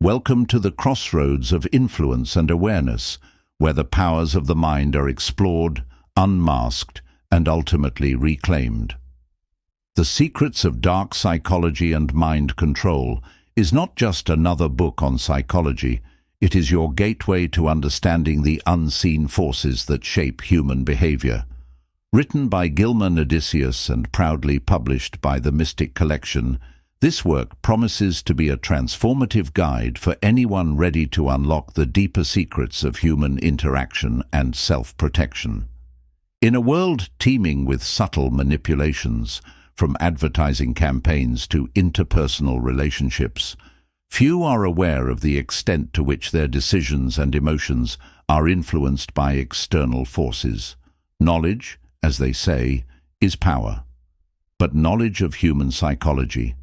Welcome to the crossroads of influence and awareness, where the powers of the mind are explored, unmasked, and ultimately reclaimed. The Secrets of Dark Psychology and Mind Control is not just another book on psychology, it is your gateway to understanding the unseen forces that shape human behavior. Written by Gylmaan Odysseus and proudly published by the Mystic Collection, this work promises to be a transformative guide for anyone ready to unlock the deeper secrets of human interaction and self-protection. In a world teeming with subtle manipulations, from advertising campaigns to interpersonal relationships, few are aware of the extent to which their decisions and emotions are influenced by external forces. Knowledge, as they say, is power. But knowledge of human psychology,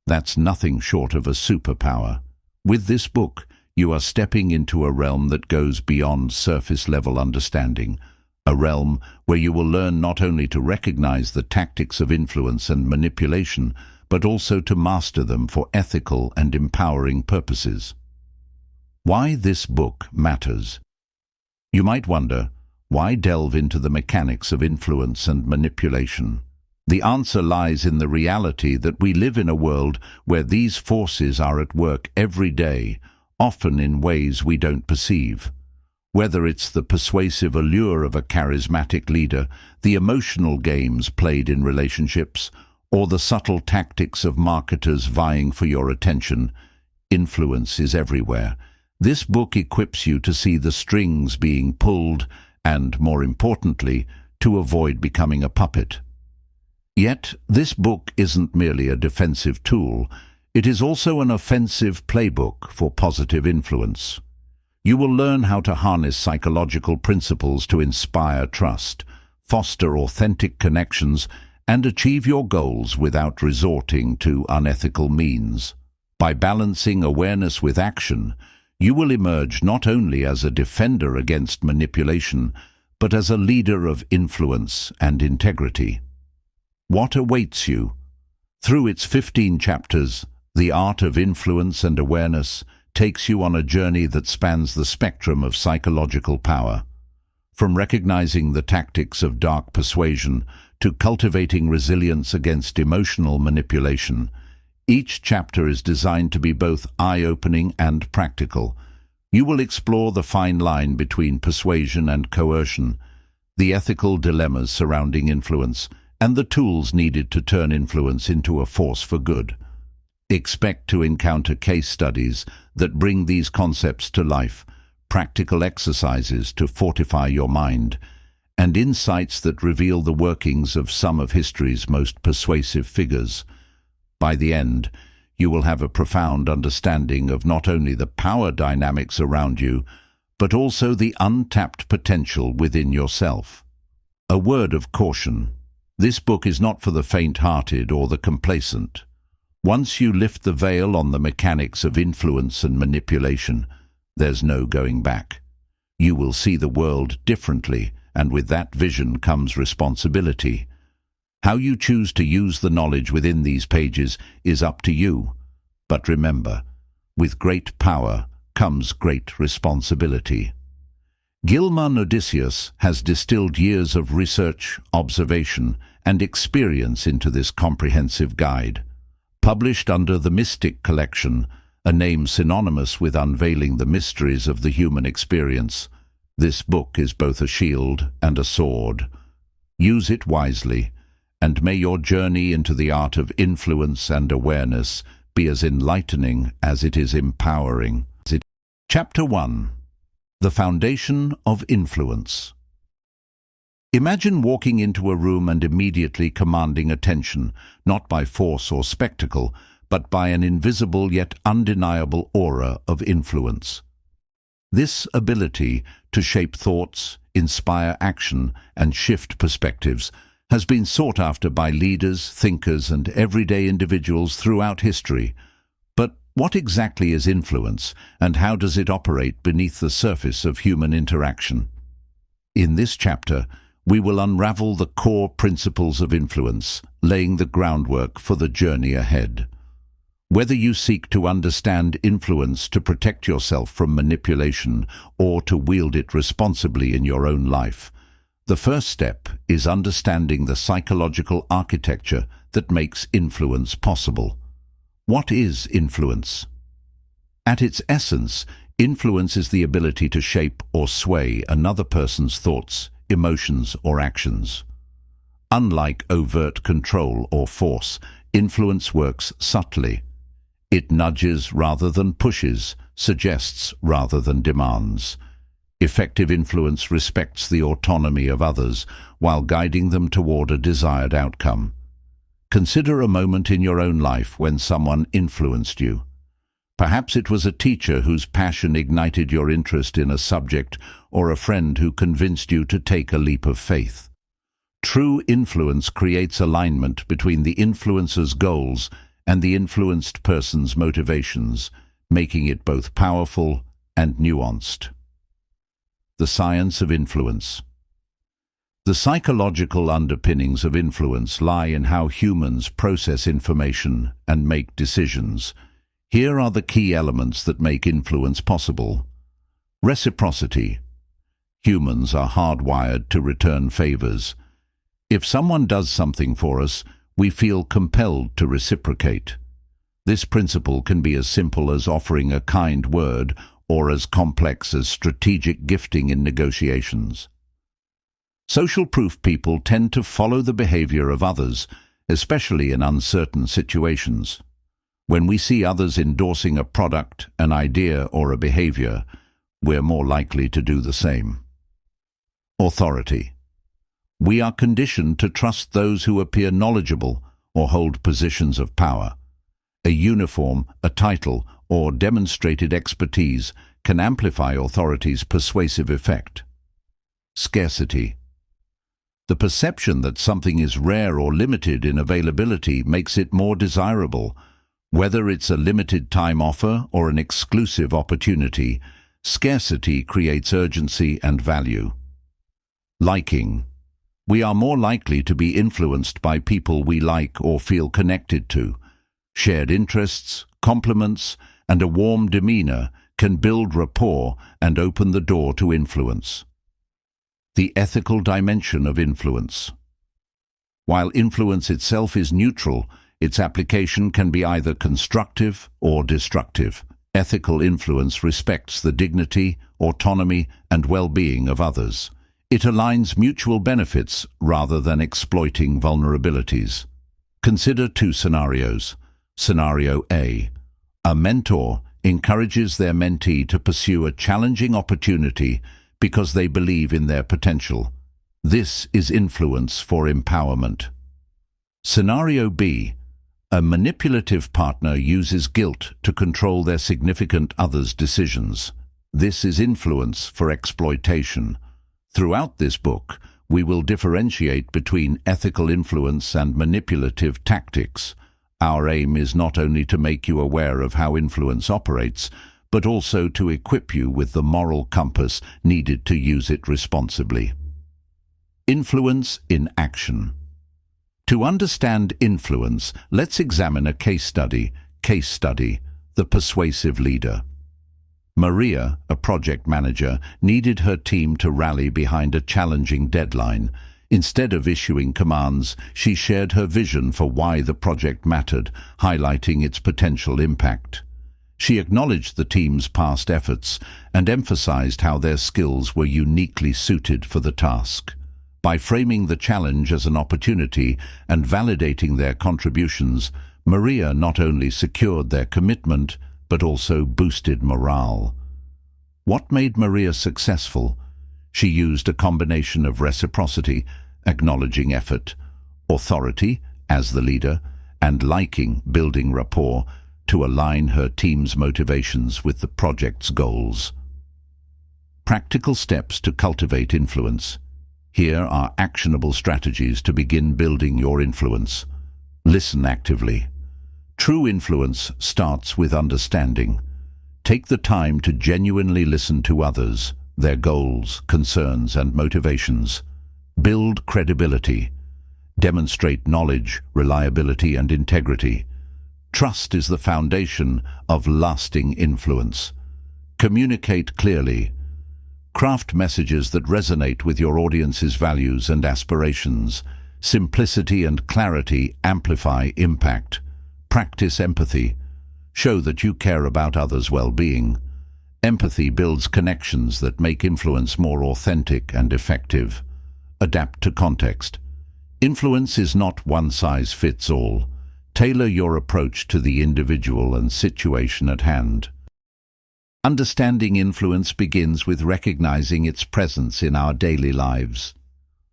that's nothing short of a superpower. With this book, you are stepping into a realm that goes beyond surface-level understanding, a realm where you will learn not only to recognize the tactics of influence and manipulation, but also to master them for ethical and empowering purposes. Why this book matters? You might wonder, why delve into the mechanics of influence and manipulation? The answer lies in the reality that we live in a world where these forces are at work every day, often in ways we don't perceive. Whether it's the persuasive allure of a charismatic leader, the emotional games played in relationships, or the subtle tactics of marketers vying for your attention, influence is everywhere. This book equips you to see the strings being pulled and, more importantly, to avoid becoming a puppet. Yet, this book isn't merely a defensive tool, it is also an offensive playbook for positive influence. You will learn how to harness psychological principles to inspire trust, foster authentic connections, and achieve your goals without resorting to unethical means. By balancing awareness with action, you will emerge not only as a defender against manipulation, but as a leader of influence and integrity. What awaits you? Through its 15 chapters, The Art of Influence and Awareness takes you on a journey that spans the spectrum of psychological power. From recognizing the tactics of dark persuasion to cultivating resilience against emotional manipulation, each chapter is designed to be both eye-opening and practical. You will explore the fine line between persuasion and coercion, the ethical dilemmas surrounding influence, and the tools needed to turn influence into a force for good. Expect to encounter case studies that bring these concepts to life, practical exercises to fortify your mind, and insights that reveal the workings of some of history's most persuasive figures. By the end, you will have a profound understanding of not only the power dynamics around you, but also the untapped potential within yourself. A word of caution. This book is not for the faint-hearted or the complacent. Once you lift the veil on the mechanics of influence and manipulation, there's no going back. You will see the world differently, and with that vision comes responsibility. How you choose to use the knowledge within these pages is up to you. But remember, with great power comes great responsibility. Gylmaan Odysseus has distilled years of research, observation, and experience into this comprehensive guide. Published under the Mystic Collection, a name synonymous with unveiling the mysteries of the human experience, this book is both a shield and a sword. Use it wisely, and may your journey into the art of influence and awareness be as enlightening as it is empowering. Chapter 1. The Foundation of Influence. Imagine walking into a room and immediately commanding attention, not by force or spectacle, but by an invisible yet undeniable aura of influence. This ability to shape thoughts, inspire action, and shift perspectives has been sought after by leaders, thinkers, and everyday individuals throughout history. But what exactly is influence, and how does it operate beneath the surface of human interaction? In this chapter, we will unravel the core principles of influence, laying the groundwork for the journey ahead. Whether you seek to understand influence to protect yourself from manipulation or to wield it responsibly in your own life, the first step is understanding the psychological architecture that makes influence possible. What is influence? At its essence, influence is the ability to shape or sway another person's thoughts, emotions, or actions. Unlike overt control or force, influence works subtly. It nudges rather than pushes, suggests rather than demands. Effective influence respects the autonomy of others while guiding them toward a desired outcome. Consider a moment in your own life when someone influenced you. Perhaps it was a teacher whose passion ignited your interest in a subject, or a friend who convinced you to take a leap of faith. True influence creates alignment between the influencer's goals and the influenced person's motivations, making it both powerful and nuanced. The science of influence. The psychological underpinnings of influence lie in how humans process information and make decisions. Here are the key elements that make influence possible. Reciprocity. Humans are hardwired to return favors. If someone does something for us, we feel compelled to reciprocate. This principle can be as simple as offering a kind word or as complex as strategic gifting in negotiations. Social proof people tend to follow the behavior of others, especially in uncertain situations. When we see others endorsing a product, an idea, or a behavior, we're more likely to do the same. Authority. We are conditioned to trust those who appear knowledgeable or hold positions of power. A uniform, a title, or demonstrated expertise can amplify authority's persuasive effect. Scarcity. The perception that something is rare or limited in availability makes it more desirable. Whether it's a limited time offer or an exclusive opportunity, scarcity creates urgency and value. Liking. We are more likely to be influenced by people we like or feel connected to. Shared interests, compliments, and a warm demeanor can build rapport and open the door to influence. The ethical dimension of influence. While influence itself is neutral, its application can be either constructive or destructive. Ethical influence respects the dignity, autonomy, and well-being of others. It aligns mutual benefits rather than exploiting vulnerabilities. Consider two scenarios. Scenario A. A mentor encourages their mentee to pursue a challenging opportunity because they believe in their potential. This is influence for empowerment. Scenario B. A manipulative partner uses guilt to control their significant other's decisions. This is influence for exploitation. Throughout this book, we will differentiate between ethical influence and manipulative tactics. Our aim is not only to make you aware of how influence operates, but also to equip you with the moral compass needed to use it responsibly. Influence in action. To understand influence, let's examine a case study. Case study: the persuasive leader. Maria, a project manager, needed her team to rally behind a challenging deadline. Instead of issuing commands, she shared her vision for why the project mattered, highlighting its potential impact. She acknowledged the team's past efforts and emphasized how their skills were uniquely suited for the task. By framing the challenge as an opportunity and validating their contributions, Maria not only secured their commitment, but also boosted morale. What made Maria successful? She used a combination of reciprocity, acknowledging effort, authority as the leader, and liking, building rapport, to align her team's motivations with the project's goals. Practical steps to cultivate influence. Here are actionable strategies to begin building your influence. Listen actively. True influence starts with understanding. Take the time to genuinely listen to others, their goals, concerns, and motivations. Build credibility. Demonstrate knowledge, reliability, and integrity. Trust is the foundation of lasting influence. Communicate clearly. Craft messages that resonate with your audience's values and aspirations. Simplicity and clarity amplify impact. Practice empathy. Show that you care about others' well-being. Empathy builds connections that make influence more authentic and effective. Adapt to context. Influence is not one size fits all. Tailor your approach to the individual and situation at hand. Understanding influence begins with recognizing its presence in our daily lives.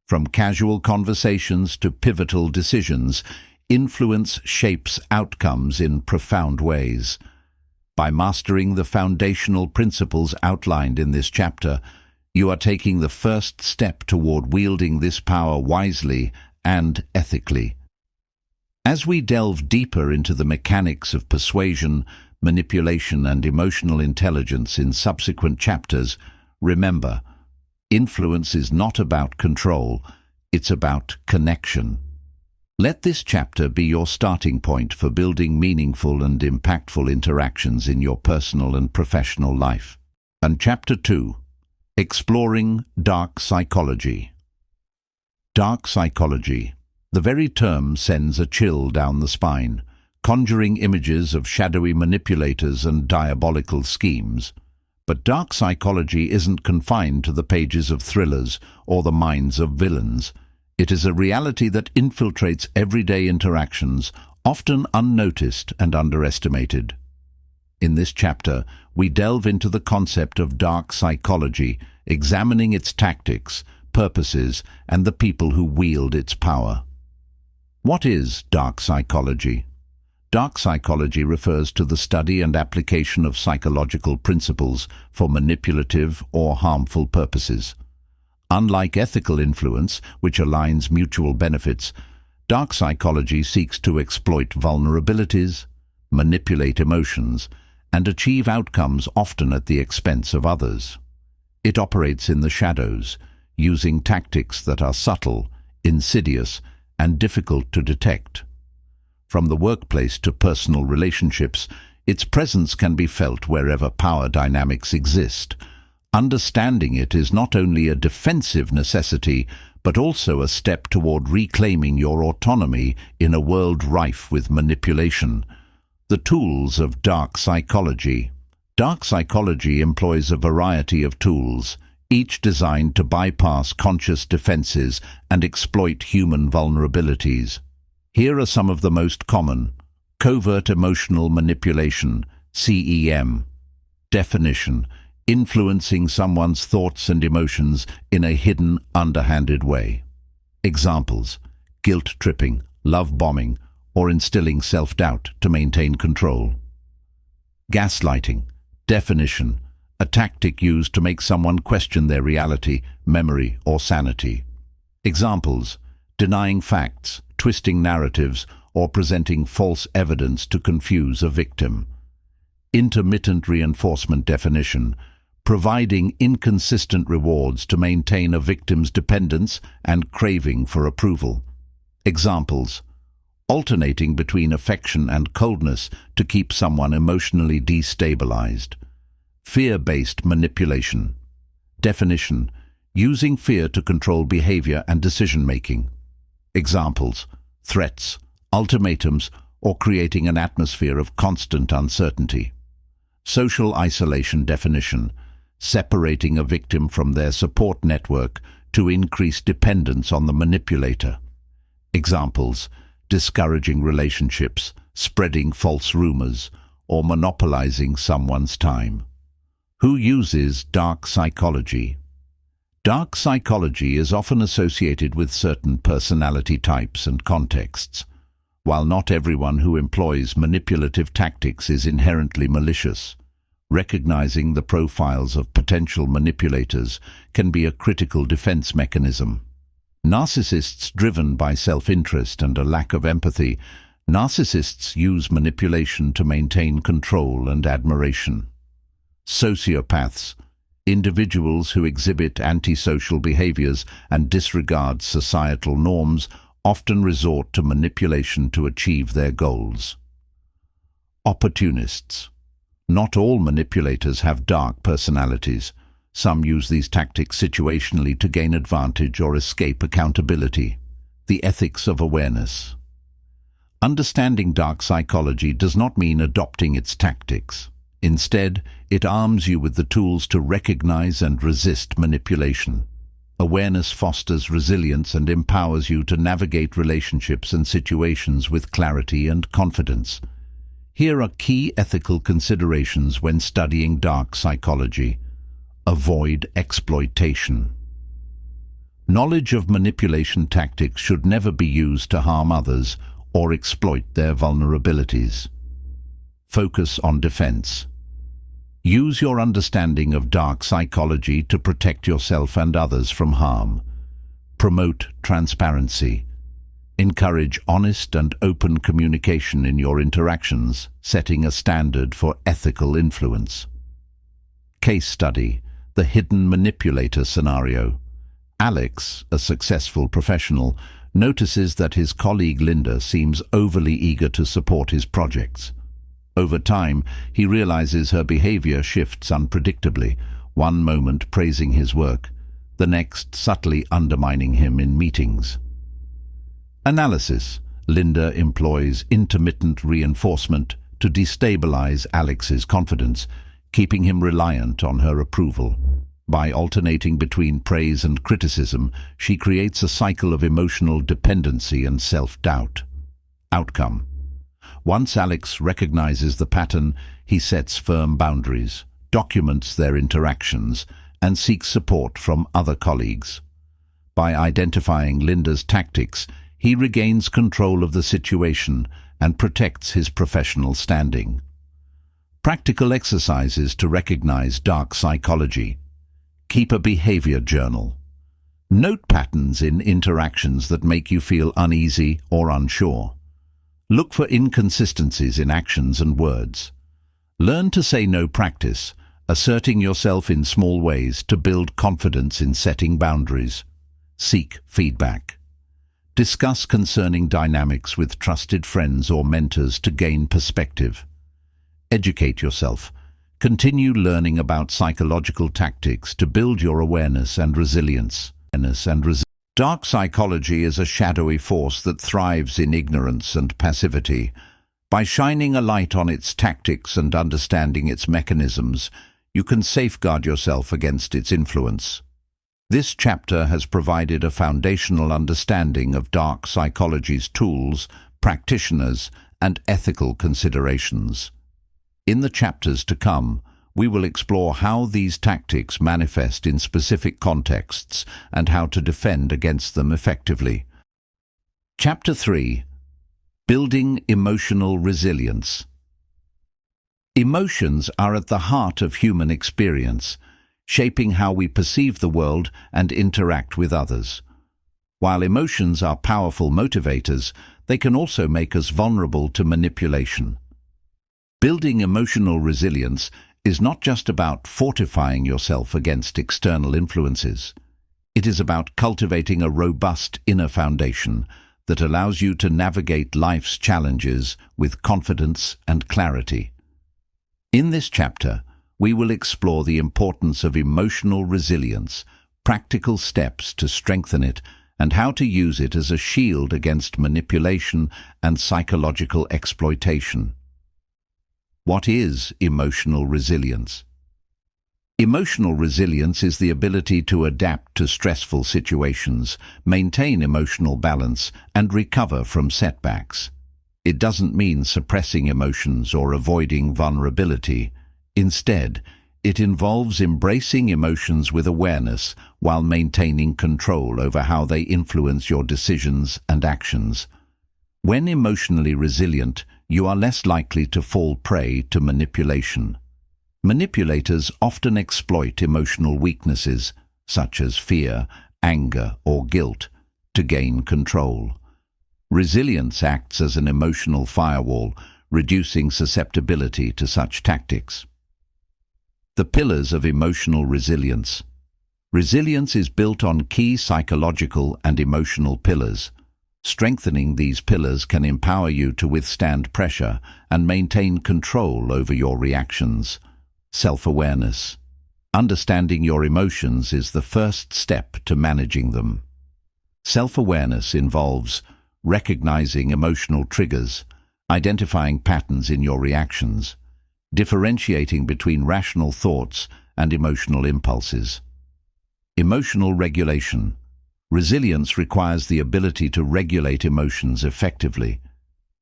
From casual conversations to pivotal decisions, influence shapes outcomes in profound ways. By mastering the foundational principles outlined in this chapter, you are taking the first step toward wielding this power wisely and ethically. As we delve deeper into the mechanics of persuasion, manipulation, and emotional intelligence in subsequent chapters, remember, influence is not about control, it's about connection. Let this chapter be your starting point for building meaningful and impactful interactions in your personal and professional life. And Chapter 2, Exploring Dark Psychology. Dark psychology. The very term sends a chill down the spine, conjuring images of shadowy manipulators and diabolical schemes. But dark psychology isn't confined to the pages of thrillers or the minds of villains. It is a reality that infiltrates everyday interactions, often unnoticed and underestimated. In this chapter, we delve into the concept of dark psychology, examining its tactics, purposes, and the people who wield its power. What is dark psychology? Dark psychology refers to the study and application of psychological principles for manipulative or harmful purposes. Unlike ethical influence, which aligns mutual benefits, dark psychology seeks to exploit vulnerabilities, manipulate emotions, and achieve outcomes often at the expense of others. It operates in the shadows, using tactics that are subtle, insidious, and difficult to detect. From the workplace to personal relationships, its presence can be felt wherever power dynamics exist. Understanding it is not only a defensive necessity, but also a step toward reclaiming your autonomy in a world rife with manipulation. The tools of dark psychology. Dark psychology employs a variety of tools, each designed to bypass conscious defenses and exploit human vulnerabilities. Here are some of the most common. Covert emotional manipulation, CEM. Definition: influencing someone's thoughts and emotions in a hidden, underhanded way. Examples: guilt-tripping, love-bombing, or instilling self-doubt to maintain control. Gaslighting. Definition: a tactic used to make someone question their reality, memory, or sanity. Examples: denying facts, twisting narratives, or presenting false evidence to confuse a victim. Intermittent reinforcement. Definition: providing inconsistent rewards to maintain a victim's dependence and craving for approval. Examples: alternating between affection and coldness to keep someone emotionally destabilized. Fear-based manipulation. Definition: using fear to control behavior and decision-making. Examples: threats, ultimatums, or creating an atmosphere of constant uncertainty. Social isolation. Definition: separating a victim from their support network to increase dependence on the manipulator. Examples: discouraging relationships, spreading false rumors, or monopolizing someone's time. Who uses dark psychology? Dark psychology is often associated with certain personality types and contexts. While not everyone who employs manipulative tactics is inherently malicious, recognizing the profiles of potential manipulators can be a critical defense mechanism. Narcissists driven by self-interest and a lack of empathy. Narcissists use manipulation to maintain control and admiration. Sociopaths. Individuals who exhibit antisocial behaviors and disregard societal norms often resort to manipulation to achieve their goals. Opportunists. Not all manipulators have dark personalities. Some use these tactics situationally to gain advantage or escape accountability. The ethics of awareness. Understanding dark psychology does not mean adopting its tactics. Instead, it arms you with the tools to recognize and resist manipulation. Awareness fosters resilience and empowers you to navigate relationships and situations with clarity and confidence. Here are key ethical considerations when studying dark psychology. Avoid exploitation. Knowledge of manipulation tactics should never be used to harm others or exploit their vulnerabilities. Focus on defense. Use your understanding of dark psychology to protect yourself and others from harm. Promote transparency. Encourage honest and open communication in your interactions, setting a standard for ethical influence. Case study: the hidden manipulator scenario. Alex, a successful professional, notices that his colleague Linda seems overly eager to support his projects. Over time, he realizes her behavior shifts unpredictably, one moment praising his work, the next subtly undermining him in meetings. Analysis: Linda employs intermittent reinforcement to destabilize Alex's confidence, keeping him reliant on her approval. By alternating between praise and criticism, she creates a cycle of emotional dependency and self-doubt. Outcome: once Alex recognizes the pattern, he sets firm boundaries, documents their interactions, and seeks support from other colleagues. By identifying Linda's tactics, he regains control of the situation and protects his professional standing. Practical exercises to recognize dark psychology. Keep a behavior journal. Note patterns in interactions that make you feel uneasy or unsure. Look for inconsistencies in actions and words. Learn to say no practice, asserting yourself in small ways to build confidence in setting boundaries. Seek feedback. Discuss concerning dynamics with trusted friends or mentors to gain perspective. Educate yourself. Continue learning about psychological tactics to build your awareness and resilience. Dark psychology is a shadowy force that thrives in ignorance and passivity. By shining a light on its tactics and understanding its mechanisms, you can safeguard yourself against its influence. This chapter has provided a foundational understanding of dark psychology's tools, practitioners, and ethical considerations. In the chapters to come, we will explore how these tactics manifest in specific contexts and how to defend against them effectively. Chapter 3: Building Emotional Resilience. Emotions are at the heart of human experience, shaping how we perceive the world and interact with others. While emotions are powerful motivators, they can also make us vulnerable to manipulation. Building emotional resilience is not just about fortifying yourself against external influences. It is about cultivating a robust inner foundation that allows you to navigate life's challenges with confidence and clarity. In this chapter, we will explore the importance of emotional resilience, practical steps to strengthen it, and how to use it as a shield against manipulation and psychological exploitation. What is emotional resilience? Emotional resilience is the ability to adapt to stressful situations, maintain emotional balance, and recover from setbacks. It doesn't mean suppressing emotions or avoiding vulnerability. Instead, it involves embracing emotions with awareness while maintaining control over how they influence your decisions and actions. When emotionally resilient, you are less likely to fall prey to manipulation. Manipulators often exploit emotional weaknesses, such as fear, anger, or guilt, to gain control. Resilience acts as an emotional firewall, reducing susceptibility to such tactics. The pillars of emotional resilience. Resilience is built on key psychological and emotional pillars: Strengthening these pillars can empower you to withstand pressure and maintain control over your reactions. Self-awareness. Understanding your emotions is the first step to managing them. Self-awareness involves recognizing emotional triggers, identifying patterns in your reactions, differentiating between rational thoughts and emotional impulses. Emotional regulation. Resilience requires the ability to regulate emotions effectively.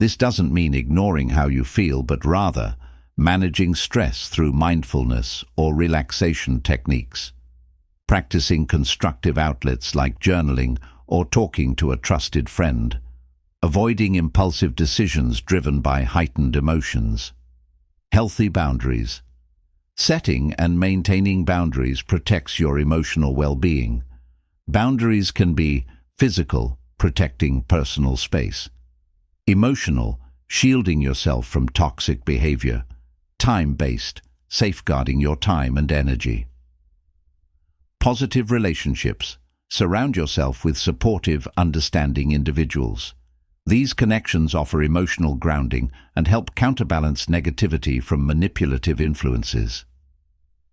This doesn't mean ignoring how you feel, but rather managing stress through mindfulness or relaxation techniques. Practicing constructive outlets like journaling or talking to a trusted friend. Avoiding impulsive decisions driven by heightened emotions. Healthy boundaries. Setting and maintaining boundaries protects your emotional well-being. Boundaries can be physical, protecting personal space; emotional, shielding yourself from toxic behavior; time-based, safeguarding your time and energy. Positive relationships. Surround yourself with supportive, understanding individuals. These connections offer emotional grounding and help counterbalance negativity from manipulative influences.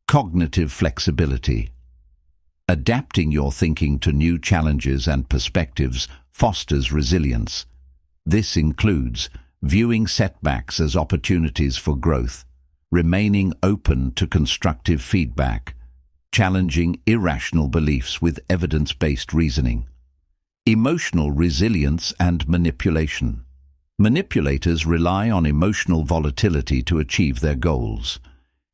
Cognitive flexibility. Adapting your thinking to new challenges and perspectives fosters resilience. This includes viewing setbacks as opportunities for growth, remaining open to constructive feedback, challenging irrational beliefs with evidence-based reasoning. Emotional resilience and manipulation. Manipulators rely on emotional volatility to achieve their goals.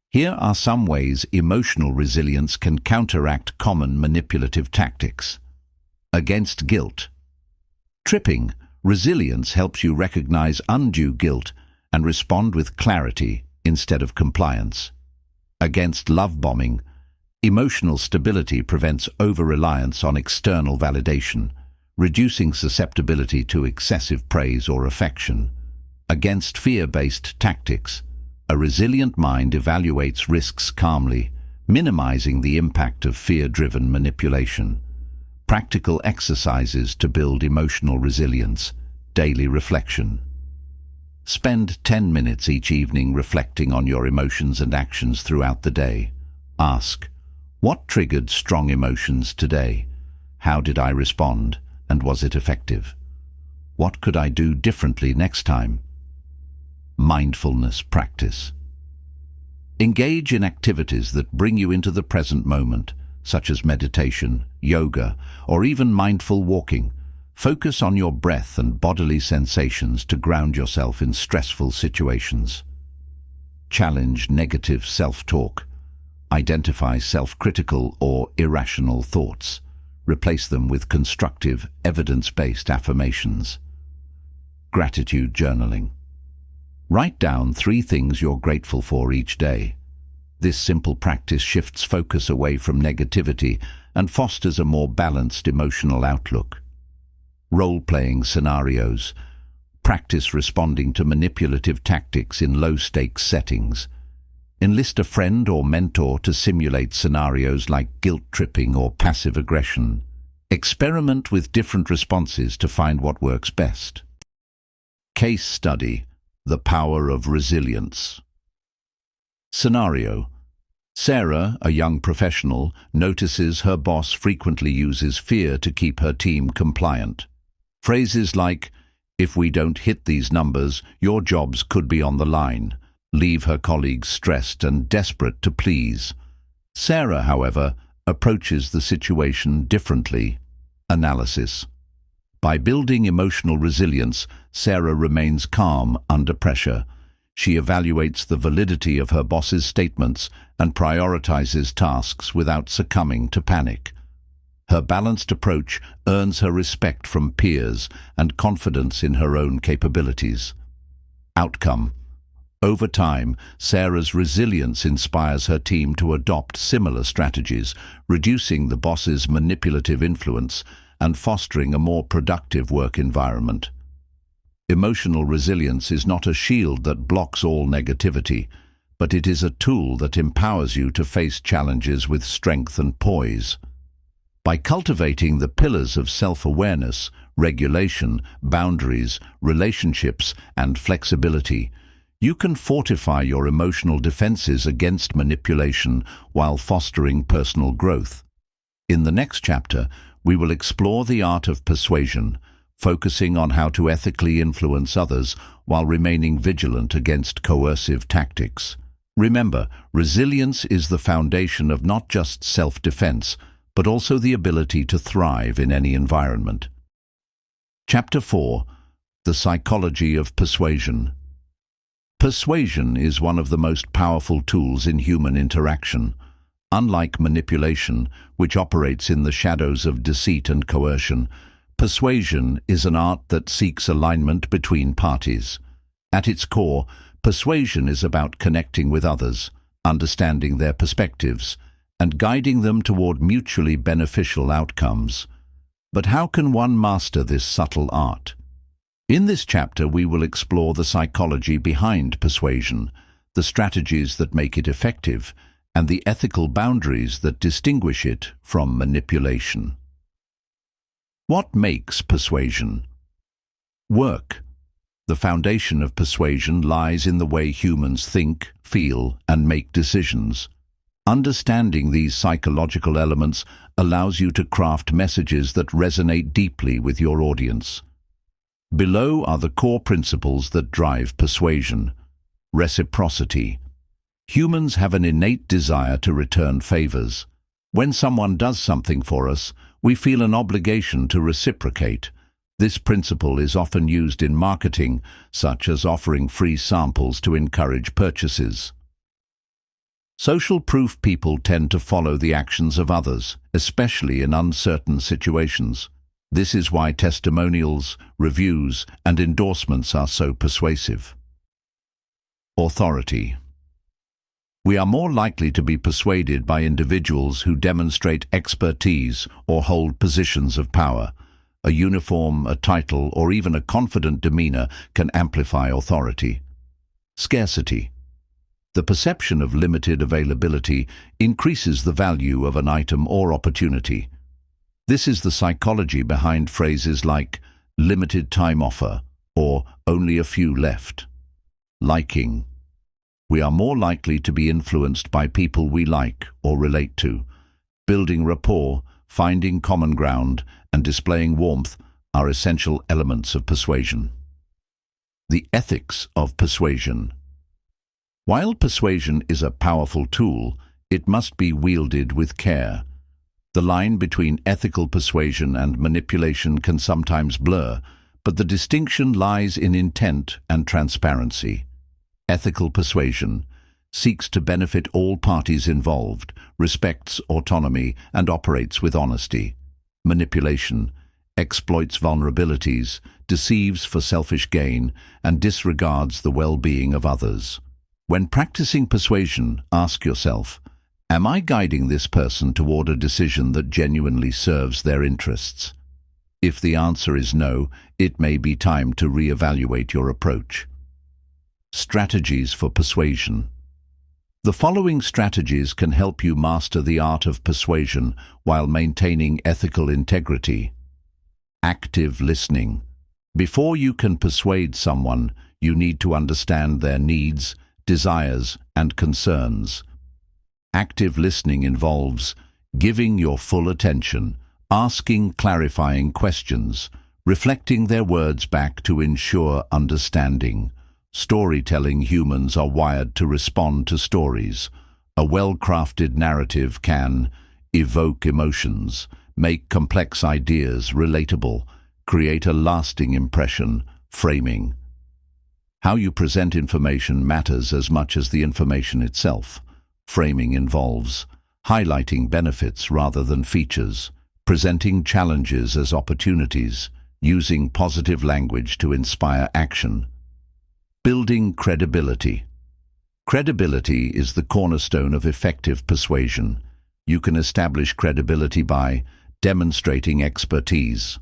Here are some ways emotional resilience can counteract common manipulative tactics. Against guilt. Tripping. Resilience helps you recognize undue guilt and respond with clarity instead of compliance. Against love bombing. Emotional stability prevents over-reliance on external validation, reducing susceptibility to excessive praise or affection. Against fear-based tactics. A resilient mind evaluates risks calmly, minimizing the impact of fear-driven manipulation. Practical exercises to build emotional resilience. Daily reflection. Spend 10 minutes each evening reflecting on your emotions and actions throughout the day. Ask, what triggered strong emotions today? How did I respond, and was it effective? What could I do differently next time? Mindfulness practice. Engage in activities that bring you into the present moment, such as meditation, yoga, or even mindful walking. Focus on your breath and bodily sensations to ground yourself in stressful situations. Challenge negative self-talk. Identify self-critical or irrational thoughts. Replace them with constructive, evidence-based affirmations. Gratitude journaling. Write down 3 things you're grateful for each day. This simple practice shifts focus away from negativity and fosters a more balanced emotional outlook. Role-playing scenarios. Practice responding to manipulative tactics in low-stakes settings. Enlist a friend or mentor to simulate scenarios like guilt-tripping or passive aggression. Experiment with different responses to find what works best. Case study. The power of resilience. Scenario. Sarah, a young professional, notices her boss frequently uses fear to keep her team compliant. Phrases like, "If we don't hit these numbers, your jobs could be on the line," leave her colleagues stressed and desperate to please. Sarah, however, approaches the situation differently. Analysis. By building emotional resilience, Sarah remains calm under pressure. She evaluates the validity of her boss's statements and prioritizes tasks without succumbing to panic. Her balanced approach earns her respect from peers and confidence in her own capabilities. Outcome. Over time, Sarah's resilience inspires her team to adopt similar strategies, reducing the boss's manipulative influence and fostering a more productive work environment. Emotional resilience is not a shield that blocks all negativity, but it is a tool that empowers you to face challenges with strength and poise. By cultivating the pillars of self-awareness, regulation, boundaries, relationships, and flexibility, you can fortify your emotional defenses against manipulation while fostering personal growth. In the next chapter, we will explore the art of persuasion, focusing on how to ethically influence others while remaining vigilant against coercive tactics. Remember, resilience is the foundation of not just self-defense, but also the ability to thrive in any environment. Chapter 4. The Psychology of Persuasion. Persuasion is one of the most powerful tools in human interaction. Unlike manipulation, which operates in the shadows of deceit and coercion, persuasion is an art that seeks alignment between parties. At its core, persuasion is about connecting with others, understanding their perspectives, and guiding them toward mutually beneficial outcomes. But how can one master this subtle art? In this chapter, we will explore the psychology behind persuasion, the strategies that make it effective, and the ethical boundaries that distinguish it from manipulation. What makes persuasion work? The foundation of persuasion lies in the way humans think, feel, and make decisions. Understanding these psychological elements allows you to craft messages that resonate deeply with your audience. Below are the core principles that drive persuasion. Reciprocity. Humans have an innate desire to return favors. When someone does something for us, we feel an obligation to reciprocate. This principle is often used in marketing, such as offering free samples to encourage purchases. Social proof people tend to follow the actions of others, especially in uncertain situations. This is why testimonials, reviews, and endorsements are so persuasive. Authority. We are more likely to be persuaded by individuals who demonstrate expertise or hold positions of power. A uniform, a title, or even a confident demeanor can amplify authority. Scarcity. The perception of limited availability increases the value of an item or opportunity. This is the psychology behind phrases like limited time offer or only a few left. Liking. We are more likely to be influenced by people we like or relate to. Building rapport, finding common ground, and displaying warmth are essential elements of persuasion. The ethics of persuasion. While persuasion is a powerful tool, it must be wielded with care. The line between ethical persuasion and manipulation can sometimes blur, but the distinction lies in intent and transparency. Ethical persuasion seeks to benefit all parties involved, respects autonomy, and operates with honesty. Manipulation exploits vulnerabilities, deceives for selfish gain, and disregards the well-being of others. When practicing persuasion, ask yourself, am I guiding this person toward a decision that genuinely serves their interests? If the answer is no, it may be time to reevaluate your approach. Strategies for persuasion. The following strategies can help you master the art of persuasion while maintaining ethical integrity. Active listening. Before you can persuade someone, you need to understand their needs, desires, and concerns. Active listening involves giving your full attention, asking clarifying questions, reflecting their words back to ensure understanding. Storytelling. Humans are wired to respond to stories. A well-crafted narrative can evoke emotions, make complex ideas relatable, create a lasting impression. Framing. How you present information matters as much as the information itself. Framing involves highlighting benefits rather than features, presenting challenges as opportunities, using positive language to inspire action. Building credibility. Credibility is the cornerstone of effective persuasion. You can establish credibility by demonstrating expertise,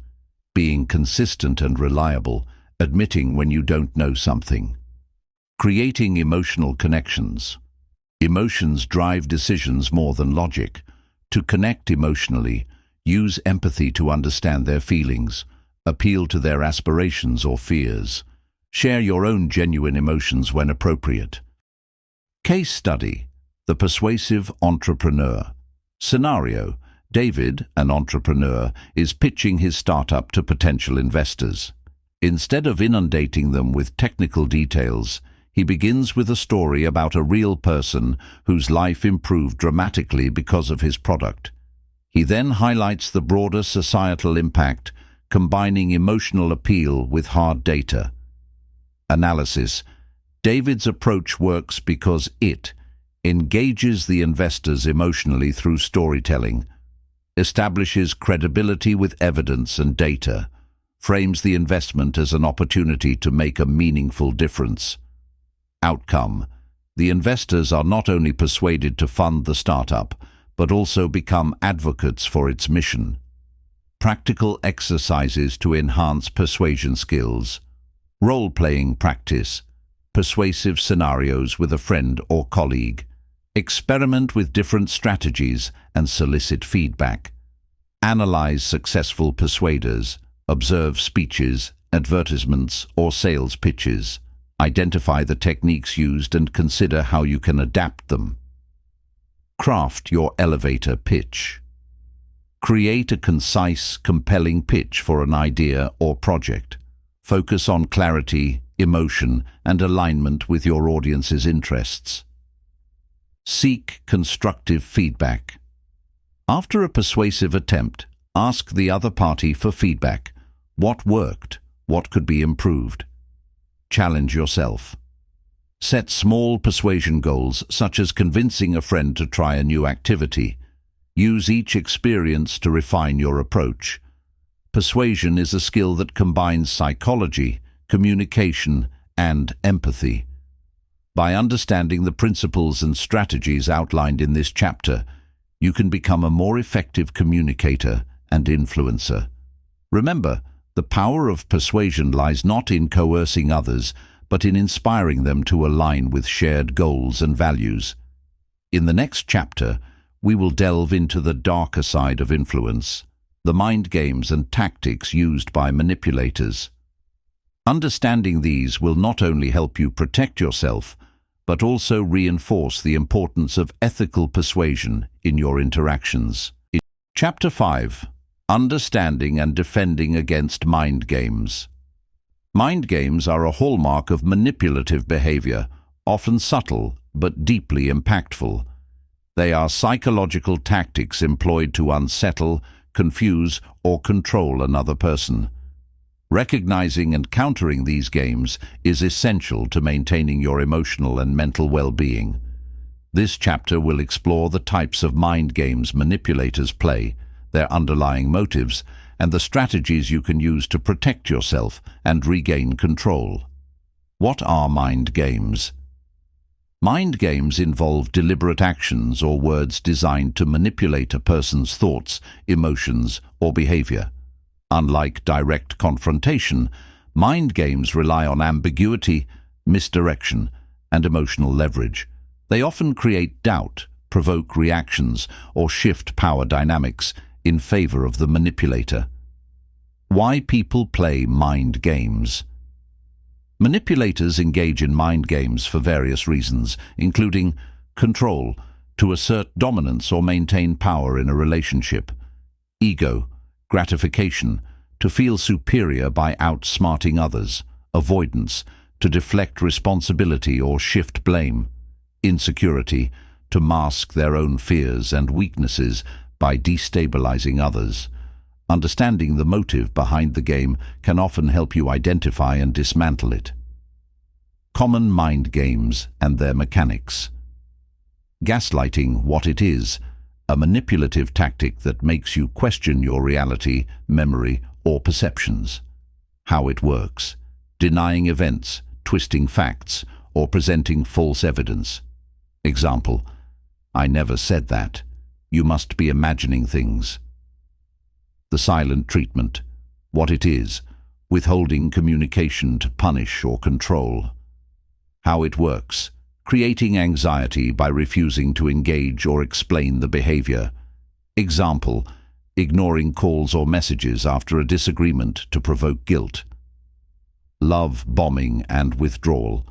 being consistent and reliable, admitting when you don't know something. Creating emotional connections. Emotions drive decisions more than logic. To connect emotionally, Use empathy to understand their feelings. Appeal to their aspirations or fears. Share your own genuine emotions when appropriate. Case study: the persuasive entrepreneur. Scenario: David, an entrepreneur, is pitching his startup to potential investors. Instead of inundating them with technical details, he begins with a story about a real person whose life improved dramatically because of his product. He then highlights the broader societal impact, combining emotional appeal with hard data. Analysis: David's approach works because it engages the investors emotionally through storytelling, establishes credibility with evidence and data, frames the investment as an opportunity to make a meaningful difference. Outcome: the investors are not only persuaded to fund the startup, but also become advocates for its mission. Practical exercises to enhance persuasion skills. Role-playing practice. Persuasive scenarios with a friend or colleague. Experiment with different strategies and solicit feedback. Analyze successful persuaders. Observe speeches, advertisements, or sales pitches. Identify the techniques used and consider how you can adapt them. Craft your elevator pitch. Create a concise, compelling pitch for an idea or project. Focus on clarity, emotion, and alignment with your audience's interests. Seek constructive feedback. After a persuasive attempt, ask the other party for feedback. What worked? What could be improved? Challenge yourself. Set small persuasion goals, such as convincing a friend to try a new activity. Use each experience to refine your approach. Persuasion is a skill that combines psychology, communication, and empathy. By understanding the principles and strategies outlined in this chapter, you can become a more effective communicator and influencer. Remember, the power of persuasion lies not in coercing others, but in inspiring them to align with shared goals and values. In the next chapter, we will delve into the darker side of influence, the mind games and tactics used by manipulators. Understanding these will not only help you protect yourself, but also reinforce the importance of ethical persuasion in your interactions. Chapter 5: Understanding and Defending Against Mind Games. Mind games are a hallmark of manipulative behavior, often subtle but deeply impactful. They are psychological tactics employed to unsettle, confuse, or control another person. Recognizing and countering these games is essential to maintaining your emotional and mental well-being. This chapter will explore the types of mind games manipulators play, their underlying motives, and the strategies you can use to protect yourself and regain control. What are mind games? Mind games involve deliberate actions or words designed to manipulate a person's thoughts, emotions, or behavior. Unlike direct confrontation, mind games rely on ambiguity, misdirection, and emotional leverage. They often create doubt, provoke reactions, or shift power dynamics in favor of the manipulator. Why people play mind games? Manipulators engage in mind games for various reasons, including control, to assert dominance or maintain power in a relationship; ego, gratification, to feel superior by outsmarting others; avoidance, to deflect responsibility or shift blame; insecurity, to mask their own fears and weaknesses by destabilizing others. Understanding the motive behind the game can often help you identify and dismantle it. Common mind games and their mechanics. Gaslighting, what it is: a manipulative tactic that makes you question your reality, memory, or perceptions. How it works: denying events, twisting facts, or presenting false evidence. Example: I never said that. You must be imagining things. The silent treatment, what it is: withholding communication to punish or control. How it works: creating anxiety by refusing to engage or explain the behavior. Example: ignoring calls or messages after a disagreement to provoke guilt. Love bombing and withdrawal.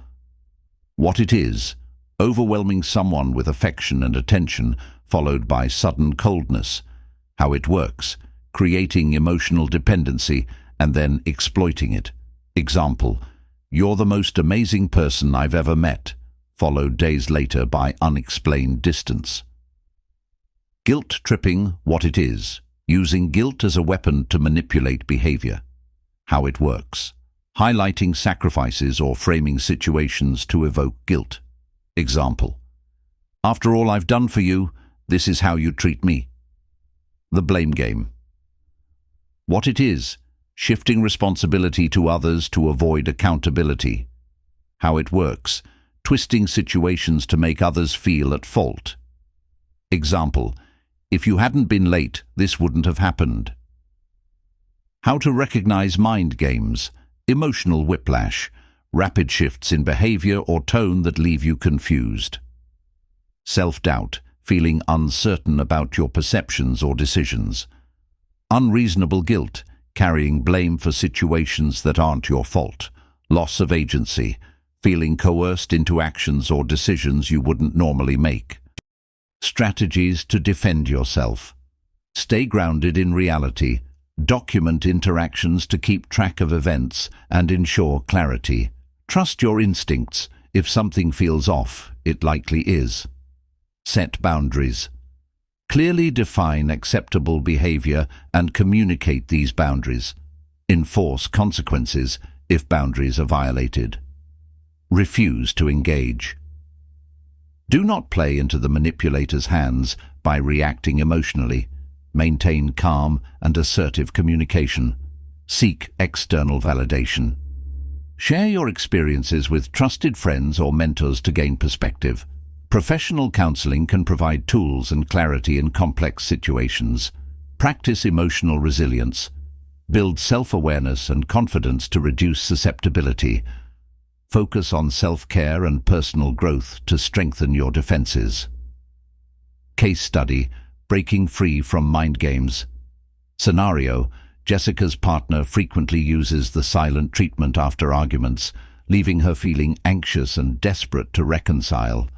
What it is: overwhelming someone with affection and attention, followed by sudden coldness. How it works: creating emotional dependency and then exploiting it. Example: "You're the most amazing person I've ever met," followed days later by unexplained distance. Guilt tripping. What it is: using guilt as a weapon to manipulate behavior. How it works: highlighting sacrifices or framing situations to evoke guilt. Example: "After all I've done for you, this is how you treat me." The blame game. What it is: shifting responsibility to others to avoid accountability. How it works: twisting situations to make others feel at fault. Example: "If you hadn't been late, this wouldn't have happened." How to recognize mind games. Emotional whiplash. Rapid shifts in behavior or tone that leave you confused. Self-doubt. Feeling uncertain about your perceptions or decisions. Unreasonable guilt. Carrying blame for situations that aren't your fault. Loss of agency. Feeling coerced into actions or decisions you wouldn't normally make. Strategies to defend yourself. Stay grounded in reality. Document interactions to keep track of events and ensure clarity. Trust your instincts. If something feels off, it likely is. Set boundaries. Clearly define acceptable behavior and communicate these boundaries. Enforce consequences if boundaries are violated. Refuse to engage. Do not play into the manipulator's hands by reacting emotionally. Maintain calm and assertive communication. Seek external validation. Share your experiences with trusted friends or mentors to gain perspective. Professional counseling can provide tools and clarity in complex situations. Practice emotional resilience. Build self-awareness and confidence to reduce susceptibility. Focus on self-care and personal growth to strengthen your defenses. Case study: breaking free from mind games. Scenario: Jessica's partner frequently uses the silent treatment after arguments, leaving her feeling anxious and desperate to reconcile.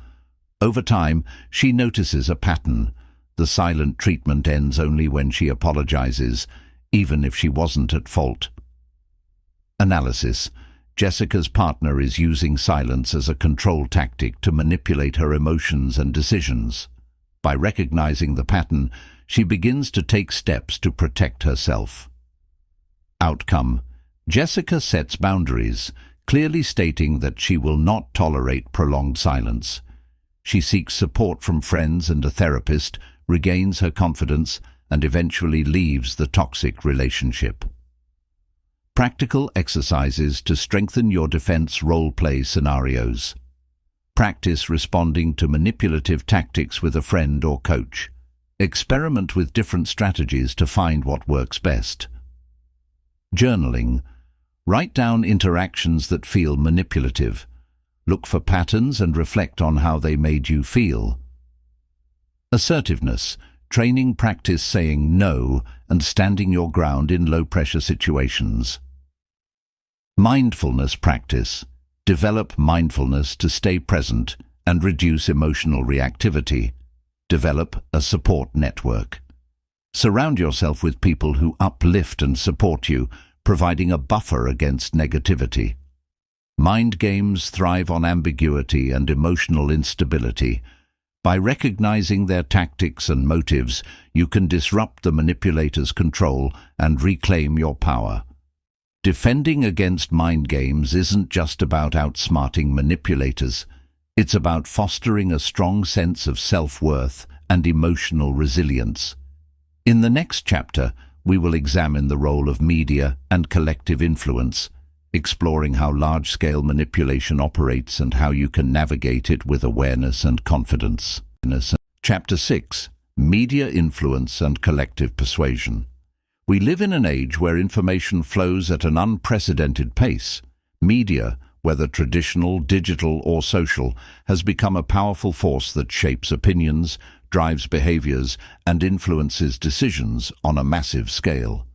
Over time, she notices a pattern. The silent treatment ends only when she apologizes, even if she wasn't at fault. Analysis: Jessica's partner is using silence as a control tactic to manipulate her emotions and decisions. By recognizing the pattern, she begins to take steps to protect herself. Outcome: Jessica sets boundaries, clearly stating that she will not tolerate prolonged silence. She seeks support from friends and a therapist, regains her confidence, and eventually leaves the toxic relationship. Practical exercises to strengthen your defense role-play scenarios. Practice responding to manipulative tactics with a friend or coach. Experiment with different strategies to find what works best. Journaling. Write down interactions that feel manipulative. Look for patterns and reflect on how they made you feel. Assertiveness. Training practice saying no and standing your ground in low-pressure situations. Mindfulness practice. Develop mindfulness to stay present and reduce emotional reactivity. Develop a support network. Surround yourself with people who uplift and support you, providing a buffer against negativity. Mind games thrive on ambiguity and emotional instability. By recognizing their tactics and motives, you can disrupt the manipulator's control and reclaim your power. Defending against mind games isn't just about outsmarting manipulators. It's about fostering a strong sense of self-worth and emotional resilience. In the next chapter, we will examine the role of media and collective influence, exploring how large-scale manipulation operates and how you can navigate it with awareness and confidence. Chapter 6: Media Influence and Collective Persuasion. We live in an age where information flows at an unprecedented pace. Media, whether traditional, digital, or social, has become a powerful force that shapes opinions, drives behaviors and influences decisions on a massive scale.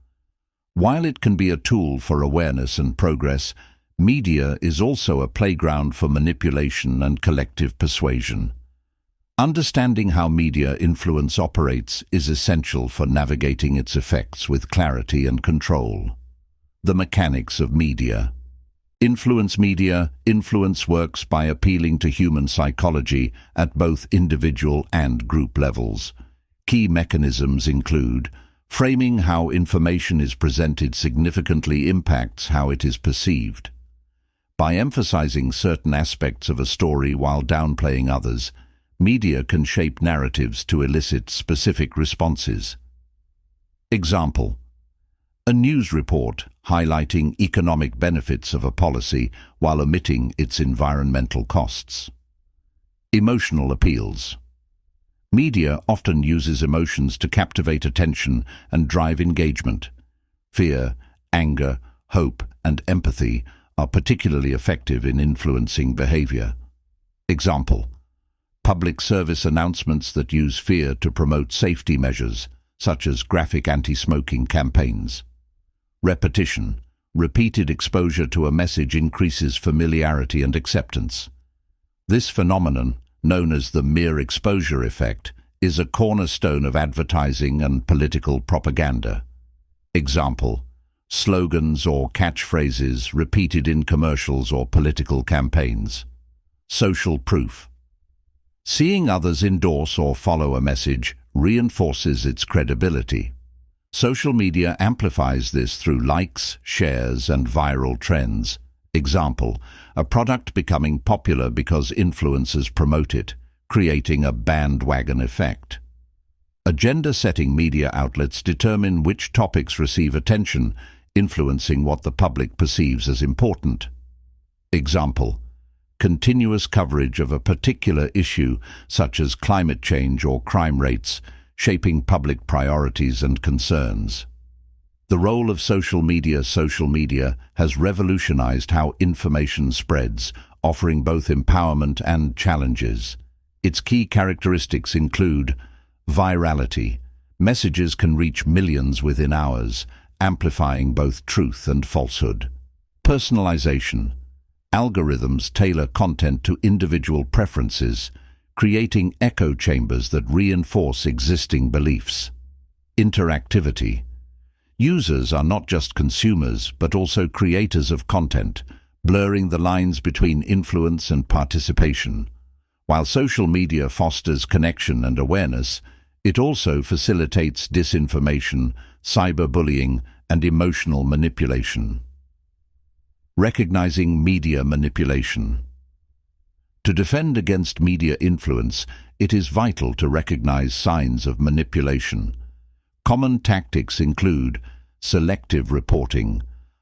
While it can be a tool for awareness and progress, media is also a playground for manipulation and collective persuasion. Understanding how media influence operates is essential for navigating its effects with clarity and control. The mechanics of media. Influence works by appealing to human psychology at both individual and group levels. Key mechanisms include framing how information is presented significantly impacts how it is perceived. By emphasizing certain aspects of a story while downplaying others, media can shape narratives to elicit specific responses. Example: a news report highlighting economic benefits of a policy while omitting its environmental costs. Emotional appeals. Media often uses emotions to captivate attention and drive engagement. Fear, anger, hope, and empathy are particularly effective in influencing behavior. Example: public service announcements that use fear to promote safety measures, such as graphic anti-smoking campaigns. Repetition. Repeated exposure to a message increases familiarity and acceptance. This phenomenon, known as the mere exposure effect, is a cornerstone of advertising and political propaganda. Example: slogans or catchphrases repeated in commercials or political campaigns. Social proof. Seeing others endorse or follow a message reinforces its credibility. Social media amplifies this through likes, shares, and viral trends. Example: a product becoming popular because influencers promote it, creating a bandwagon effect. Agenda-setting media outlets determine which topics receive attention, influencing what the public perceives as important. Example: continuous coverage of a particular issue, such as climate change or crime rates, shaping public priorities and concerns. The role of social media has revolutionized how information spreads, offering both empowerment and challenges. Its key characteristics include virality. Messages can reach millions within hours, amplifying both truth and falsehood. Personalization. Algorithms tailor content to individual preferences, creating echo chambers that reinforce existing beliefs. Interactivity. Users are not just consumers, but also creators of content, blurring the lines between influence and participation. While social media fosters connection and awareness, it also facilitates disinformation, cyberbullying, and emotional manipulation. Recognizing media manipulation. To defend against media influence, it is vital to recognize signs of manipulation. Common tactics include selective reporting,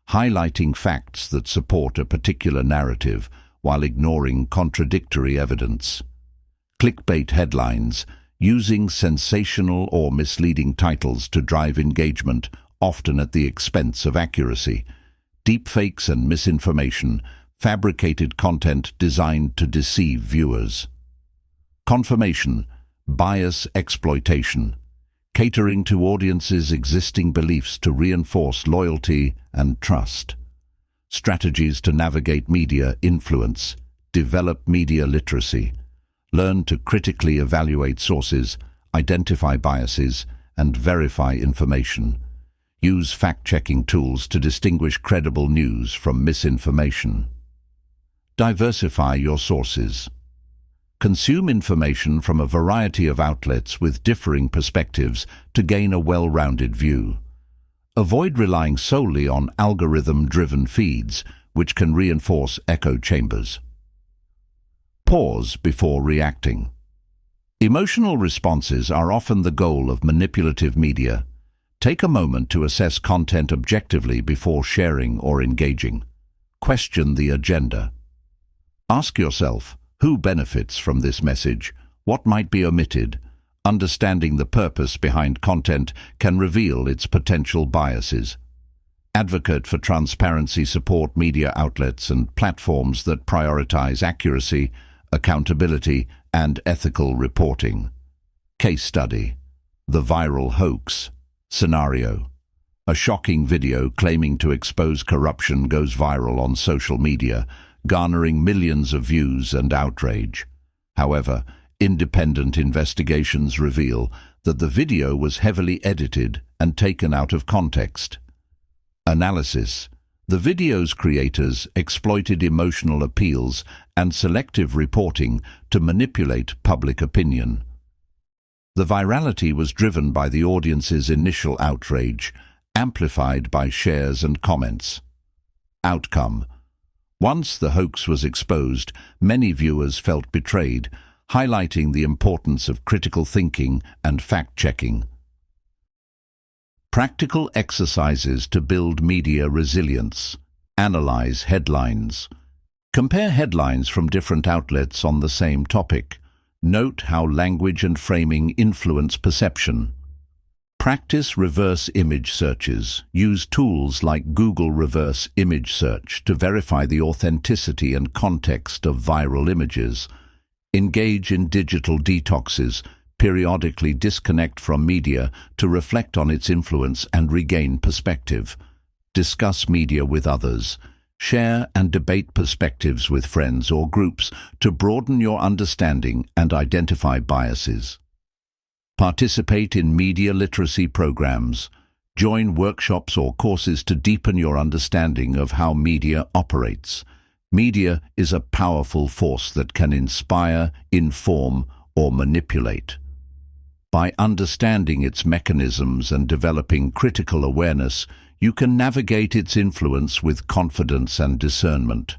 highlighting facts that support a particular narrative while ignoring contradictory evidence. Clickbait headlines, using sensational or misleading titles to drive engagement, often at the expense of accuracy. Deepfakes and misinformation, fabricated content designed to deceive viewers. Confirmation, bias exploitation, catering to audiences' existing beliefs to reinforce loyalty and trust. Strategies to navigate media influence. Develop media literacy. Learn to critically evaluate sources, identify biases, and verify information. Use fact-checking tools to distinguish credible news from misinformation. Diversify your sources. Consume information from a variety of outlets with differing perspectives to gain a well-rounded view. Avoid relying solely on algorithm-driven feeds, which can reinforce echo chambers. Pause before reacting. Emotional responses are often the goal of manipulative media. Take a moment to assess content objectively before sharing or engaging. Question the agenda. Ask yourself, who benefits from this message? What might be omitted? Understanding the purpose behind content can reveal its potential biases. Advocate for transparency. Support media outlets and platforms that prioritize accuracy, accountability, and ethical reporting. Case study: the viral hoax. Scenario: a shocking video claiming to expose corruption goes viral on social media, garnering millions of views and outrage. However, independent investigations reveal that the video was heavily edited and taken out of context. Analysis: the video's creators exploited emotional appeals and selective reporting to manipulate public opinion. The virality was driven by the audience's initial outrage, amplified by shares and comments. Outcome: once the hoax was exposed, many viewers felt betrayed, highlighting the importance of critical thinking and fact-checking. Practical exercises to build media resilience. Analyze headlines. Compare headlines from different outlets on the same topic. Note how language and framing influence perception. Practice reverse image searches. Use tools like Google Reverse Image Search to verify the authenticity and context of viral images. Engage in digital detoxes. Periodically disconnect from media to reflect on its influence and regain perspective. Discuss media with others. Share and debate perspectives with friends or groups to broaden your understanding and identify biases. Participate in media literacy programs. Join workshops or courses to deepen your understanding of how media operates. Media is a powerful force that can inspire, inform, or manipulate. By understanding its mechanisms and developing critical awareness, you can navigate its influence with confidence and discernment.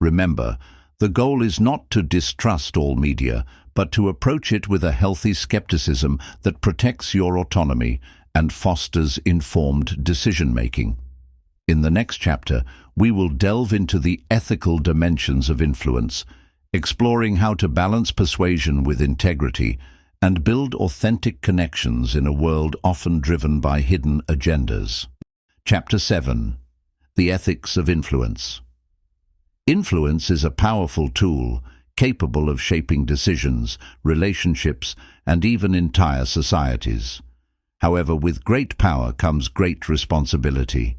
Remember, the goal is not to distrust all media, but to approach it with a healthy skepticism that protects your autonomy and fosters informed decision-making. In the next chapter, we will delve into the ethical dimensions of influence, exploring how to balance persuasion with integrity and build authentic connections in a world often driven by hidden agendas. Chapter 7. The Ethics of Influence. Influence is a powerful tool, capable of shaping decisions, relationships, and even entire societies. However, with great power comes great responsibility.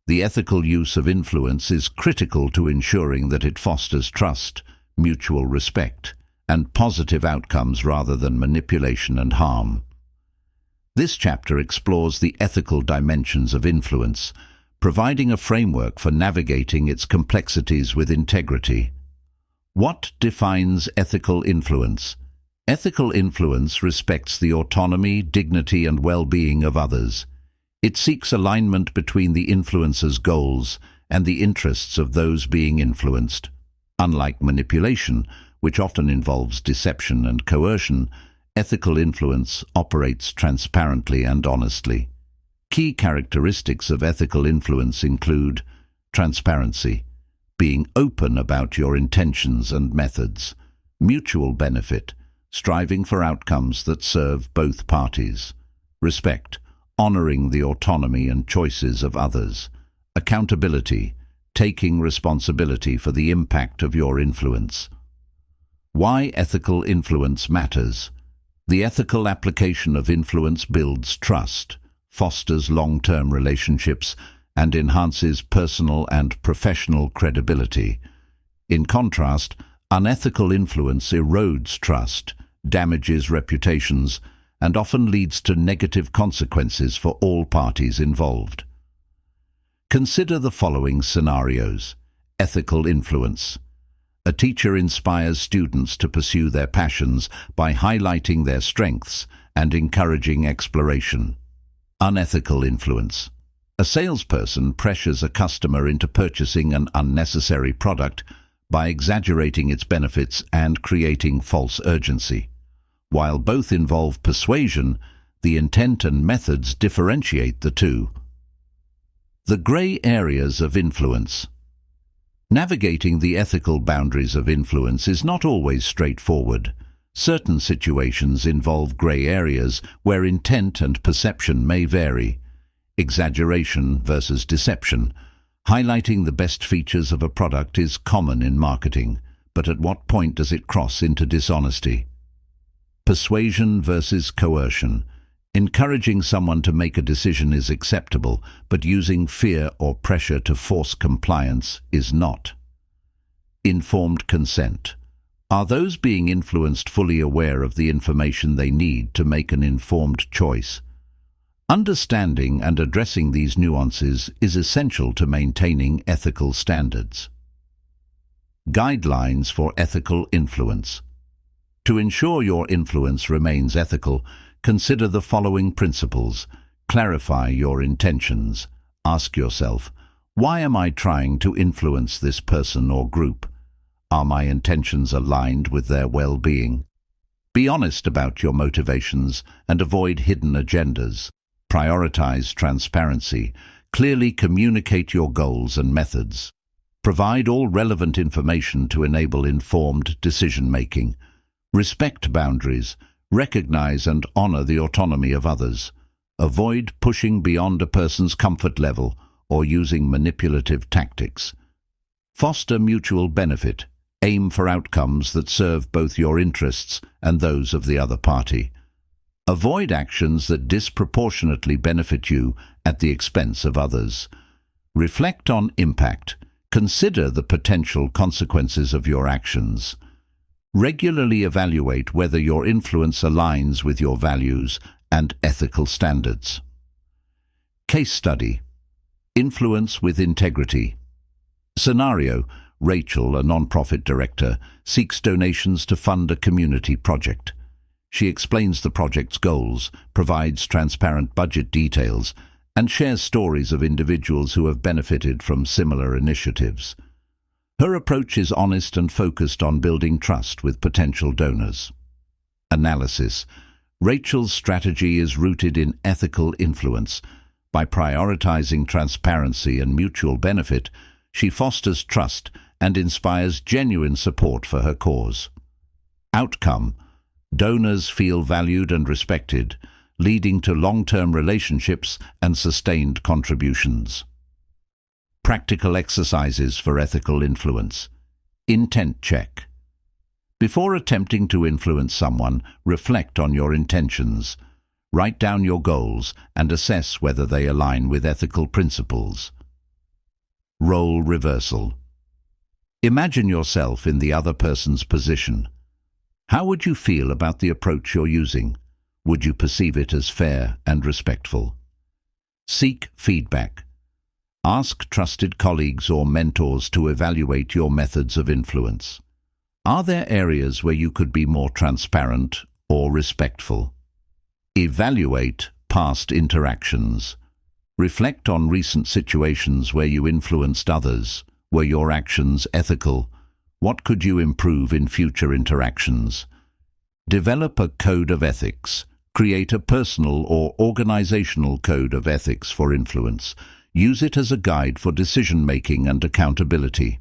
The ethical use of influence is critical to ensuring that it fosters trust, mutual respect, and positive outcomes rather than manipulation and harm. This chapter explores the ethical dimensions of influence, providing a framework for navigating its complexities with integrity. What defines ethical influence? Ethical influence respects the autonomy, dignity, and well-being of others. It seeks alignment between the influencer's goals and the interests of those being influenced. Unlike manipulation, which often involves deception and coercion, ethical influence operates transparently and honestly. Key characteristics of ethical influence include transparency, being open about your intentions and methods; mutual benefit, striving for outcomes that serve both parties; respect, honoring the autonomy and choices of others; accountability, taking responsibility for the impact of your influence. Why ethical influence matters. The ethical application of influence builds trust, fosters long-term relationships, and enhances personal and professional credibility. In contrast, unethical influence erodes trust, damages reputations, and often leads to negative consequences for all parties involved. Consider the following scenarios. Ethical influence. A teacher inspires students to pursue their passions by highlighting their strengths and encouraging exploration. Unethical influence. A salesperson pressures a customer into purchasing an unnecessary product by exaggerating its benefits and creating false urgency. While both involve persuasion, the intent and methods differentiate the two. The gray areas of influence. Navigating the ethical boundaries of influence is not always straightforward. Certain situations involve gray areas where intent and perception may vary. Exaggeration versus deception. Highlighting the best features of a product is common in marketing, but at what point does it cross into dishonesty? Persuasion versus coercion. Encouraging someone to make a decision is acceptable, but using fear or pressure to force compliance is not. Informed consent. Are those being influenced fully aware of the information they need to make an informed choice? Understanding and addressing these nuances is essential to maintaining ethical standards. Guidelines for ethical influence. To ensure your influence remains ethical, consider the following principles. Clarify your intentions. Ask yourself, why am I trying to influence this person or group? Are my intentions aligned with their well-being? Be honest about your motivations and avoid hidden agendas. Prioritize transparency. Clearly communicate your goals and methods. Provide all relevant information to enable informed decision-making. Respect boundaries. Recognize and honor the autonomy of others. Avoid pushing beyond a person's comfort level or using manipulative tactics. Foster mutual benefit. Aim for outcomes that serve both your interests and those of the other party. Avoid actions that disproportionately benefit you at the expense of others. Reflect on impact. Consider the potential consequences of your actions. Regularly evaluate whether your influence aligns with your values and ethical standards. Case study. Influence with integrity. Scenario. Rachel, a non-profit director, seeks donations to fund a community project. She explains the project's goals, provides transparent budget details, and shares stories of individuals who have benefited from similar initiatives. Her approach is honest and focused on building trust with potential donors. Analysis. Rachel's strategy is rooted in ethical influence. By prioritizing transparency and mutual benefit, she fosters trust and inspires genuine support for her cause. Outcome. Donors feel valued and respected, leading to long-term relationships and sustained contributions. Practical exercises for ethical influence. Intent check. Before attempting to influence someone, reflect on your intentions. Write down your goals and assess whether they align with ethical principles. Role reversal. Imagine yourself in the other person's position. How would you feel about the approach you're using? Would you perceive it as fair and respectful? Seek feedback. Ask trusted colleagues or mentors to evaluate your methods of influence. Are there areas where you could be more transparent or respectful? Evaluate past interactions. Reflect on recent situations where you influenced others. Were your actions ethical? What could you improve in future interactions? Develop a code of ethics. Create a personal or organizational code of ethics for influence. Use it as a guide for decision-making and accountability.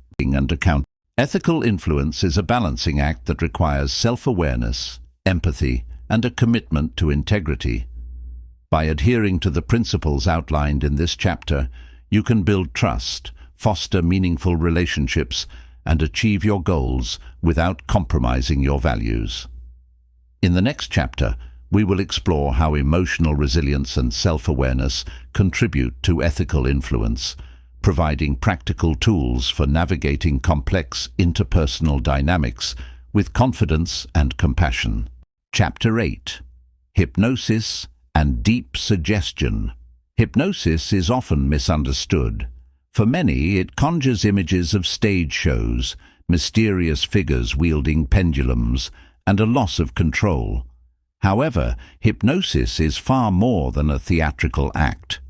Ethical influence is a balancing act that requires self-awareness, empathy, and a commitment to integrity. By adhering to the principles outlined in this chapter, you can build trust, foster meaningful relationships, and achieve your goals without compromising your values. In the next chapter, we will explore how emotional resilience and self-awareness contribute to ethical influence, providing practical tools for navigating complex interpersonal dynamics with confidence and compassion. Chapter 8. Hypnosis and Deep Suggestion. Hypnosis is often misunderstood. For many, it conjures images of stage shows, mysterious figures wielding pendulums, and a loss of control. However, hypnosis is far more than a theatrical act.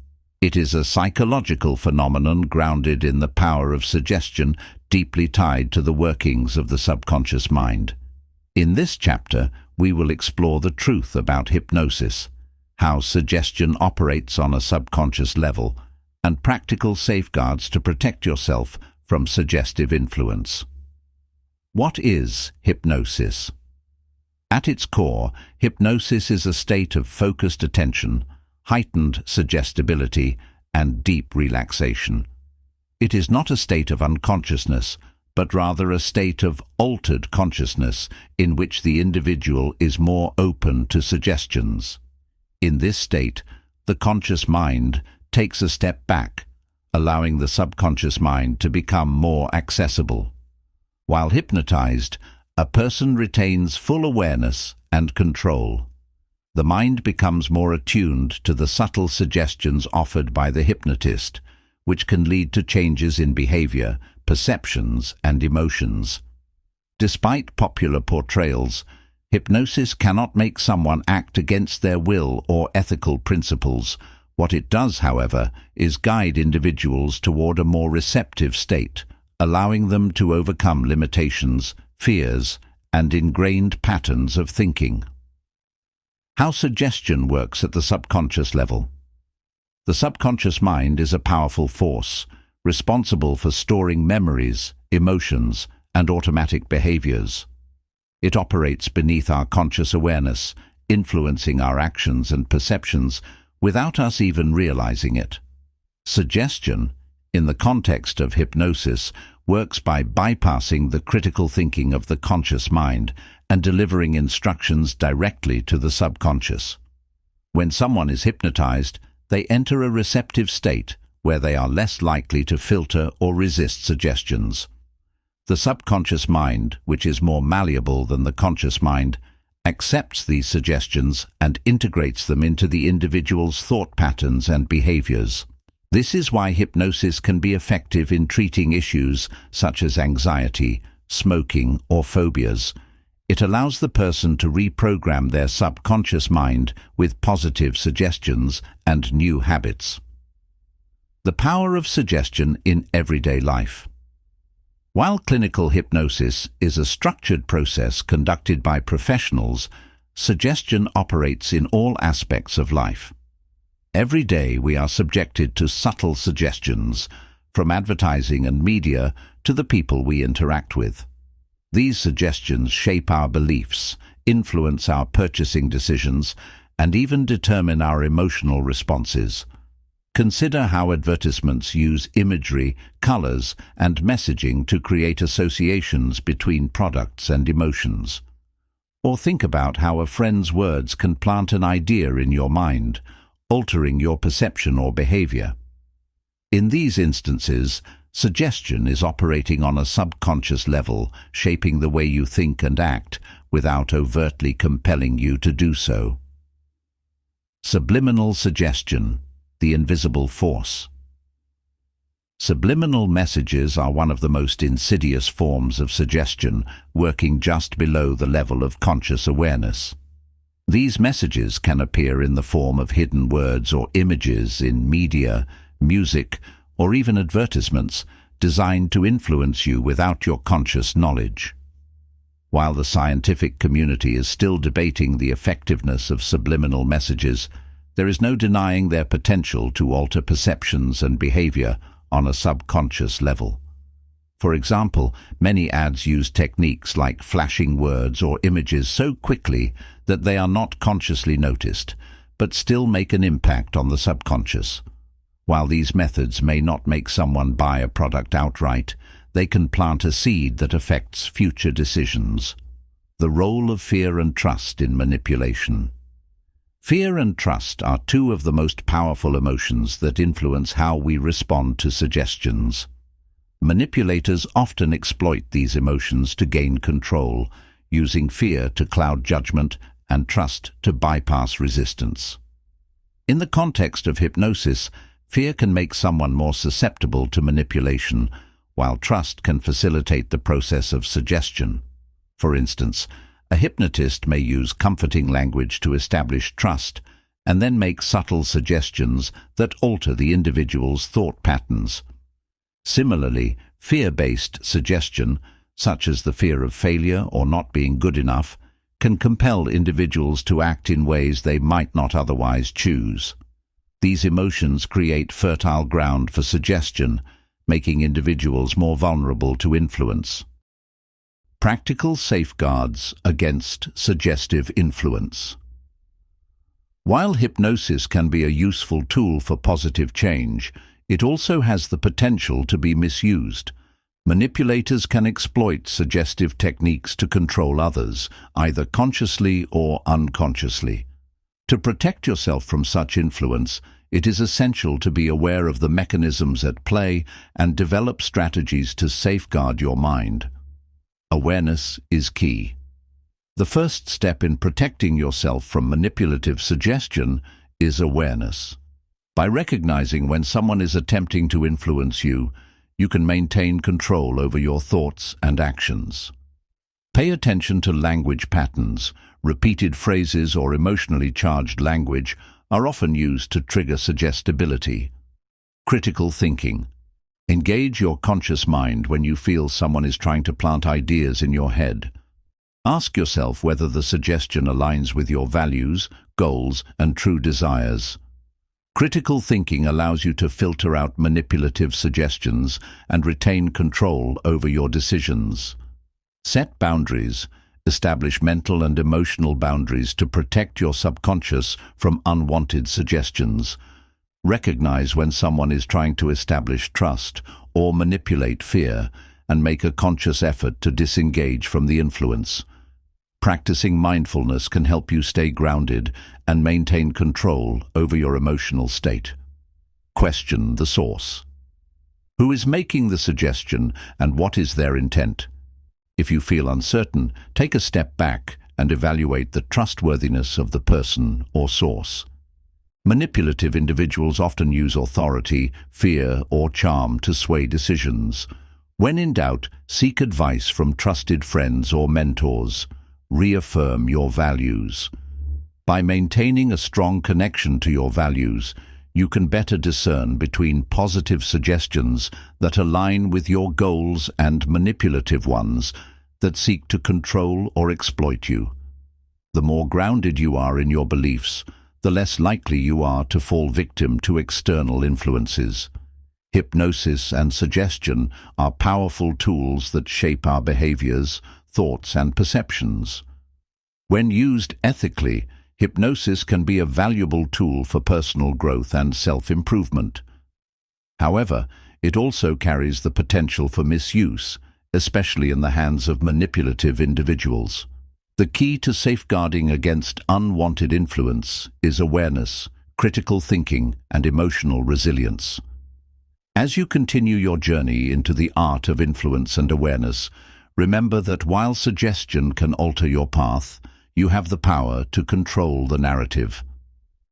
It is a psychological phenomenon grounded in the power of suggestion, deeply tied to the workings of the subconscious mind. In this chapter, we will explore the truth about hypnosis, how suggestion operates on a subconscious level, and practical safeguards to protect yourself from suggestive influence. What is hypnosis? At its core, hypnosis is a state of focused attention, heightened suggestibility, and deep relaxation. It is not a state of unconsciousness, but rather a state of altered consciousness in which the individual is more open to suggestions. In this state, the conscious mind takes a step back, allowing the subconscious mind to become more accessible. While hypnotized, a person retains full awareness and control. The mind becomes more attuned to the subtle suggestions offered by the hypnotist, which can lead to changes in behavior, perceptions, and emotions. Despite popular portrayals, hypnosis cannot make someone act against their will or ethical principles. What it does, however, is guide individuals toward a more receptive state, allowing them to overcome limitations, fears, and ingrained patterns of thinking. How suggestion works at the subconscious level. The subconscious mind is a powerful force, responsible for storing memories, emotions, and automatic behaviors. It operates beneath our conscious awareness, influencing our actions and perceptions without us even realizing it. Suggestion, in the context of hypnosis, works by bypassing the critical thinking of the conscious mind and delivering instructions directly to the subconscious. When someone is hypnotized, they enter a receptive state where they are less likely to filter or resist suggestions. The subconscious mind, which is more malleable than the conscious mind, accepts these suggestions and integrates them into the individual's thought patterns and behaviors. This is why hypnosis can be effective in treating issues such as anxiety, smoking, or phobias. It allows the person to reprogram their subconscious mind with positive suggestions and new habits. The power of suggestion in everyday life. While clinical hypnosis is a structured process conducted by professionals, suggestion operates in all aspects of life. Every day we are subjected to subtle suggestions, from advertising and media to the people we interact with. These suggestions shape our beliefs, influence our purchasing decisions, and even determine our emotional responses. Consider how advertisements use imagery, colors, and messaging to create associations between products and emotions. Or think about how a friend's words can plant an idea in your mind, altering your perception or behavior. In these instances, suggestion is operating on a subconscious level, shaping the way you think and act without overtly compelling you to do so. Subliminal suggestion, the invisible force. Subliminal messages are one of the most insidious forms of suggestion, working just below the level of conscious awareness. These messages can appear in the form of hidden words or images in media, music, or even advertisements designed to influence you without your conscious knowledge. While the scientific community is still debating the effectiveness of subliminal messages, there is no denying their potential to alter perceptions and behavior on a subconscious level. For example, many ads use techniques like flashing words or images so quickly that they are not consciously noticed, but still make an impact on the subconscious. While these methods may not make someone buy a product outright, they can plant a seed that affects future decisions. The role of fear and trust in manipulation. Fear and trust are two of the most powerful emotions that influence how we respond to suggestions. Manipulators often exploit these emotions to gain control, using fear to cloud judgment and trust to bypass resistance. In the context of hypnosis, fear can make someone more susceptible to manipulation, while trust can facilitate the process of suggestion. For instance, a hypnotist may use comforting language to establish trust and then make subtle suggestions that alter the individual's thought patterns. Similarly, fear-based suggestion, such as the fear of failure or not being good enough, can compel individuals to act in ways they might not otherwise choose. These emotions create fertile ground for suggestion, making individuals more vulnerable to influence. Practical safeguards against suggestive influence. While hypnosis can be a useful tool for positive change, it also has the potential to be misused. Manipulators can exploit suggestive techniques to control others, either consciously or unconsciously. To protect yourself from such influence, it is essential to be aware of the mechanisms at play and develop strategies to safeguard your mind. Awareness is key. The first step in protecting yourself from manipulative suggestion is awareness. By recognizing when someone is attempting to influence you, you can maintain control over your thoughts and actions. Pay attention to language patterns. Repeated phrases or emotionally charged language are often used to trigger suggestibility. Critical thinking. Engage your conscious mind when you feel someone is trying to plant ideas in your head. Ask yourself whether the suggestion aligns with your values, goals, and true desires. Critical thinking allows you to filter out manipulative suggestions and retain control over your decisions. Set boundaries. Establish mental and emotional boundaries to protect your subconscious from unwanted suggestions. Recognize when someone is trying to establish trust or manipulate fear, and make a conscious effort to disengage from the influence. Practicing mindfulness can help you stay grounded and maintain control over your emotional state. Question the source. Who is making the suggestion and what is their intent? If you feel uncertain, take a step back and evaluate the trustworthiness of the person or source. Manipulative individuals often use authority, fear, or charm to sway decisions. When in doubt, seek advice from trusted friends or mentors. Reaffirm your values. By maintaining a strong connection to your values, you can better discern between positive suggestions that align with your goals and manipulative ones that seek to control or exploit you. The more grounded you are in your beliefs, the less likely you are to fall victim to external influences. Hypnosis and suggestion are powerful tools that shape our behaviors, thoughts, and perceptions. When used ethically, hypnosis can be a valuable tool for personal growth and self-improvement. However, it also carries the potential for misuse, especially in the hands of manipulative individuals. The key to safeguarding against unwanted influence is awareness, critical thinking, and emotional resilience. As you continue your journey into the art of influence and awareness, remember that while suggestion can alter your path, you have the power to control the narrative.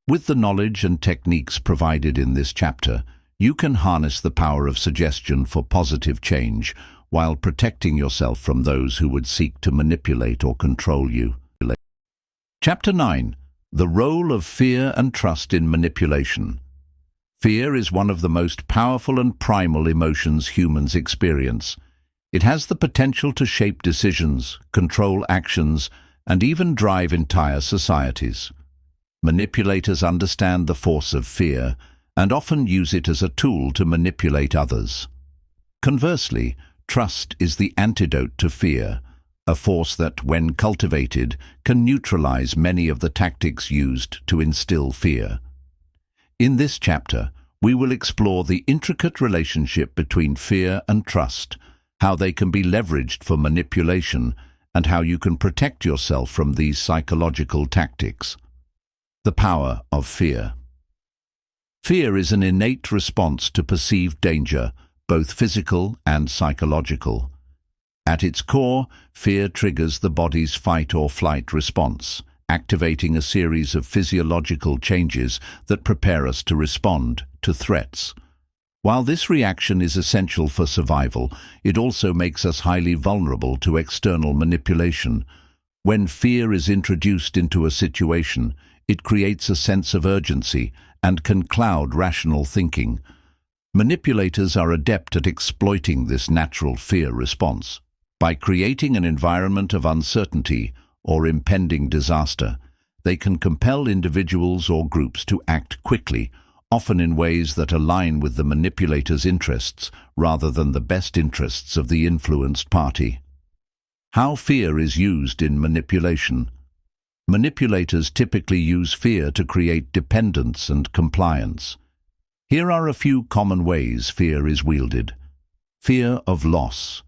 With the knowledge and techniques provided in this chapter, you can harness the power of suggestion for positive change while protecting yourself from those who would seek to manipulate or control you. Chapter 9. The Role of Fear and Trust in Manipulation. Fear is one of the most powerful and primal emotions humans experience. It has the potential to shape decisions, control actions, and even drive entire societies. Manipulators understand the force of fear and often use it as a tool to manipulate others. Conversely, trust is the antidote to fear, a force that, when cultivated, can neutralize many of the tactics used to instill fear. In this chapter, we will explore the intricate relationship between fear and trust, how they can be leveraged for manipulation, and how you can protect yourself from these psychological tactics. The power of fear. Fear is an innate response to perceived danger, both physical and psychological. At its core, fear triggers the body's fight or flight response, activating a series of physiological changes that prepare us to respond to threats. While this reaction is essential for survival, it also makes us highly vulnerable to external manipulation. When fear is introduced into a situation, it creates a sense of urgency and can cloud rational thinking. Manipulators are adept at exploiting this natural fear response. By creating an environment of uncertainty or impending disaster, they can compel individuals or groups to act quickly, often in ways that align with the manipulator's interests rather than the best interests of the influenced party. How fear is used in manipulation. Manipulators typically use fear to create dependence and compliance. Here are a few common ways fear is wielded. Fear of loss.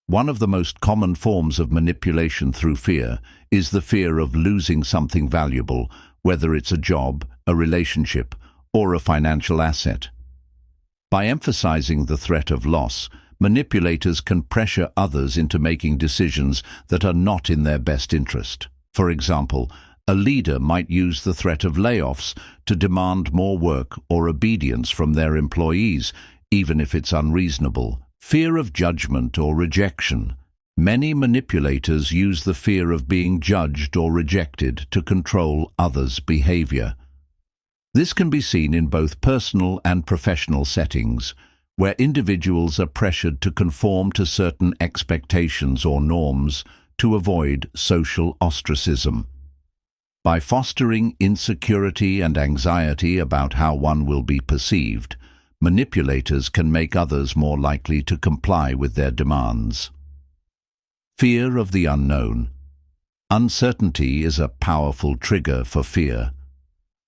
One of the most common forms of manipulation through fear is the fear of losing something valuable, whether it's a job, a relationship, or a financial asset. By emphasizing the threat of loss, manipulators can pressure others into making decisions that are not in their best interest. For example, a leader might use the threat of layoffs to demand more work or obedience from their employees, even if it's unreasonable. Fear of judgment or rejection. Many manipulators use the fear of being judged or rejected to control others' behavior. This can be seen in both personal and professional settings, where individuals are pressured to conform to certain expectations or norms to avoid social ostracism. By fostering insecurity and anxiety about how one will be perceived, manipulators can make others more likely to comply with their demands. Fear of the unknown. Uncertainty is a powerful trigger for fear.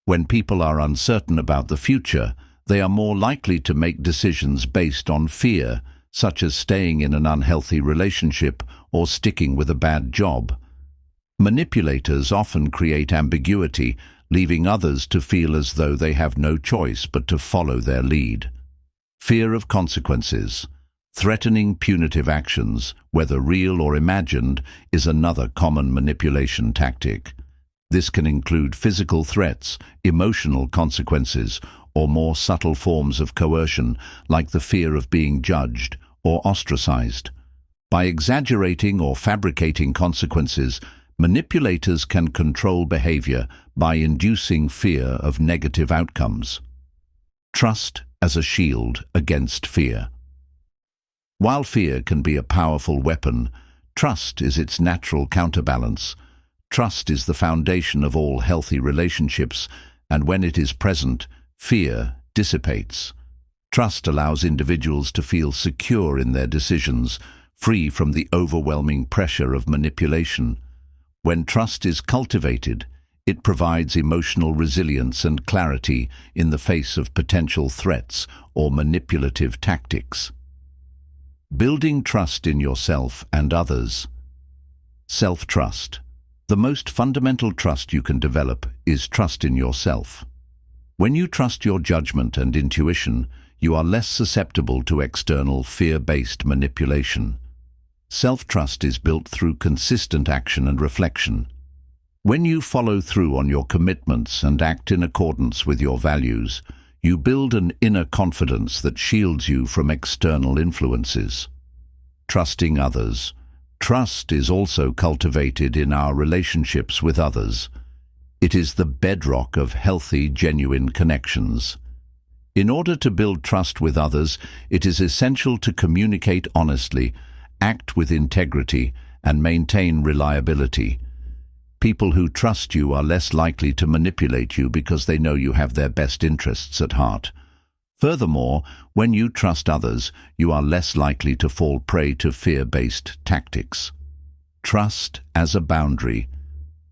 When people are uncertain about the future, they are more likely to make decisions based on fear, such as staying in an unhealthy relationship or sticking with a bad job. Manipulators often create ambiguity, leaving others to feel as though they have no choice but to follow their lead. Fear of consequences. Threatening punitive actions, whether real or imagined, is another common manipulation tactic. This can include physical threats, emotional consequences, or more subtle forms of coercion, like the fear of being judged or ostracized. By exaggerating or fabricating consequences, manipulators can control behavior by inducing fear of negative outcomes. Trust as a shield against fear. While fear can be a powerful weapon, trust is its natural counterbalance. Trust is the foundation of all healthy relationships, and when it is present, fear dissipates. Trust allows individuals to feel secure in their decisions, free from the overwhelming pressure of manipulation. When trust is cultivated, it provides emotional resilience and clarity in the face of potential threats or manipulative tactics. Building trust in yourself and others. Self-trust. The most fundamental trust you can develop is trust in yourself. When you trust your judgment and intuition, you are less susceptible to external fear-based manipulation. Self-trust is built through consistent action and reflection. When you follow through on your commitments and act in accordance with your values, you build an inner confidence that shields you from external influences. Trusting others. Trust is also cultivated in our relationships with others. It is the bedrock of healthy, genuine connections. In order to build trust with others, it is essential to communicate honestly, act with integrity, and maintain reliability. People who trust you are less likely to manipulate you because they know you have their best interests at heart. Furthermore, when you trust others, you are less likely to fall prey to fear-based tactics. Trust as a boundary.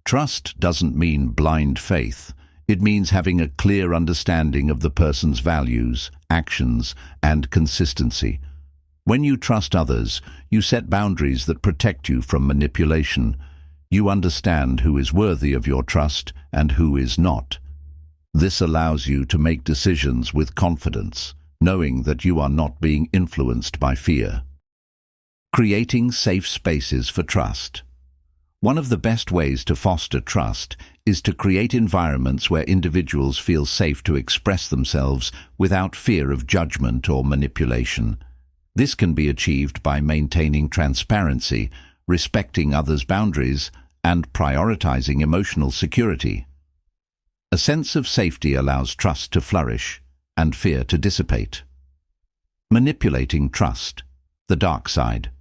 Trust doesn't mean blind faith. It means having a clear understanding of the person's values, actions, and consistency. When you trust others, you set boundaries that protect you from manipulation. You understand who is worthy of your trust and who is not. This allows you to make decisions with confidence, knowing that you are not being influenced by fear. Creating safe spaces for trust. One of the best ways to foster trust is to create environments where individuals feel safe to express themselves without fear of judgment or manipulation. This can be achieved by maintaining transparency, respecting others' boundaries, and prioritizing emotional security. A sense of safety allows trust to flourish and fear to dissipate. Manipulating trust, the dark side.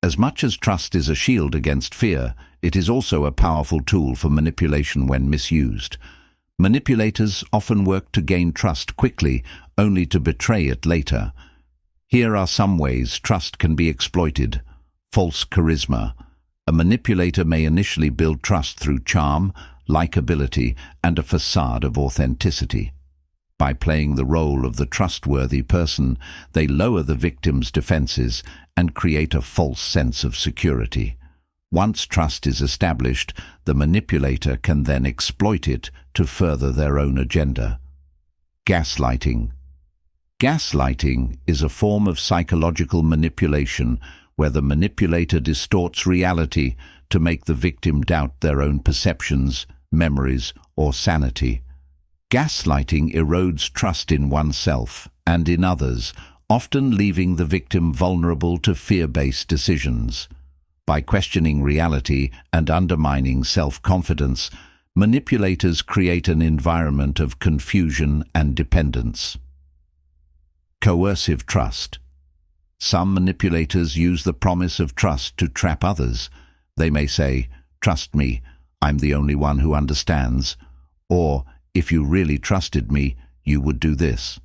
As much as trust is a shield against fear, it is also a powerful tool for manipulation when misused. Manipulators often work to gain trust quickly, only to betray it later. Here are some ways trust can be exploited. False charisma. A manipulator may initially build trust through charm, likability, and a facade of authenticity. By playing the role of the trustworthy person, they lower the victim's defenses and create a false sense of security. Once trust is established, the manipulator can then exploit it to further their own agenda. Gaslighting. Gaslighting is a form of psychological manipulation where the manipulator distorts reality to make the victim doubt their own perceptions, memories, or sanity. Gaslighting erodes trust in oneself and in others, often leaving the victim vulnerable to fear-based decisions. By questioning reality and undermining self-confidence, manipulators create an environment of confusion and dependence. Coercive trust. Some manipulators use the promise of trust to trap others. They may say, "Trust me, I'm the only one who understands," or, "If you really trusted me, you would do this."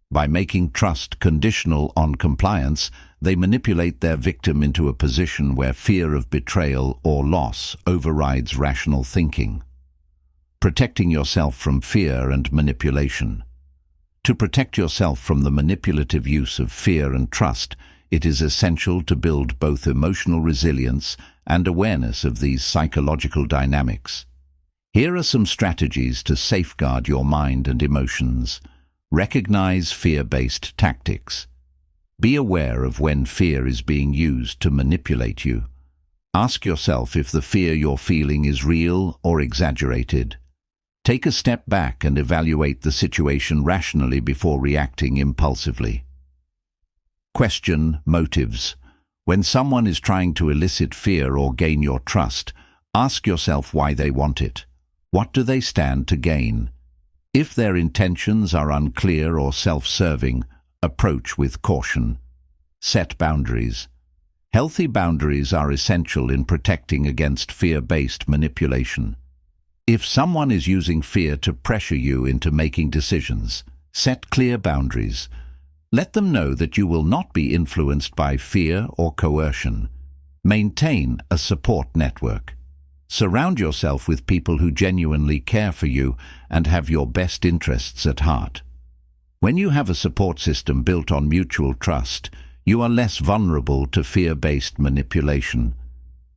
By making trust conditional on compliance, they manipulate their victim into a position where fear of betrayal or loss overrides rational thinking. Protecting yourself from fear and manipulation. To protect yourself from the manipulative use of fear and trust, it is essential to build both emotional resilience and awareness of these psychological dynamics. Here are some strategies to safeguard your mind and emotions. Recognize fear-based tactics. Be aware of when fear is being used to manipulate you. Ask yourself if the fear you're feeling is real or exaggerated. Take a step back and evaluate the situation rationally before reacting impulsively. Question motives. When someone is trying to elicit fear or gain your trust, ask yourself why they want it. What do they stand to gain? If their intentions are unclear or self-serving, approach with caution. Set boundaries. Healthy boundaries are essential in protecting against fear-based manipulation. If someone is using fear to pressure you into making decisions, set clear boundaries. Let them know that you will not be influenced by fear or coercion. Maintain a support network. Surround yourself with people who genuinely care for you and have your best interests at heart. When you have a support system built on mutual trust, you are less vulnerable to fear-based manipulation.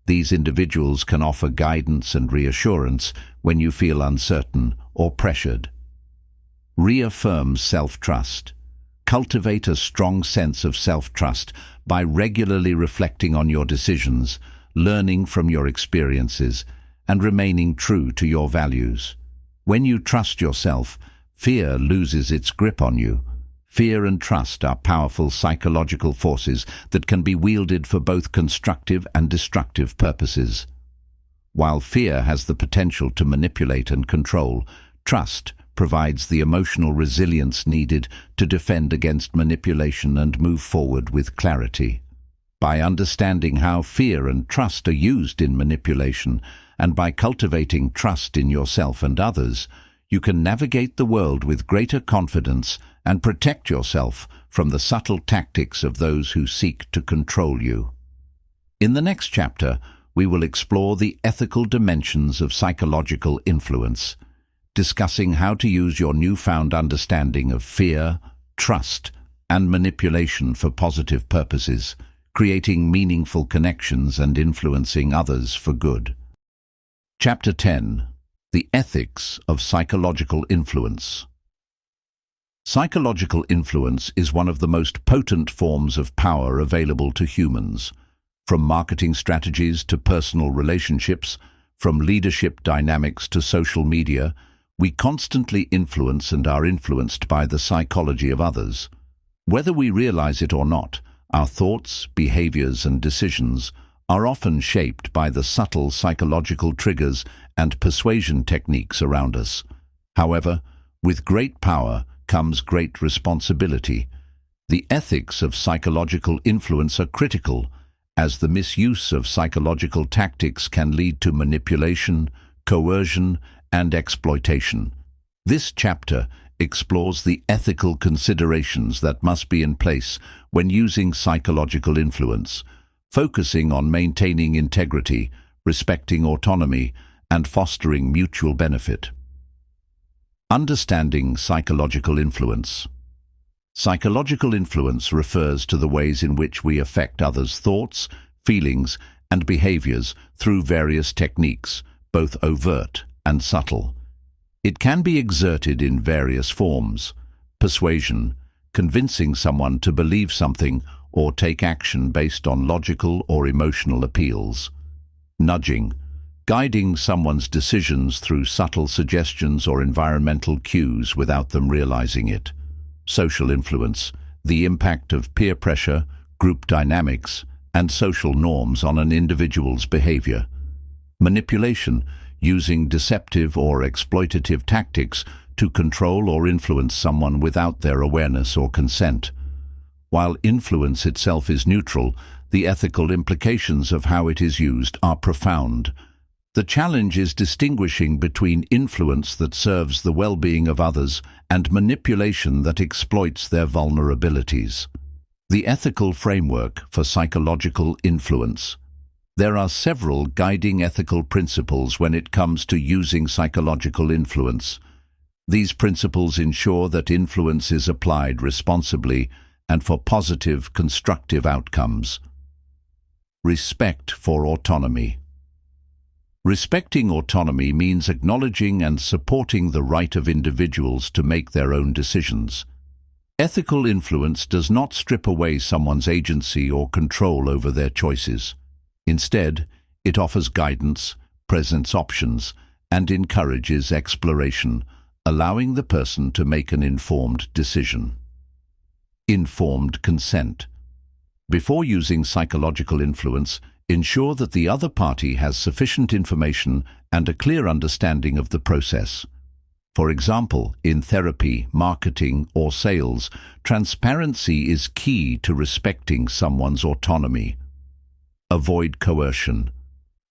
These individuals can offer guidance and reassurance when you feel uncertain or pressured. Reaffirm self-trust. Cultivate a strong sense of self-trust by regularly reflecting on your decisions, learning from your experiences, and remaining true to your values. When you trust yourself, fear loses its grip on you. Fear and trust are powerful psychological forces that can be wielded for both constructive and destructive purposes. While fear has the potential to manipulate and control, trust provides the emotional resilience needed to defend against manipulation and move forward with clarity. By understanding how fear and trust are used in manipulation, and by cultivating trust in yourself and others, you can navigate the world with greater confidence and protect yourself from the subtle tactics of those who seek to control you. In the next chapter, we will explore the ethical dimensions of psychological influence, discussing how to use your newfound understanding of fear, trust, and manipulation for positive purposes, creating meaningful connections and influencing others for good. Chapter 10. The Ethics of Psychological Influence. Psychological influence is one of the most potent forms of power available to humans. From marketing strategies to personal relationships, from leadership dynamics to social media, we constantly influence and are influenced by the psychology of others. Whether we realize it or not, our thoughts, behaviors, and decisions are often shaped by the subtle psychological triggers and persuasion techniques around us. However, with great power comes great responsibility. The ethics of psychological influence are critical, as the misuse of psychological tactics can lead to manipulation, coercion, and exploitation. This chapter explores the ethical considerations that must be in place when using psychological influence, focusing on maintaining integrity, respecting autonomy, and fostering mutual benefit. Understanding psychological influence. Psychological influence refers to the ways in which we affect others' thoughts, feelings, and behaviors through various techniques, both overt and subtle. It can be exerted in various forms: persuasion, convincing someone to believe something or take action based on logical or emotional appeals; nudging, guiding someone's decisions through subtle suggestions or environmental cues without them realizing it; social influence, the impact of peer pressure, group dynamics, and social norms on an individual's behavior; manipulation, using deceptive or exploitative tactics to control or influence someone without their awareness or consent. While influence itself is neutral, the ethical implications of how it is used are profound. The challenge is distinguishing between influence that serves the well-being of others and manipulation that exploits their vulnerabilities. The ethical framework for psychological influence. There are several guiding ethical principles when it comes to using psychological influence. These principles ensure that influence is applied responsibly and for positive, constructive outcomes. Respect for autonomy. Respecting autonomy means acknowledging and supporting the right of individuals to make their own decisions. Ethical influence does not strip away someone's agency or control over their choices. Instead, it offers guidance, presents options, and encourages exploration, allowing the person to make an informed decision. Informed consent. Before using psychological influence, ensure that the other party has sufficient information and a clear understanding of the process. For example, in therapy, marketing, or sales, transparency is key to respecting someone's autonomy. Avoid coercion.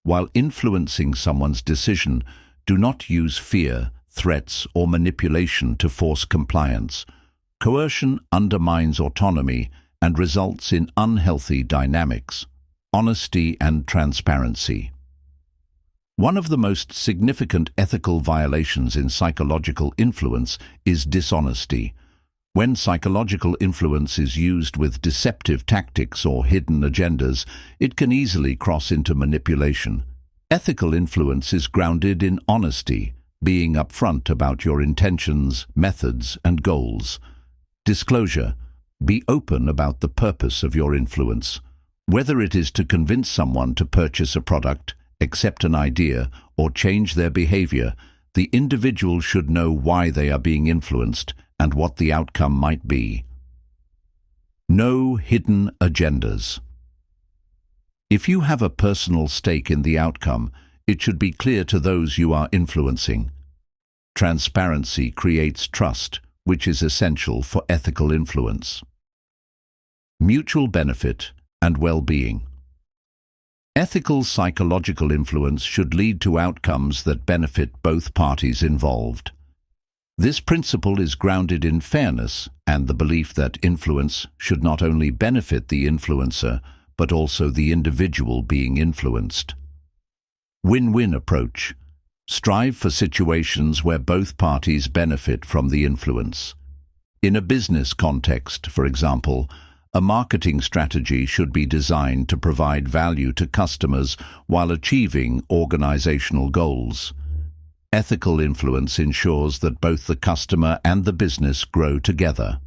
While influencing someone's decision, do not use fear, threats, or manipulation to force compliance. Coercion undermines autonomy and results in unhealthy dynamics. Honesty and transparency. One of the most significant ethical violations in psychological influence is dishonesty. When psychological influence is used with deceptive tactics or hidden agendas, it can easily cross into manipulation. Ethical influence is grounded in honesty, being upfront about your intentions, methods, and goals. Disclosure. Be open about the purpose of your influence. Whether it is to convince someone to purchase a product, accept an idea, or change their behavior, the individual should know why they are being influenced and what the outcome might be. No hidden agendas. If you have a personal stake in the outcome, it should be clear to those you are influencing. Transparency creates trust, which is essential for ethical influence. Mutual benefit and well-being. Ethical psychological influence should lead to outcomes that benefit both parties involved. This principle is grounded in fairness and the belief that influence should not only benefit the influencer, but also the individual being influenced. Win-win approach. Strive for situations where both parties benefit from the influence. In a business context, for example, a marketing strategy should be designed to provide value to customers while achieving organizational goals. Ethical influence ensures that both the customer and the business grow together.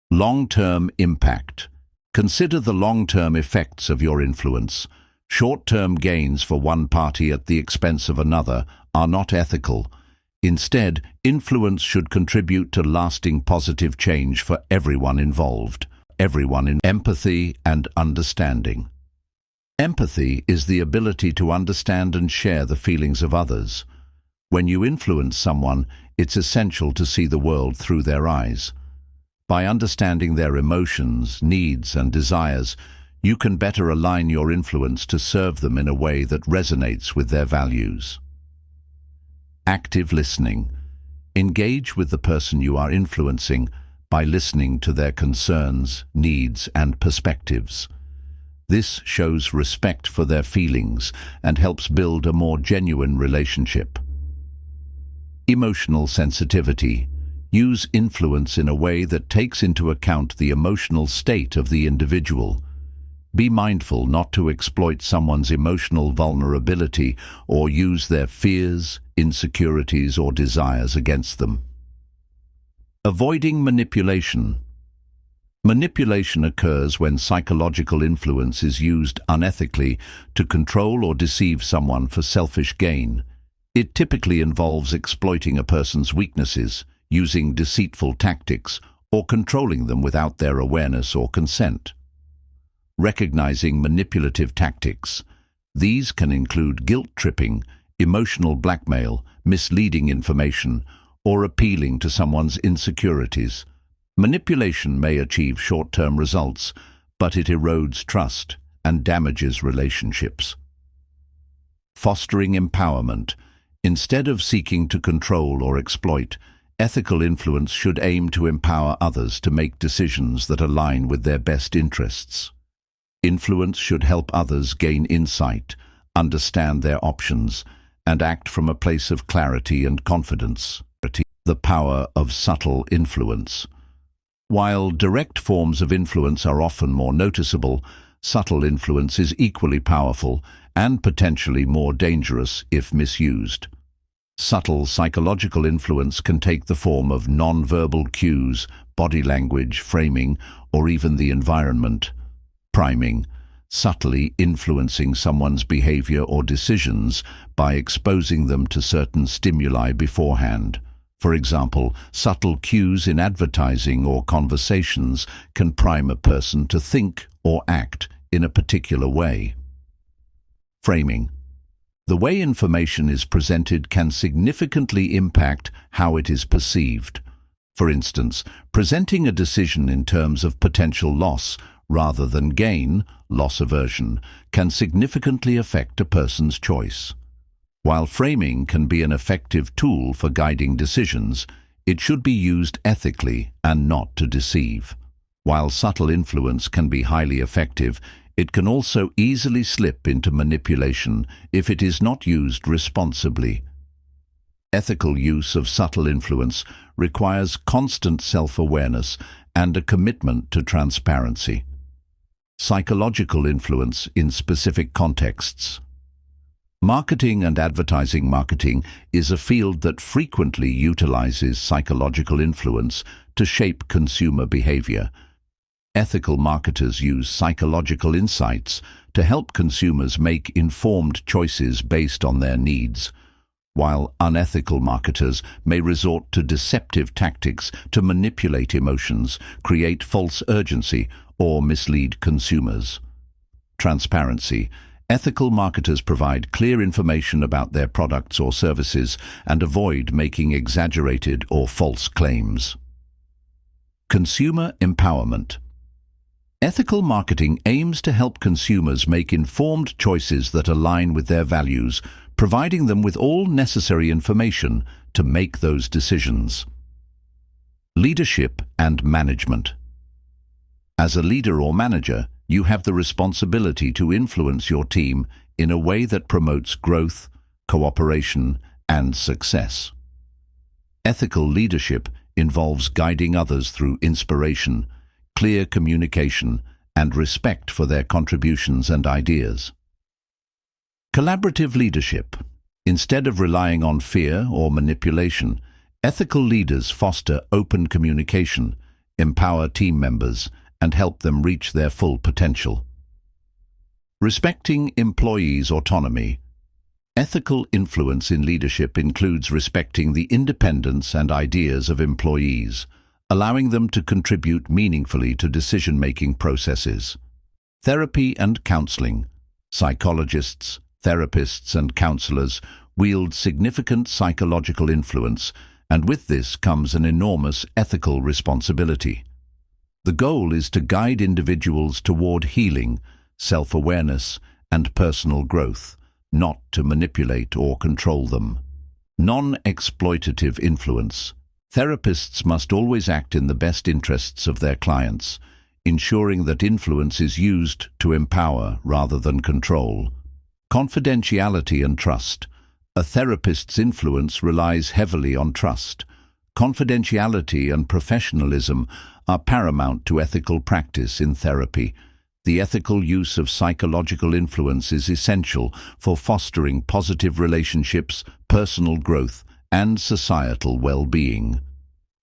Long-term impact. Consider the long-term effects of your influence. Short-term gains for one party at the expense of another are not ethical. Instead, influence should contribute to lasting positive change for everyone involved. Everyone in empathy and understanding. Empathy is the ability to understand and share the feelings of others. When you influence someone, it's essential to see the world through their eyes. By understanding their emotions, needs, and desires, you can better align your influence to serve them in a way that resonates with their values. Active listening. Engage with the person you are influencing by listening to their concerns, needs, and perspectives. This shows respect for their feelings and helps build a more genuine relationship. Emotional sensitivity. Use influence in a way that takes into account the emotional state of the individual. Be mindful not to exploit someone's emotional vulnerability or use their fears, insecurities, or desires against them. Avoiding manipulation. Manipulation occurs when psychological influence is used unethically to control or deceive someone for selfish gain. It typically involves exploiting a person's weaknesses, using deceitful tactics, or controlling them without their awareness or consent. Recognizing manipulative tactics. These can include guilt-tripping, emotional blackmail, misleading information, or appealing to someone's insecurities. Manipulation may achieve short-term results, but it erodes trust and damages relationships. Fostering empowerment. Instead of seeking to control or exploit, ethical influence should aim to empower others to make decisions that align with their best interests. Influence should help others gain insight, understand their options, and act from a place of clarity and confidence. The power of subtle influence. While direct forms of influence are often more noticeable, subtle influence is equally powerful and potentially more dangerous if misused. Subtle psychological influence can take the form of non-verbal cues, body language, framing, or even the environment. Priming, subtly influencing someone's behavior or decisions by exposing them to certain stimuli beforehand. For example, subtle cues in advertising or conversations can prime a person to think or act in a particular way. Framing. The way information is presented can significantly impact how it is perceived. For instance, presenting a decision in terms of potential loss rather than gain, loss aversion, can significantly affect a person's choice. While framing can be an effective tool for guiding decisions, it should be used ethically and not to deceive. While subtle influence can be highly effective, it can also easily slip into manipulation if it is not used responsibly. Ethical use of subtle influence requires constant self-awareness and a commitment to transparency. Psychological influence in specific contexts. Marketing and advertising marketing is a field that frequently utilizes psychological influence to shape consumer behavior. Ethical marketers use psychological insights to help consumers make informed choices based on their needs, while unethical marketers may resort to deceptive tactics to manipulate emotions, create false urgency, or mislead consumers. Transparency. Ethical marketers provide clear information about their products or services and avoid making exaggerated or false claims. Consumer empowerment. Ethical marketing aims to help consumers make informed choices that align with their values, providing them with all necessary information to make those decisions. Leadership and management. As a leader or manager, you have the responsibility to influence your team in a way that promotes growth, cooperation, and success. Ethical leadership involves guiding others through inspiration, clear communication, and respect for their contributions and ideas. Collaborative leadership. Instead of relying on fear or manipulation, ethical leaders foster open communication, empower team members, and help them reach their full potential. Respecting employees' autonomy. Ethical influence in leadership includes respecting the independence and ideas of employees, allowing them to contribute meaningfully to decision-making processes. Therapy and counseling. Psychologists, therapists, and counselors wield significant psychological influence, and with this comes an enormous ethical responsibility. The goal is to guide individuals toward healing, self-awareness, and personal growth, not to manipulate or control them. Non-exploitative influence. Therapists must always act in the best interests of their clients, ensuring that influence is used to empower rather than control. Confidentiality and trust. A therapist's influence relies heavily on trust. Confidentiality and professionalism are paramount to ethical practice in therapy. The ethical use of psychological influence is essential for fostering positive relationships, personal growth, and societal well-being.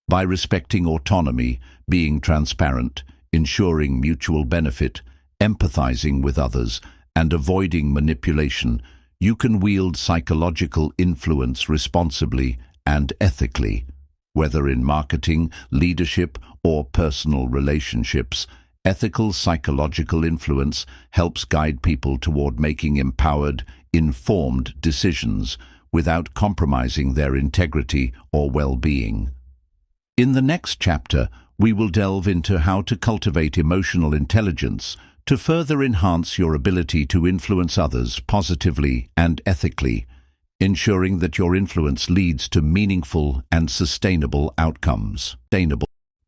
By respecting autonomy, being transparent, ensuring mutual benefit, empathizing with others, and avoiding manipulation, you can wield psychological influence responsibly and ethically. Whether in marketing, leadership, or personal relationships, ethical psychological influence helps guide people toward making empowered, informed decisions without compromising their integrity or well-being. In the next chapter, we will delve into how to cultivate emotional intelligence to further enhance your ability to influence others positively and ethically, ensuring that your influence leads to meaningful and sustainable outcomes.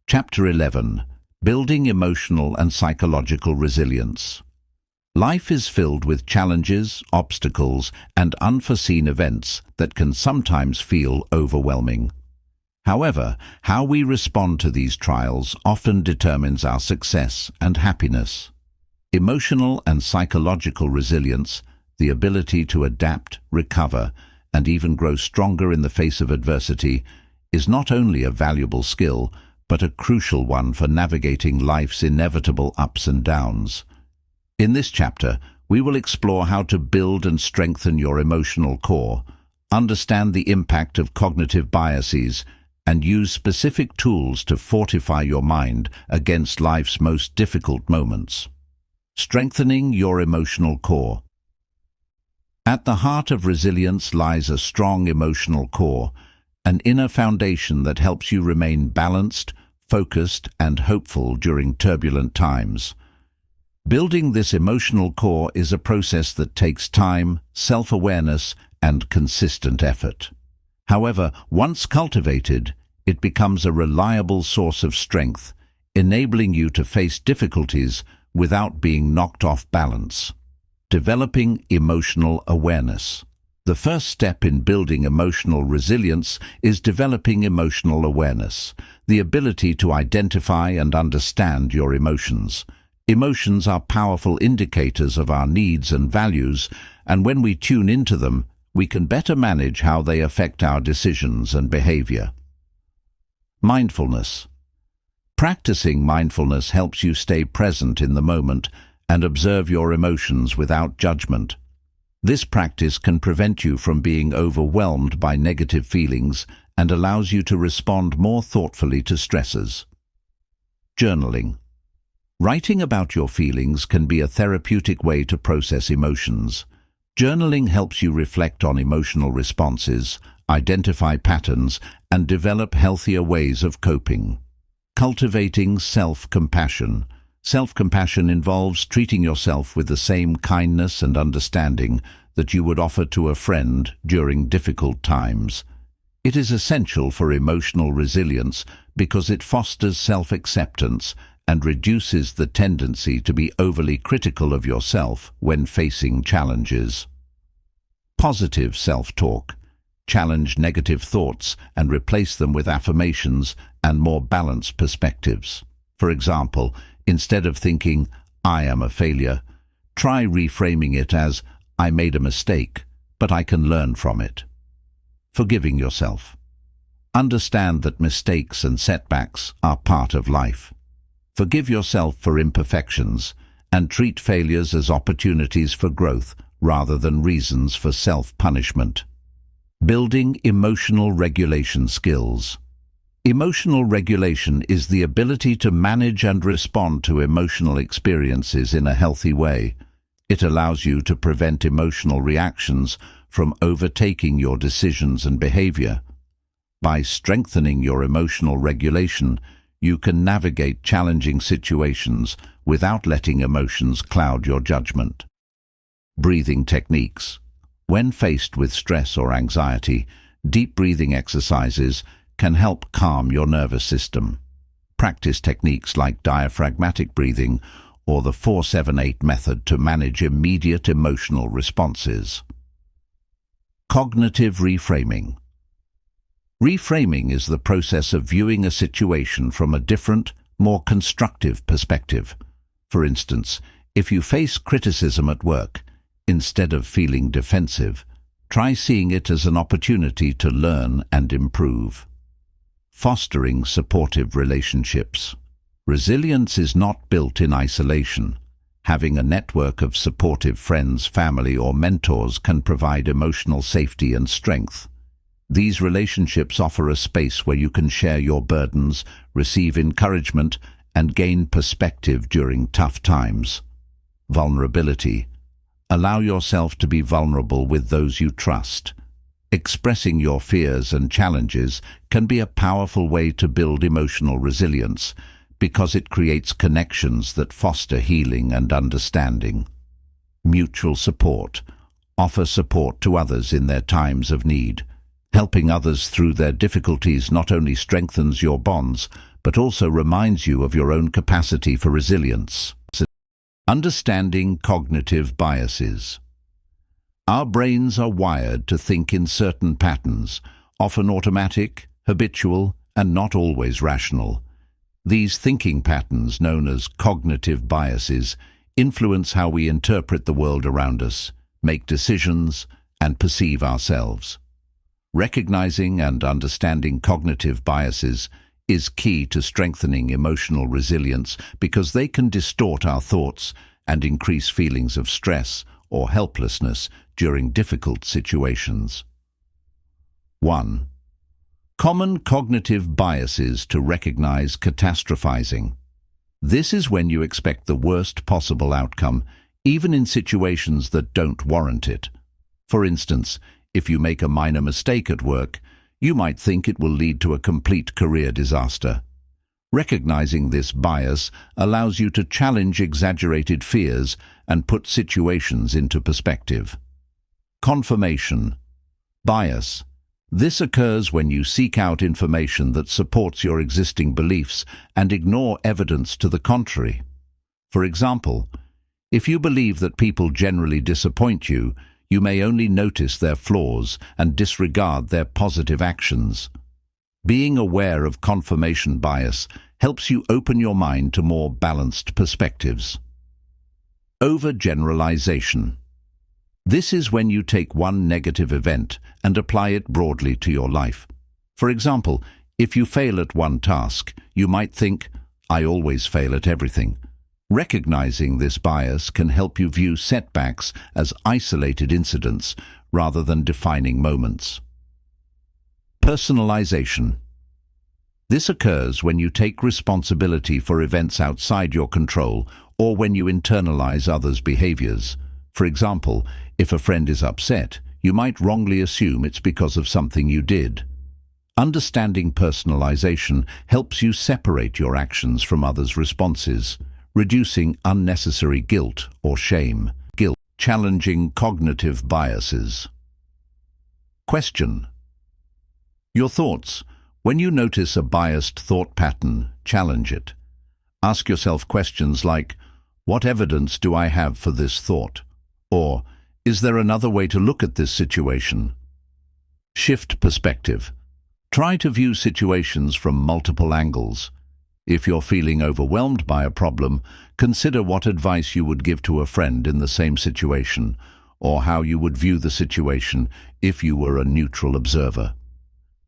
Chapter 11. Building Emotional and Psychological Resilience. Life is filled with challenges, obstacles, and unforeseen events that can sometimes feel overwhelming. However, how we respond to these trials often determines our success and happiness. Emotional and psychological resilience, the ability to adapt, recover, and even grow stronger in the face of adversity, is not only a valuable skill, but a crucial one for navigating life's inevitable ups and downs. In this chapter, we will explore how to build and strengthen your emotional core, understand the impact of cognitive biases, and use specific tools to fortify your mind against life's most difficult moments. Strengthening your emotional core. At the heart of resilience lies a strong emotional core, an inner foundation that helps you remain balanced, focused, and hopeful during turbulent times. Building this emotional core is a process that takes time, self-awareness, and consistent effort. However, once cultivated, it becomes a reliable source of strength, enabling you to face difficulties without being knocked off balance. Developing emotional awareness. The first step in building emotional resilience is developing emotional awareness, the ability to identify and understand your emotions. Emotions are powerful indicators of our needs and values, and when we tune into them, we can better manage how they affect our decisions and behavior. Mindfulness. Practicing mindfulness helps you stay present in the moment and observe your emotions without judgment. This practice can prevent you from being overwhelmed by negative feelings and allows you to respond more thoughtfully to stresses. Journaling. Writing about your feelings can be a therapeutic way to process emotions. Journaling helps you reflect on emotional responses, identify patterns, and develop healthier ways of coping. Cultivating self-compassion. Self-compassion involves treating yourself with the same kindness and understanding that you would offer to a friend during difficult times. It is essential for emotional resilience because it fosters self-acceptance and reduces the tendency to be overly critical of yourself when facing challenges. Positive self-talk. Challenge negative thoughts and replace them with affirmations and more balanced perspectives. For example, instead of thinking, "I am a failure," try reframing it as, "I made a mistake, but I can learn from it." Forgiving yourself. Understand that mistakes and setbacks are part of life. Forgive yourself for imperfections and treat failures as opportunities for growth rather than reasons for self-punishment. Building emotional regulation skills. Emotional regulation is the ability to manage and respond to emotional experiences in a healthy way. It allows you to prevent emotional reactions from overtaking your decisions and behavior. By strengthening your emotional regulation, you can navigate challenging situations without letting emotions cloud your judgment. Breathing techniques. When faced with stress or anxiety, deep breathing exercises can help calm your nervous system. Practice techniques like diaphragmatic breathing or the 4-7-8 method to manage immediate emotional responses. Cognitive reframing. Reframing is the process of viewing a situation from a different, more constructive perspective. For instance, if you face criticism at work, instead of feeling defensive, try seeing it as an opportunity to learn and improve. Fostering supportive relationships. Resilience is not built in isolation. Having a network of supportive friends, family, or mentors can provide emotional safety and strength. These relationships offer a space where you can share your burdens, receive encouragement, and gain perspective during tough times. Vulnerability. Allow yourself to be vulnerable with those you trust. Expressing your fears and challenges can be a powerful way to build emotional resilience, because it creates connections that foster healing and understanding. Mutual support. Offer support to others in their times of need. Helping others through their difficulties not only strengthens your bonds, but also reminds you of your own capacity for resilience. Understanding cognitive biases. Our brains are wired to think in certain patterns, often automatic, habitual, and not always rational. These thinking patterns, known as cognitive biases, influence how we interpret the world around us, make decisions, and perceive ourselves. Recognizing and understanding cognitive biases is key to strengthening emotional resilience, because they can distort our thoughts and increase feelings of stress or helplessness during difficult situations. 1. Common cognitive biases to recognize catastrophizing. This is when you expect the worst possible outcome, even in situations that don't warrant it. For instance, if you make a minor mistake at work, you might think it will lead to a complete career disaster. Recognizing this bias allows you to challenge exaggerated fears and put situations into perspective. Confirmation bias. This occurs when you seek out information that supports your existing beliefs and ignore evidence to the contrary. For example, if you believe that people generally disappoint you, you may only notice their flaws and disregard their positive actions. Being aware of confirmation bias helps you open your mind to more balanced perspectives. Overgeneralization. This is when you take one negative event and apply it broadly to your life. For example, if you fail at one task, you might think, "I always fail at everything." Recognizing this bias can help you view setbacks as isolated incidents rather than defining moments. Personalization. This occurs when you take responsibility for events outside your control, or when you internalize others' behaviors. For example, if a friend is upset, you might wrongly assume it's because of something you did. Understanding personalization helps you separate your actions from others' responses, reducing unnecessary guilt or shame. Challenging cognitive biases. Question. Your thoughts. When you notice a biased thought pattern, challenge it. Ask yourself questions like, "What evidence do I have for this thought?" Or, "Is there another way to look at this situation?" Shift perspective. Try to view situations from multiple angles. If you're feeling overwhelmed by a problem, consider what advice you would give to a friend in the same situation, or how you would view the situation if you were a neutral observer.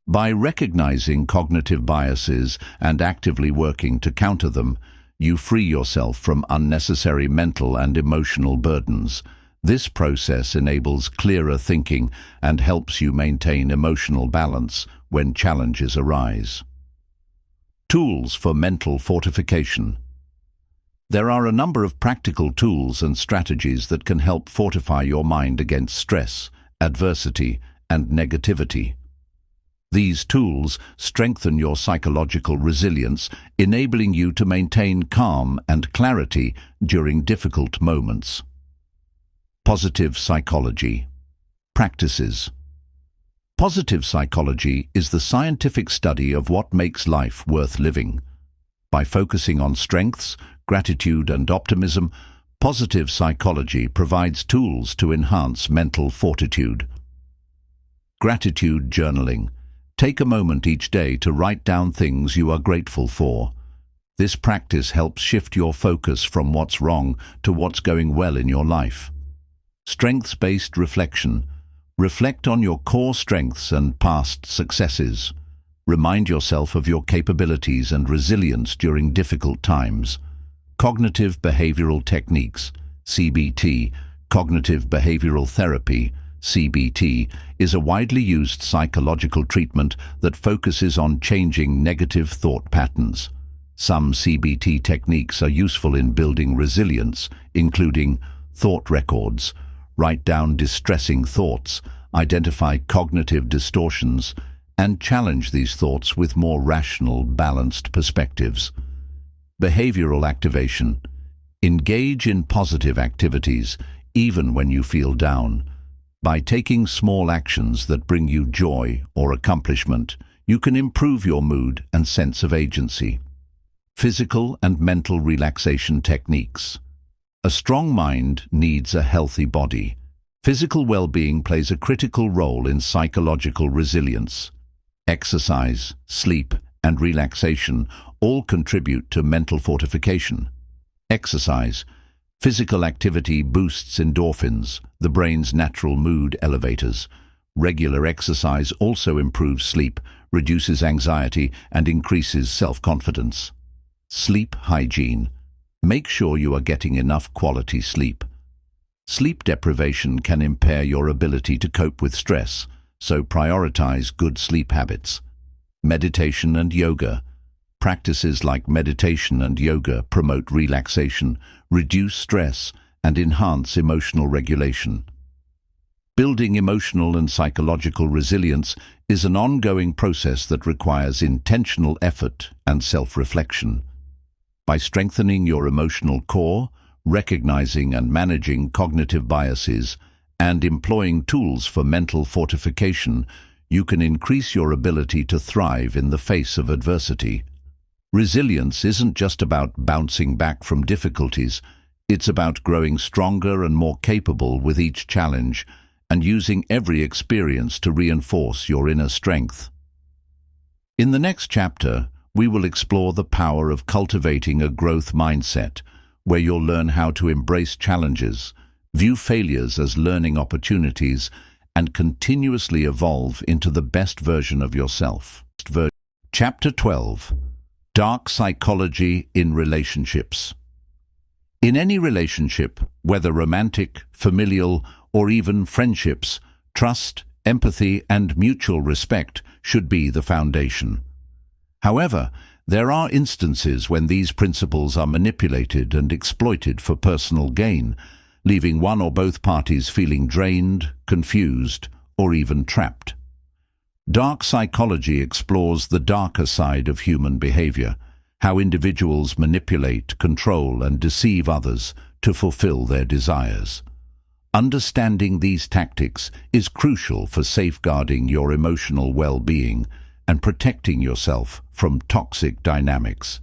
By recognizing cognitive biases and actively working to counter them, you free yourself from unnecessary mental and emotional burdens. This process enables clearer thinking and helps you maintain emotional balance when challenges arise. Tools for mental fortification. There are a number of practical tools and strategies that can help fortify your mind against stress, adversity, and negativity. These tools strengthen your psychological resilience, enabling you to maintain calm and clarity during difficult moments. Positive psychology. Practices. Positive psychology is the scientific study of what makes life worth living. By focusing on strengths, gratitude, and optimism, positive psychology provides tools to enhance mental fortitude. Gratitude journaling. Take a moment each day to write down things you are grateful for. This practice helps shift your focus from what's wrong to what's going well in your life. Strengths-based reflection. Reflect on your core strengths and past successes. Remind yourself of your capabilities and resilience during difficult times. Cognitive behavioral techniques, CBT, cognitive behavioral therapy, CBT, is a widely used psychological treatment that focuses on changing negative thought patterns. Some CBT techniques are useful in building resilience, including thought records. Write down distressing thoughts, identify cognitive distortions, and challenge these thoughts with more rational, balanced perspectives. Behavioral activation. Engage in positive activities, even when you feel down. By taking small actions that bring you joy or accomplishment, you can improve your mood and sense of agency. Physical and mental relaxation techniques. A strong mind needs a healthy body. Physical well-being plays a critical role in psychological resilience. Exercise, sleep, and relaxation all contribute to mental fortification. Exercise. Physical activity boosts endorphins, the brain's natural mood elevators. Regular exercise also improves sleep, reduces anxiety, and increases self-confidence. Sleep hygiene. Make sure you are getting enough quality sleep. Sleep deprivation can impair your ability to cope with stress, so prioritize good sleep habits. Meditation and yoga. Practices like meditation and yoga promote relaxation, reduce stress, and enhance emotional regulation. Building emotional and psychological resilience is an ongoing process that requires intentional effort and self-reflection. By strengthening your emotional core, recognizing and managing cognitive biases, and employing tools for mental fortification, you can increase your ability to thrive in the face of adversity. Resilience isn't just about bouncing back from difficulties, it's about growing stronger and more capable with each challenge and using every experience to reinforce your inner strength. In the next chapter, we will explore the power of cultivating a growth mindset, where you'll learn how to embrace challenges, view failures as learning opportunities, and continuously evolve into the best version of yourself. Chapter 12. Dark Psychology in Relationships. In any relationship, whether romantic, familial, or even friendships, trust, empathy, and mutual respect should be the foundation. However, there are instances when these principles are manipulated and exploited for personal gain, leaving one or both parties feeling drained, confused, or even trapped. Dark psychology explores the darker side of human behavior, how individuals manipulate, control, and deceive others to fulfill their desires. Understanding these tactics is crucial for safeguarding your emotional well-being and protecting yourself from toxic dynamics.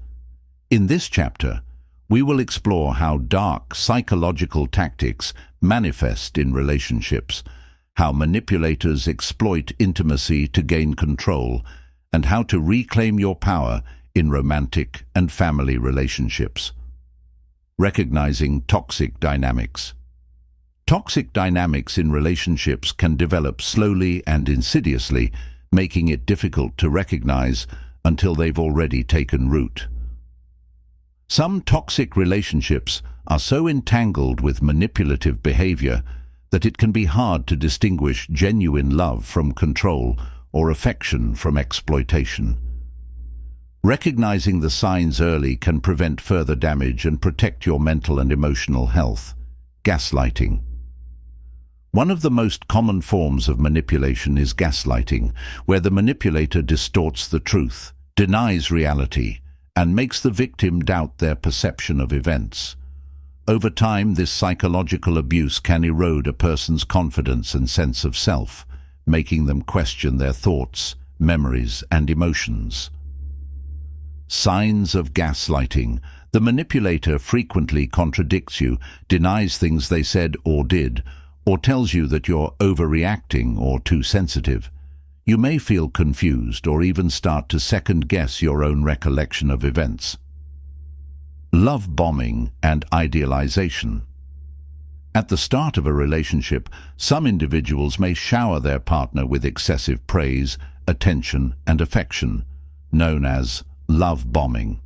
In this chapter, we will explore how dark psychological tactics manifest in relationships, how manipulators exploit intimacy to gain control, and how to reclaim your power in romantic and family relationships. Recognizing toxic dynamics. Toxic dynamics in relationships can develop slowly and insidiously, making it difficult to recognize until they've already taken root. Some toxic relationships are so entangled with manipulative behavior that it can be hard to distinguish genuine love from control or affection from exploitation. Recognizing the signs early can prevent further damage and protect your mental and emotional health. Gaslighting. One of the most common forms of manipulation is gaslighting, where the manipulator distorts the truth, denies reality, and makes the victim doubt their perception of events. Over time, this psychological abuse can erode a person's confidence and sense of self, making them question their thoughts, memories, and emotions. Signs of gaslighting. The manipulator frequently contradicts you, denies things they said or did, or tells you that you're overreacting or too sensitive. You may feel confused or even start to second-guess your own recollection of events. Love bombing and idealization. At the start of a relationship, some individuals may shower their partner with excessive praise, attention, and affection, known as love bombing.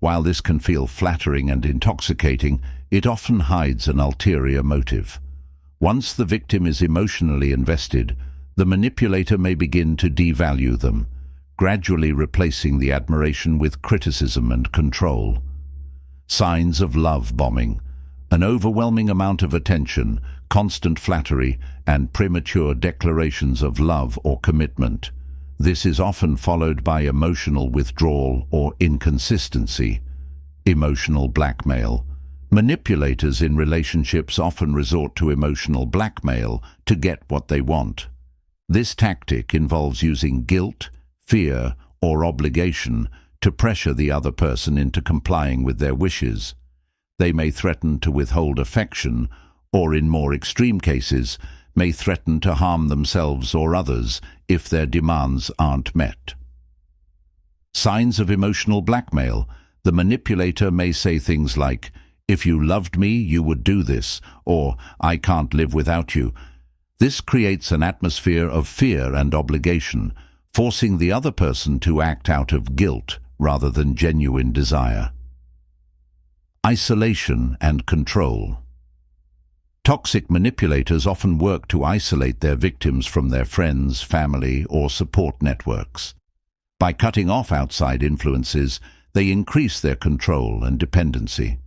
While this can feel flattering and intoxicating, it often hides an ulterior motive. Once the victim is emotionally invested, the manipulator may begin to devalue them, gradually replacing the admiration with criticism and control. Signs of love bombing: an overwhelming amount of attention, constant flattery, and premature declarations of love or commitment. This is often followed by emotional withdrawal or inconsistency. Emotional blackmail. Manipulators in relationships often resort to emotional blackmail to get what they want. This tactic involves using guilt, fear, or obligation to pressure the other person into complying with their wishes. They may threaten to withhold affection, or in more extreme cases, may threaten to harm themselves or others if their demands aren't met. Signs of emotional blackmail. The manipulator may say things like, "If you loved me, you would do this," or "I can't live without you." This creates an atmosphere of fear and obligation, forcing the other person to act out of guilt rather than genuine desire. Isolation and control. Toxic manipulators often work to isolate their victims from their friends, family, or support networks. By cutting off outside influences, they increase their control and dependency.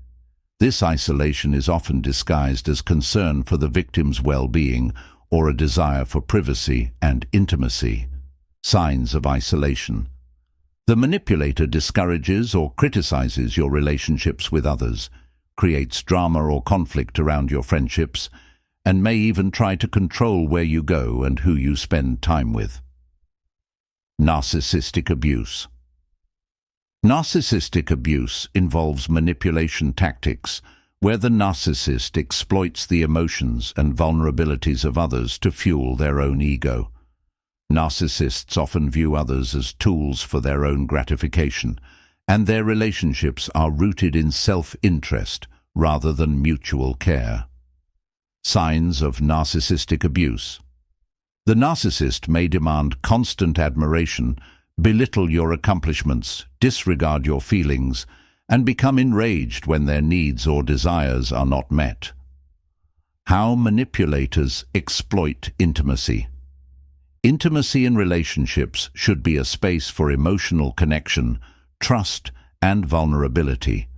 This isolation is often disguised as concern for the victim's well-being or a desire for privacy and intimacy. Signs of isolation. The manipulator discourages or criticizes your relationships with others, creates drama or conflict around your friendships, and may even try to control where you go and who you spend time with. Narcissistic abuse. Narcissistic abuse involves manipulation tactics where the narcissist exploits the emotions and vulnerabilities of others to fuel their own ego. Narcissists often view others as tools for their own gratification, and their relationships are rooted in self-interest rather than mutual care. Signs of narcissistic abuse. The narcissist may demand constant admiration, belittle your accomplishments, disregard your feelings, and become enraged when their needs or desires are not met. How manipulators exploit intimacy. Intimacy in relationships should be a space for emotional connection, trust, and vulnerability.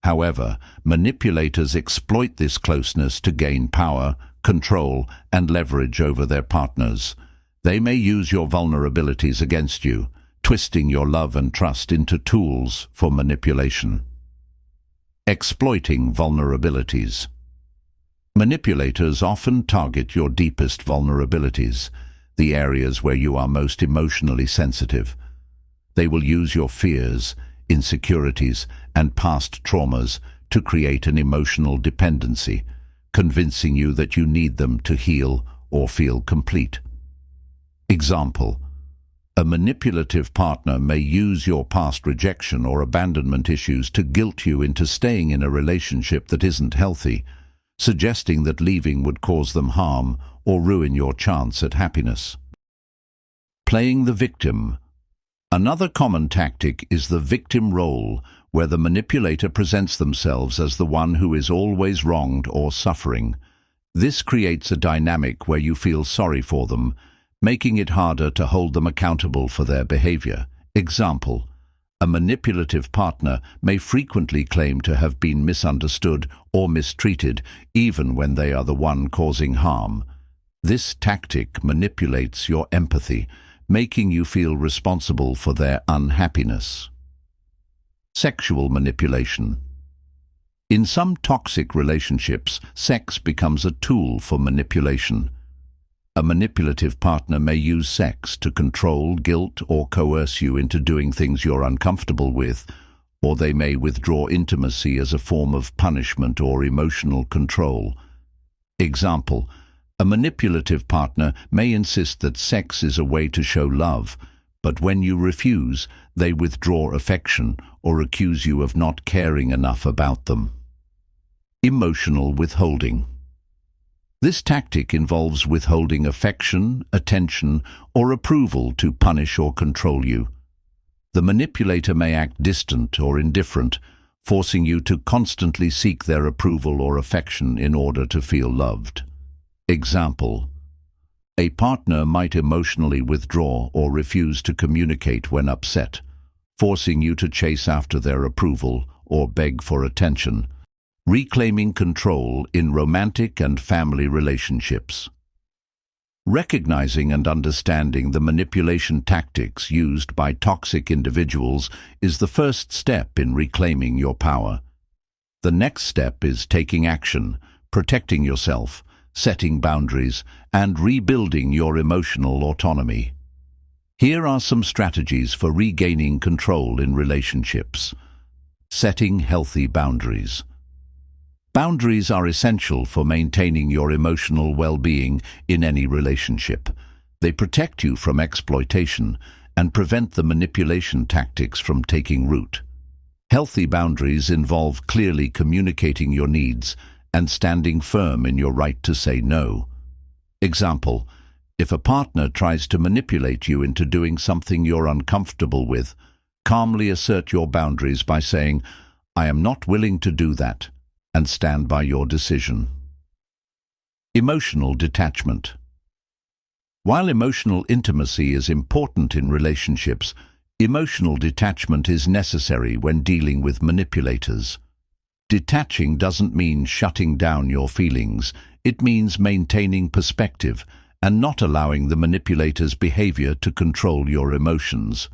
However, manipulators exploit this closeness to gain power, control, and leverage over their partners. They may use your vulnerabilities against you, twisting your love and trust into tools for manipulation. Exploiting vulnerabilities. Manipulators often target your deepest vulnerabilities, the areas where you are most emotionally sensitive. They will use your fears, insecurities, and past traumas to create an emotional dependency, convincing you that you need them to heal or feel complete. Example: a manipulative partner may use your past rejection or abandonment issues to guilt you into staying in a relationship that isn't healthy, suggesting that leaving would cause them harm or ruin your chance at happiness. Playing the victim. Another common tactic is the victim role, where the manipulator presents themselves as the one who is always wronged or suffering. This creates a dynamic where you feel sorry for them, making it harder to hold them accountable for their behavior. Example: a manipulative partner may frequently claim to have been misunderstood or mistreated, even when they are the one causing harm. This tactic manipulates your empathy, making you feel responsible for their unhappiness. Sexual manipulation. In some toxic relationships, sex becomes a tool for manipulation. A manipulative partner may use sex to control, guilt, or coerce you into doing things you're uncomfortable with, or they may withdraw intimacy as a form of punishment or emotional control. Example: a manipulative partner may insist that sex is a way to show love, but when you refuse, they withdraw affection or accuse you of not caring enough about them. Emotional withholding. This tactic involves withholding affection, attention, or approval to punish or control you. The manipulator may act distant or indifferent, forcing you to constantly seek their approval or affection in order to feel loved. Example: a partner might emotionally withdraw or refuse to communicate when upset, forcing you to chase after their approval or beg for attention. Reclaiming control in romantic and family relationships. Recognizing and understanding the manipulation tactics used by toxic individuals is the first step in reclaiming your power. The next step is taking action, protecting yourself, setting boundaries, and rebuilding your emotional autonomy. Here are some strategies for regaining control in relationships. Setting healthy boundaries. Boundaries are essential for maintaining your emotional well-being in any relationship. They protect you from exploitation and prevent the manipulation tactics from taking root. Healthy boundaries involve clearly communicating your needs and standing firm in your right to say no. Example: if a partner tries to manipulate you into doing something you're uncomfortable with, calmly assert your boundaries by saying, "I am not willing to do that," and stand by your decision. Emotional detachment. While emotional intimacy is important in relationships, emotional detachment is necessary when dealing with manipulators. Detaching doesn't mean shutting down your feelings. It means maintaining perspective and not allowing the manipulator's behavior to control your emotions.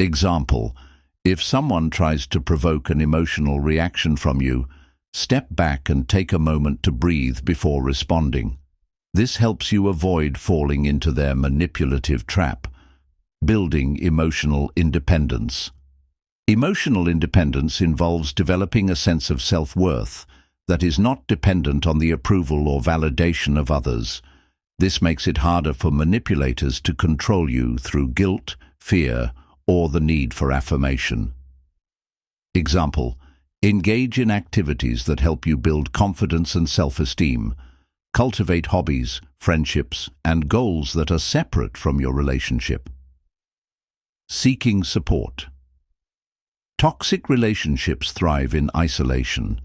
Example: if someone tries to provoke an emotional reaction from you, step back and take a moment to breathe before responding. This helps you avoid falling into their manipulative trap. Building emotional independence. Emotional independence involves developing a sense of self-worth that is not dependent on the approval or validation of others. This makes it harder for manipulators to control you through guilt, fear, or the need for affirmation. Example: engage in activities that help you build confidence and self-esteem. Cultivate hobbies, friendships, and goals that are separate from your relationship. Seeking support. Toxic relationships thrive in isolation.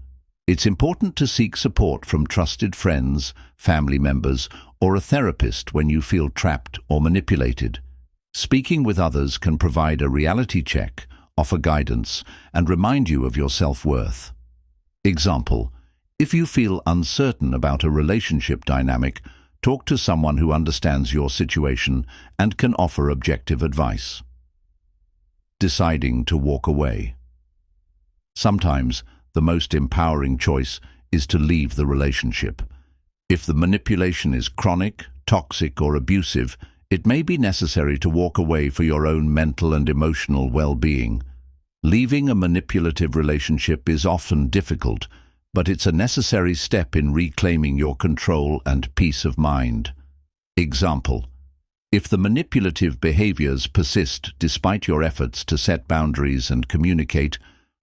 It's important to seek support from trusted friends, family members, or a therapist when you feel trapped or manipulated. Speaking with others can provide a reality check, offer guidance, and remind you of your self-worth. Example: if you feel uncertain about a relationship dynamic, talk to someone who understands your situation and can offer objective advice. Deciding to walk away. Sometimes the most empowering choice is to leave the relationship. If the manipulation is chronic, toxic, or abusive, it may be necessary to walk away for your own mental and emotional well-being. Leaving a manipulative relationship is often difficult, but it's a necessary step in reclaiming your control and peace of mind. Example: if the manipulative behaviors persist despite your efforts to set boundaries and communicate,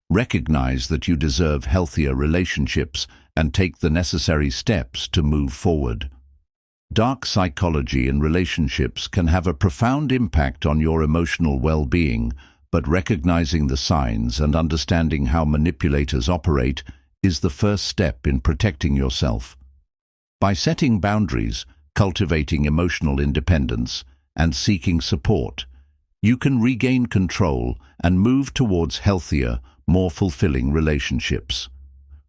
recognize that you deserve healthier relationships and take the necessary steps to move forward. Dark psychology in relationships can have a profound impact on your emotional well-being, but recognizing the signs and understanding how manipulators operate is the first step in protecting yourself. By setting boundaries, cultivating emotional independence, and seeking support, you can regain control and move towards healthier, more fulfilling relationships.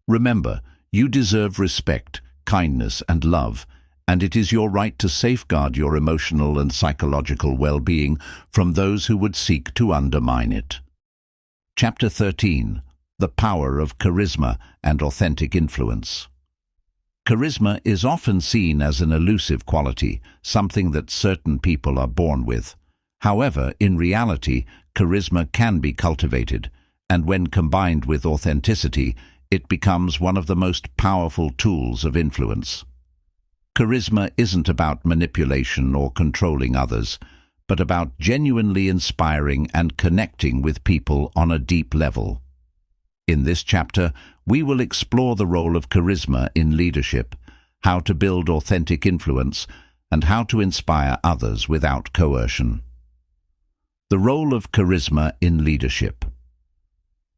Remember, you deserve respect, kindness, and love, and it is your right to safeguard your emotional and psychological well-being from those who would seek to undermine it. Chapter 13. The Power of Charisma and Authentic Influence. Charisma is often seen as an elusive quality, something that certain people are born with. However, in reality, charisma can be cultivated, and when combined with authenticity, it becomes one of the most powerful tools of influence. Charisma isn't about manipulation or controlling others, but about genuinely inspiring and connecting with people on a deep level. In this chapter, we will explore the role of charisma in leadership, how to build authentic influence, and how to inspire others without coercion. The role of charisma in leadership.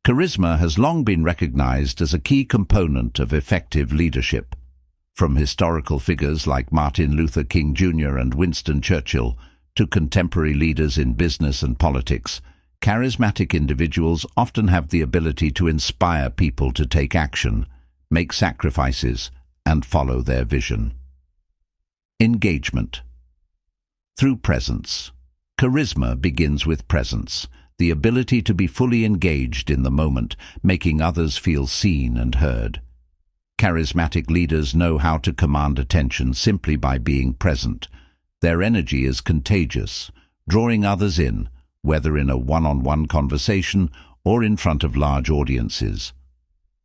Charisma has long been recognized as a key component of effective leadership. From historical figures like Martin Luther King Jr. and Winston Churchill to contemporary leaders in business and politics, charismatic individuals often have the ability to inspire people to take action, make sacrifices, and follow their vision. Engagement. Through presence. Charisma begins with presence, the ability to be fully engaged in the moment, making others feel seen and heard. Charismatic leaders know how to command attention simply by being present. Their energy is contagious, drawing others in, whether in a one-on-one conversation or in front of large audiences.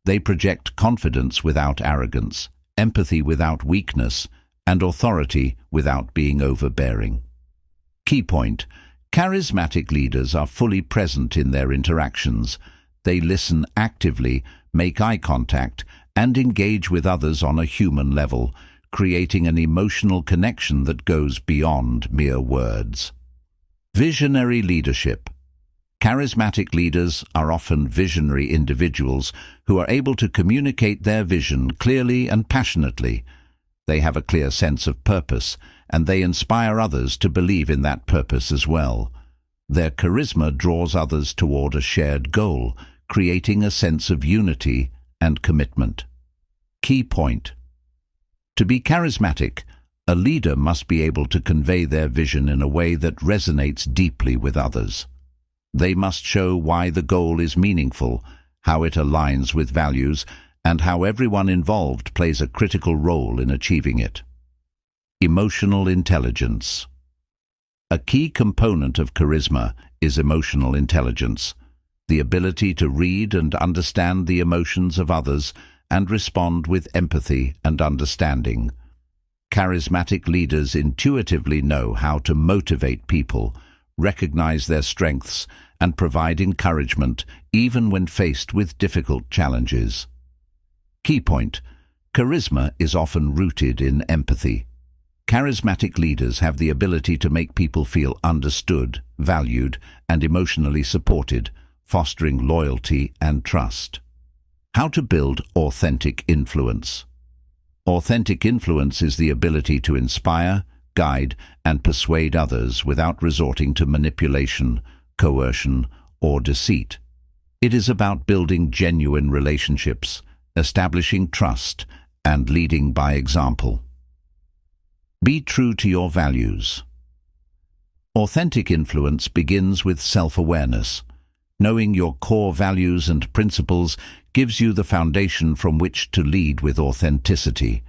They project confidence without arrogance, empathy without weakness, and authority without being overbearing. Key point: charismatic leaders are fully present in their interactions. They listen actively, make eye contact, and engage with others on a human level, creating an emotional connection that goes beyond mere words. Visionary leadership. Charismatic leaders are often visionary individuals who are able to communicate their vision clearly and passionately. They have a clear sense of purpose, and they inspire others to believe in that purpose as well. Their charisma draws others toward a shared goal, creating a sense of unity and commitment. Key point: to be charismatic, a leader must be able to convey their vision in a way that resonates deeply with others. They must show why the goal is meaningful, how it aligns with values, and how everyone involved plays a critical role in achieving it. Emotional intelligence. A key component of charisma is emotional intelligence, the ability to read and understand the emotions of others and respond with empathy and understanding. Charismatic leaders intuitively know how to motivate people, recognize their strengths, and provide encouragement even when faced with difficult challenges. Key point: charisma is often rooted in empathy. Charismatic leaders have the ability to make people feel understood, valued, and emotionally supported, fostering loyalty and trust. How to build authentic influence. Authentic influence is the ability to inspire, guide, and persuade others without resorting to manipulation, coercion, or deceit. It is about building genuine relationships, establishing trust, and leading by example. Be true to your values. Authentic influence begins with self-awareness. Knowing your core values and principles gives you the foundation from which to lead with authenticity.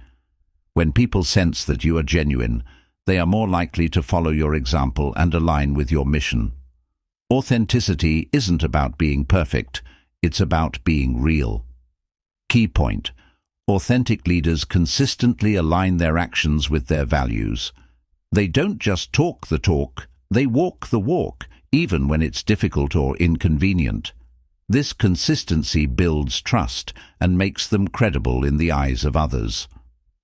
When people sense that you are genuine, they are more likely to follow your example and align with your mission. Authenticity isn't about being perfect, it's about being real. Key point: authentic leaders consistently align their actions with their values. They don't just talk the talk, they walk the walk, even when it's difficult or inconvenient. This consistency builds trust and makes them credible in the eyes of others.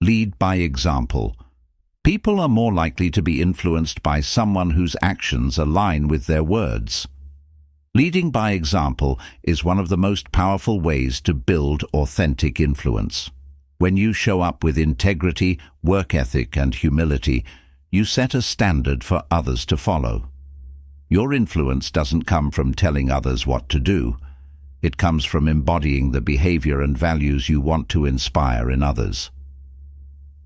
Lead by example. People are more likely to be influenced by someone whose actions align with their words. Leading by example is one of the most powerful ways to build authentic influence. When you show up with integrity, work ethic, and humility, you set a standard for others to follow. Your influence doesn't come from telling others what to do. It comes from embodying the behavior and values you want to inspire in others.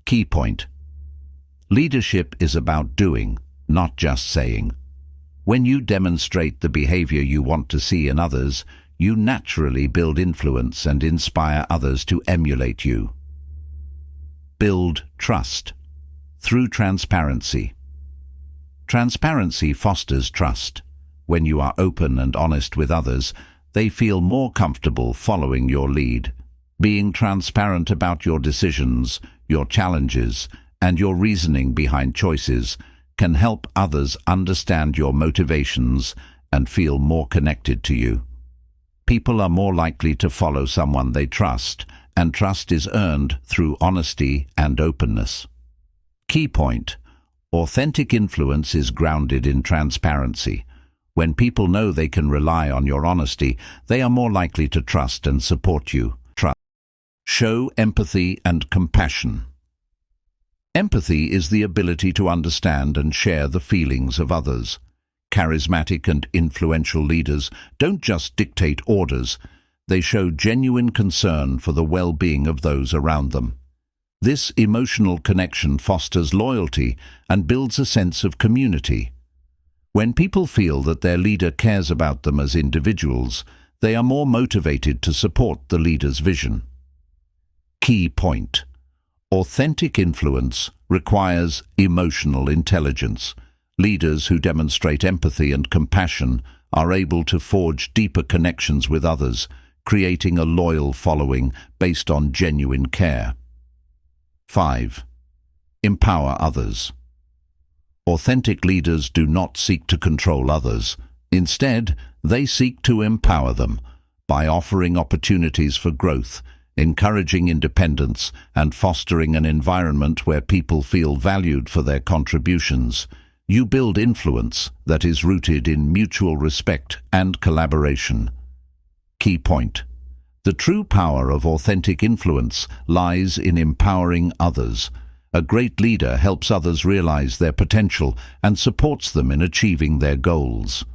Key point: leadership is about doing, not just saying. When you demonstrate the behavior you want to see in others, you naturally build influence and inspire others to emulate you. Build trust. Through transparency. Transparency fosters trust. When you are open and honest with others, they feel more comfortable following your lead. Being transparent about your decisions, your challenges, and your reasoning behind choices can help others understand your motivations and feel more connected to you. People are more likely to follow someone they trust, and trust is earned through honesty and openness. Key point: authentic influence is grounded in transparency. When people know they can rely on your honesty, they are more likely to trust and support you. Show empathy and compassion. Empathy is the ability to understand and share the feelings of others. Charismatic and influential leaders don't just dictate orders, they show genuine concern for the well-being of those around them. This emotional connection fosters loyalty and builds a sense of community. When people feel that their leader cares about them as individuals, they are more motivated to support the leader's vision. Key point: authentic influence requires emotional intelligence. Leaders who demonstrate empathy and compassion are able to forge deeper connections with others, creating a loyal following based on genuine care. 5. Empower others. Authentic leaders do not seek to control others. Instead, they seek to empower them by offering opportunities for growth, encouraging independence, and fostering an environment where people feel valued for their contributions. You build influence that is rooted in mutual respect and collaboration. Key point: the true power of authentic influence lies in empowering others. A great leader helps others realize their potential and supports them in achieving their goals.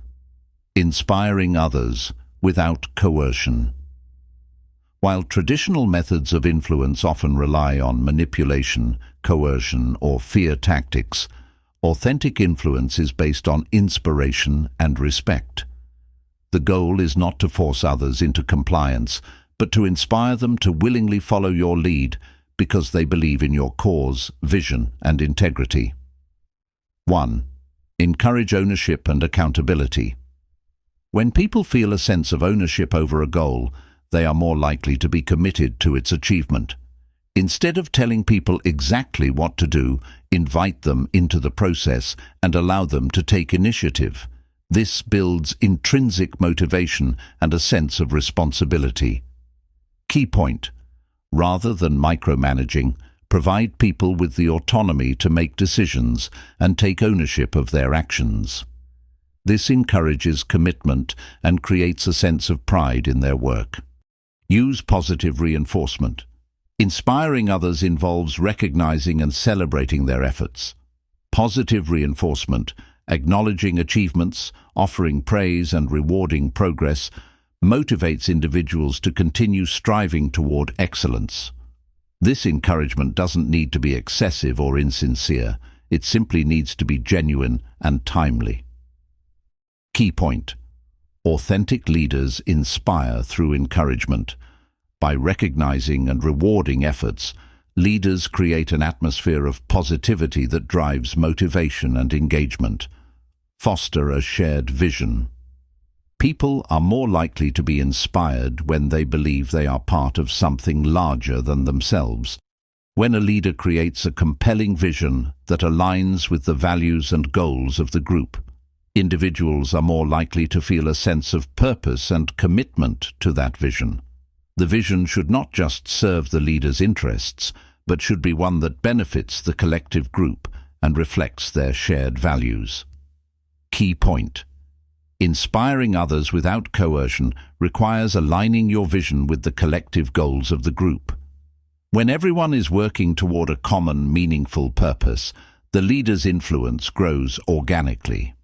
Inspiring others without coercion. While traditional methods of influence often rely on manipulation, coercion, or fear tactics, authentic influence is based on inspiration and respect. The goal is not to force others into compliance, but to inspire them to willingly follow your lead because they believe in your cause, vision, and integrity. 1. Encourage ownership and accountability. When people feel a sense of ownership over a goal, they are more likely to be committed to its achievement. Instead of telling people exactly what to do, invite them into the process and allow them to take initiative. This builds intrinsic motivation and a sense of responsibility. Key point: rather than micromanaging, provide people with the autonomy to make decisions and take ownership of their actions. This encourages commitment and creates a sense of pride in their work. Use positive reinforcement. Inspiring others involves recognizing and celebrating their efforts. Positive reinforcement, acknowledging achievements, offering praise and rewarding progress, motivates individuals to continue striving toward excellence. This encouragement doesn't need to be excessive or insincere. It simply needs to be genuine and timely. Key point: authentic leaders inspire through encouragement. By recognizing and rewarding efforts, leaders create an atmosphere of positivity that drives motivation and engagement. Foster a shared vision. People are more likely to be inspired when they believe they are part of something larger than themselves. When a leader creates a compelling vision that aligns with the values and goals of the group, individuals are more likely to feel a sense of purpose and commitment to that vision. The vision should not just serve the leader's interests, but should be one that benefits the collective group and reflects their shared values. Key point: inspiring others without coercion requires aligning your vision with the collective goals of the group. When everyone is working toward a common, meaningful purpose, the leader's influence grows organically.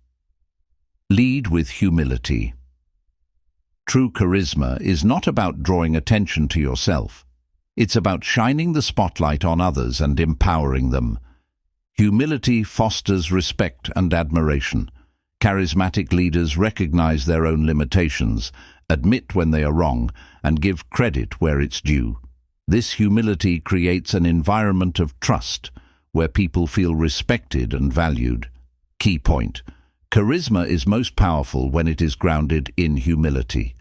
Lead with humility. True charisma is not about drawing attention to yourself. It's about shining the spotlight on others and empowering them. Humility fosters respect and admiration. Charismatic leaders recognize their own limitations, admit when they are wrong, and give credit where it's due. This humility creates an environment of trust where people feel respected and valued. Key point: charisma is most powerful when it is grounded in humility.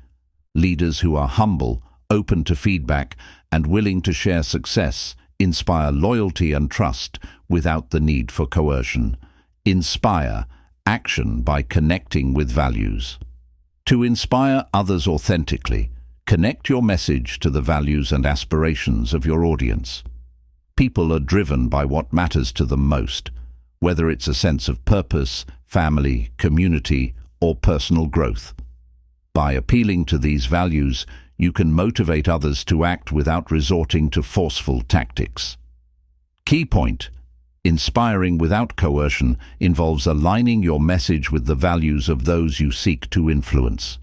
Leaders who are humble, open to feedback, and willing to share success inspire loyalty and trust, without the need for coercion. Inspire action by connecting with values. To inspire others authentically, connect your message to the values and aspirations of your audience. People are driven by what matters to them most, whether it's a sense of purpose, family, community, or personal growth. By appealing to these values, you can motivate others to act without resorting to forceful tactics. Key point: inspiring without coercion involves aligning your message with the values of those you seek to influence.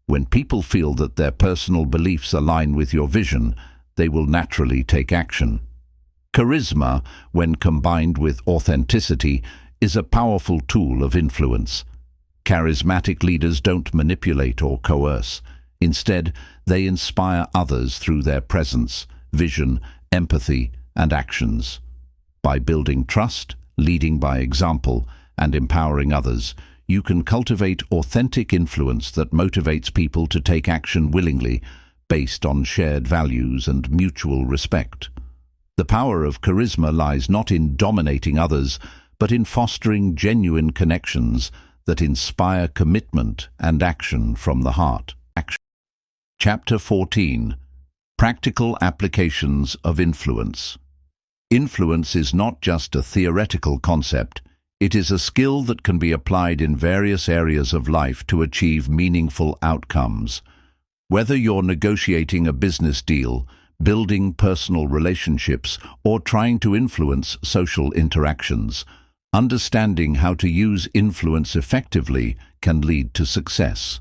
When people feel that their personal beliefs align with your vision, they will naturally take action. Charisma, when combined with authenticity, is a powerful tool of influence. Charismatic leaders don't manipulate or coerce. Instead, they inspire others through their presence, vision, empathy, and actions. By building trust, leading by example, and empowering others, you can cultivate authentic influence that motivates people to take action willingly, based on shared values and mutual respect. The power of charisma lies not in dominating others, but in fostering genuine connections that inspire commitment and action from the heart. Chapter 14. Practical Applications of Influence. Influence is not just a theoretical concept, it is a skill that can be applied in various areas of life to achieve meaningful outcomes. Whether you're negotiating a business deal, building personal relationships, or trying to influence social interactions, understanding how to use influence effectively can lead to success.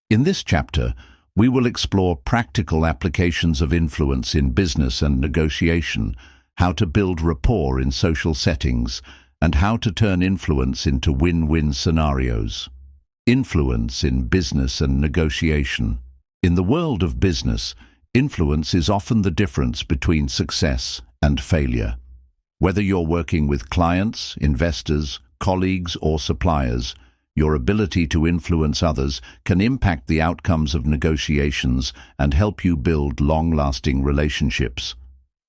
In this chapter, we will explore practical applications of influence in business and negotiation, how to build rapport in social settings, and how to turn influence into win-win scenarios. Influence in business and negotiation. In the world of business, influence is often the difference between success and failure. Whether you're working with clients, investors, colleagues, or suppliers, your ability to influence others can impact the outcomes of negotiations and help you build long-lasting relationships.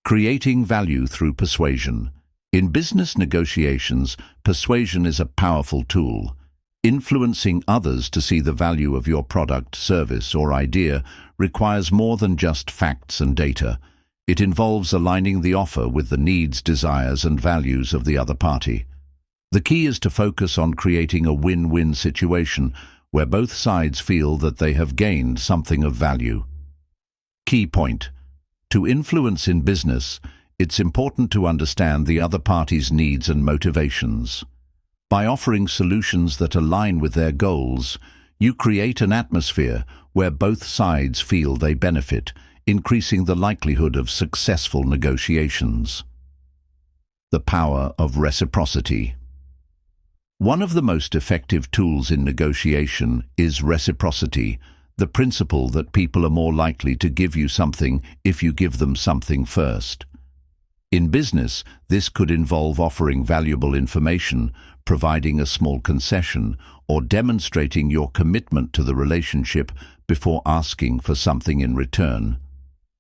Creating value through persuasion. In business negotiations, persuasion is a powerful tool. Influencing others to see the value of your product, service, or idea requires more than just facts and data. It involves aligning the offer with the needs, desires, and values of the other party. The key is to focus on creating a win-win situation where both sides feel that they have gained something of value. Key point: to influence in business, it's important to understand the other party's needs and motivations. By offering solutions that align with their goals, you create an atmosphere where both sides feel they benefit, increasing the likelihood of successful negotiations. The power of reciprocity. One of the most effective tools in negotiation is reciprocity, the principle that people are more likely to give you something if you give them something first. In business, this could involve offering valuable information, providing a small concession, or demonstrating your commitment to the relationship before asking for something in return.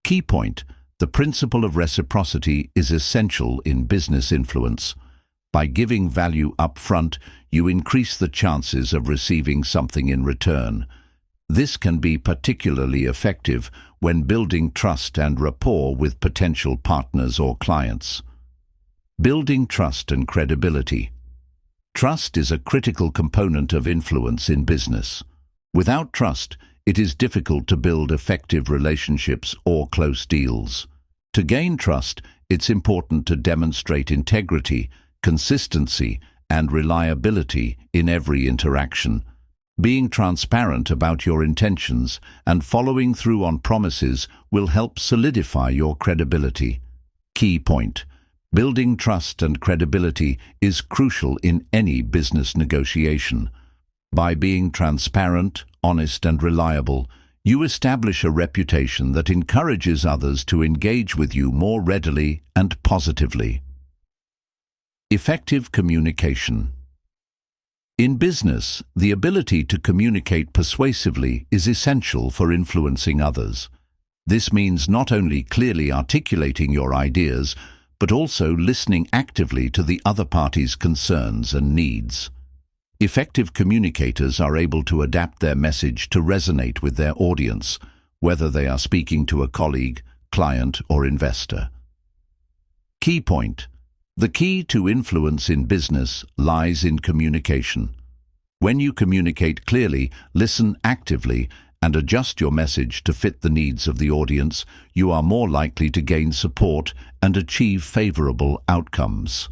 Key point: the principle of reciprocity is essential in business influence. By giving value up front, you increase the chances of receiving something in return. This can be particularly effective when building trust and rapport with potential partners or clients. Building trust and credibility. Trust is a critical component of influence in business. Without trust, it is difficult to build effective relationships or close deals. To gain trust, it's important to demonstrate integrity, consistency, and reliability in every interaction. Being transparent about your intentions and following through on promises will help solidify your credibility. Key point: building trust and credibility is crucial in any business negotiation. By being transparent, honest, and reliable, you establish a reputation that encourages others to engage with you more readily and positively. Effective communication. In business, the ability to communicate persuasively is essential for influencing others. This means not only clearly articulating your ideas, but also listening actively to the other party's concerns and needs. Effective communicators are able to adapt their message to resonate with their audience, whether they are speaking to a colleague, client, or investor. Key point: the key to influence in business lies in communication. When you communicate clearly, listen actively, and adjust your message to fit the needs of the audience, you are more likely to gain support and achieve favorable outcomes.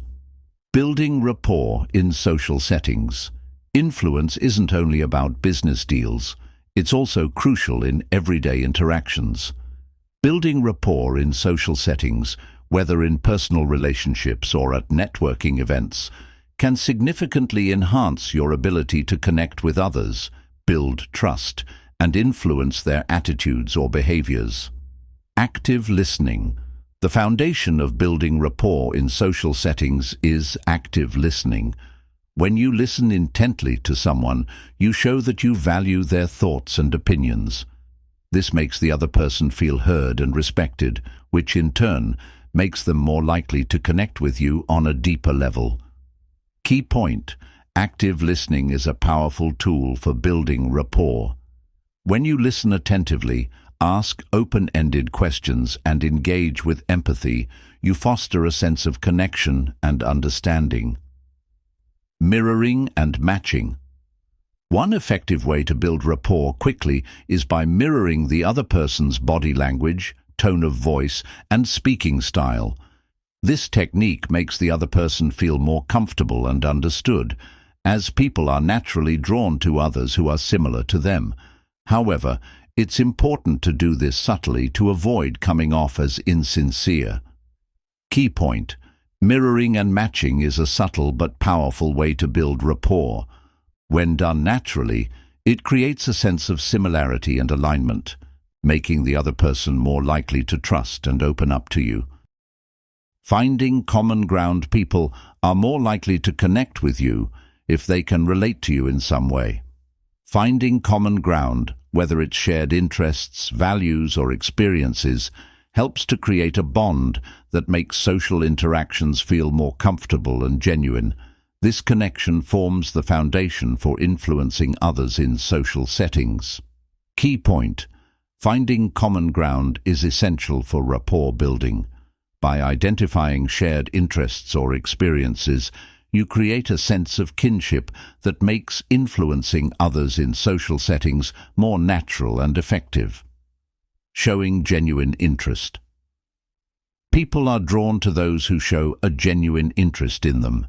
Building rapport in social settings. Influence isn't only about business deals, it's also crucial in everyday interactions. Building rapport in social settings, whether in personal relationships or at networking events, can significantly enhance your ability to connect with others, build trust, and influence their attitudes or behaviors. Active listening. The foundation of building rapport in social settings is active listening. When you listen intently to someone, you show that you value their thoughts and opinions. This makes the other person feel heard and respected, which in turn makes them more likely to connect with you on a deeper level. Key point: active listening is a powerful tool for building rapport. When you listen attentively, ask open-ended questions, and engage with empathy, you foster a sense of connection and understanding. Mirroring and matching. One effective way to build rapport quickly is by mirroring the other person's body language, tone of voice, and speaking style. This technique makes the other person feel more comfortable and understood, as people are naturally drawn to others who are similar to them. However, it's important to do this subtly to avoid coming off as insincere. Key point: mirroring and matching is a subtle but powerful way to build rapport. When done naturally, it creates a sense of similarity and alignment, making the other person more likely to trust and open up to you. Finding common ground. People are more likely to connect with you if they can relate to you in some way. Finding common ground, whether it's shared interests, values, or experiences, helps to create a bond that makes social interactions feel more comfortable and genuine. This connection forms the foundation for influencing others in social settings. Key point: finding common ground is essential for rapport building. By identifying shared interests or experiences, you create a sense of kinship that makes influencing others in social settings more natural and effective. Showing genuine interest. People are drawn to those who show a genuine interest in them.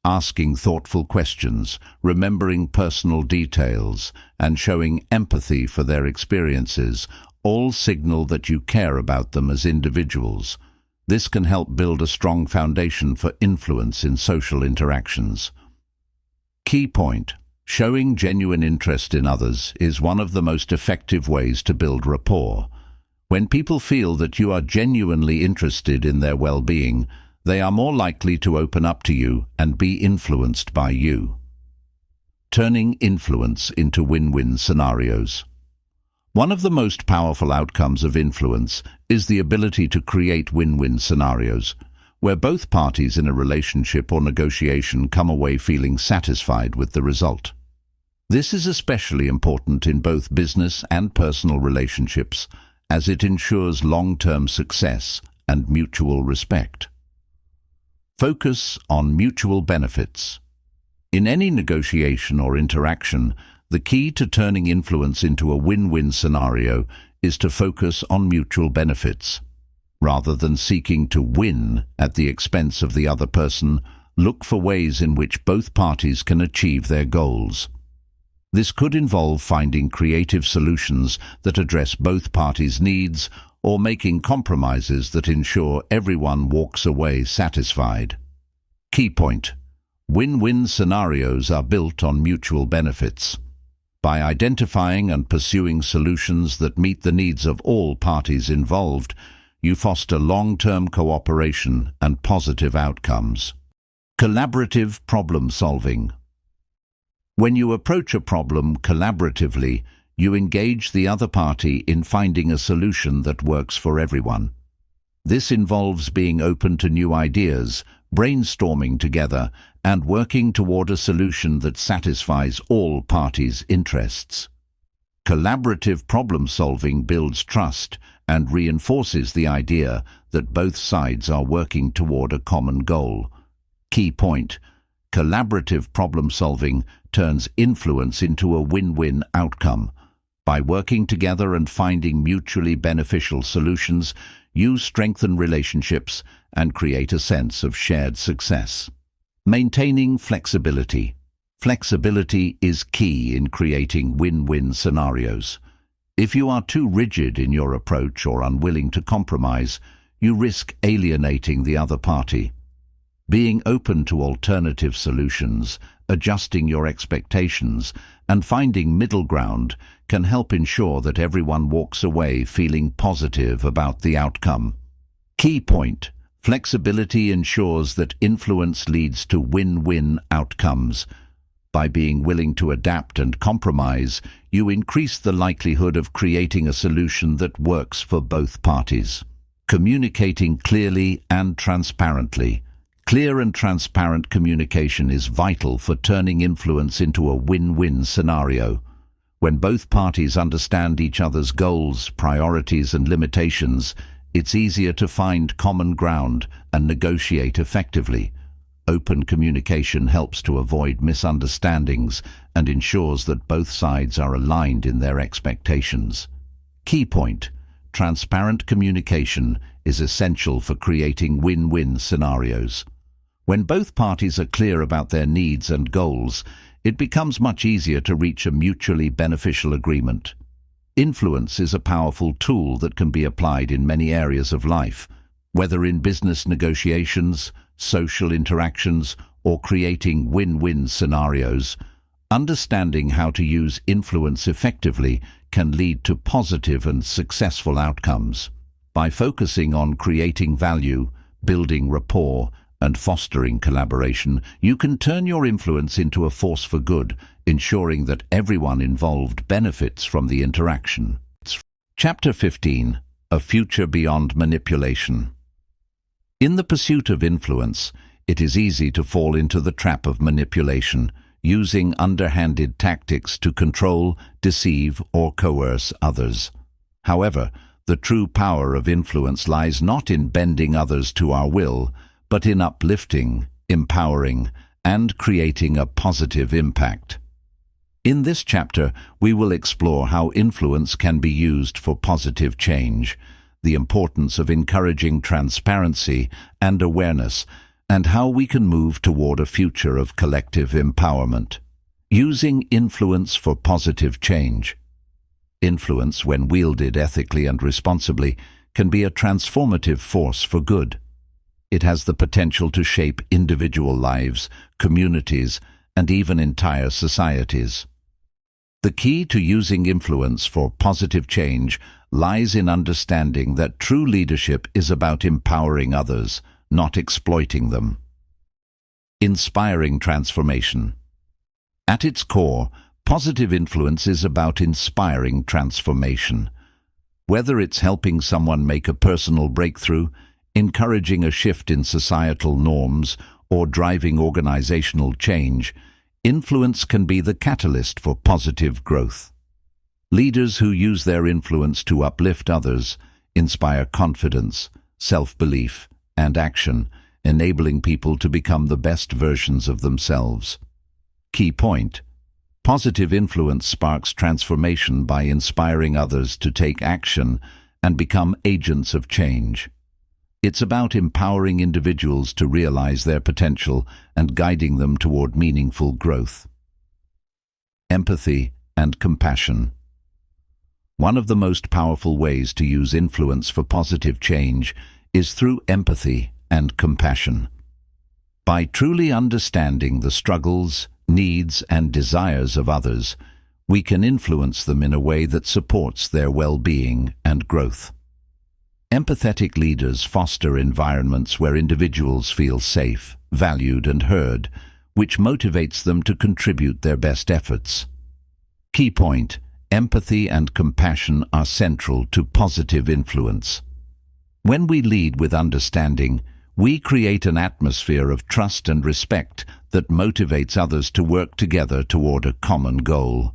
Asking thoughtful questions, remembering personal details, and showing empathy for their experiences all signal that you care about them as individuals. This can help build a strong foundation for influence in social interactions. Key point: showing genuine interest in others is one of the most effective ways to build rapport. When people feel that you are genuinely interested in their well-being, they are more likely to open up to you and be influenced by you. Turning influence into win-win scenarios. One of the most powerful outcomes of influence is the ability to create win-win scenarios, where both parties in a relationship or negotiation come away feeling satisfied with the result. This is especially important in both business and personal relationships, as it ensures long-term success and mutual respect. Focus on mutual benefits. In any negotiation or interaction, the key to turning influence into a win-win scenario is to focus on mutual benefits. Rather than seeking to win at the expense of the other person, look for ways in which both parties can achieve their goals. This could involve finding creative solutions that address both parties' needs or making compromises that ensure everyone walks away satisfied. Key point: win-win scenarios are built on mutual benefits. By identifying and pursuing solutions that meet the needs of all parties involved, you foster long-term cooperation and positive outcomes. Collaborative problem solving. When you approach a problem collaboratively, you engage the other party in finding a solution that works for everyone. This involves being open to new ideas, brainstorming together, and working toward a solution that satisfies all parties' interests. Collaborative problem-solving builds trust and reinforces the idea that both sides are working toward a common goal. Key point: collaborative problem-solving turns influence into a win-win outcome. By working together and finding mutually beneficial solutions, you strengthen relationships and create a sense of shared success. Maintaining flexibility. Flexibility is key in creating win-win scenarios. If you are too rigid in your approach or unwilling to compromise, you risk alienating the other party. Being open to alternative solutions, adjusting your expectations, and finding middle ground can help ensure that everyone walks away feeling positive about the outcome. Key point: flexibility ensures that influence leads to win-win outcomes. By being willing to adapt and compromise, you increase the likelihood of creating a solution that works for both parties. Communicating clearly and transparently. Clear and transparent communication is vital for turning influence into a win-win scenario. When both parties understand each other's goals, priorities, and limitations, it's easier to find common ground and negotiate effectively. Open communication helps to avoid misunderstandings and ensures that both sides are aligned in their expectations. Key point: transparent communication is essential for creating win-win scenarios. When both parties are clear about their needs and goals, it becomes much easier to reach a mutually beneficial agreement. Influence is a powerful tool that can be applied in many areas of life, whether in business negotiations, social interactions, or creating win-win scenarios. Understanding how to use influence effectively can lead to positive and successful outcomes. By focusing on creating value, building rapport, and fostering collaboration, you can turn your influence into a force for good, ensuring that everyone involved benefits from the interaction. Chapter 15: A Future Beyond Manipulation. In the pursuit of influence, it is easy to fall into the trap of manipulation, using underhanded tactics to control, deceive, or coerce others. However, the true power of influence lies not in bending others to our will, but in uplifting, empowering, and creating a positive impact. In this chapter, we will explore how influence can be used for positive change, the importance of encouraging transparency and awareness, and how we can move toward a future of collective empowerment. Using influence for positive change. Influence, when wielded ethically and responsibly, can be a transformative force for good. It has the potential to shape individual lives, communities, and even entire societies. The key to using influence for positive change lies in understanding that true leadership is about empowering others, not exploiting them. Inspiring transformation. At its core, positive influence is about inspiring transformation. Whether it's helping someone make a personal breakthrough, encouraging a shift in societal norms, or driving organizational change, influence can be the catalyst for positive growth. Leaders who use their influence to uplift others inspire confidence, self-belief, and action, enabling people to become the best versions of themselves. Key point: positive influence sparks transformation by inspiring others to take action and become agents of change. It's about empowering individuals to realize their potential and guiding them toward meaningful growth. Empathy and compassion. One of the most powerful ways to use influence for positive change is through empathy and compassion. By truly understanding the struggles, needs, and desires of others, we can influence them in a way that supports their well-being and growth. Empathetic leaders foster environments where individuals feel safe, valued, and heard, which motivates them to contribute their best efforts. Key point: empathy and compassion are central to positive influence. When we lead with understanding, we create an atmosphere of trust and respect that motivates others to work together toward a common goal.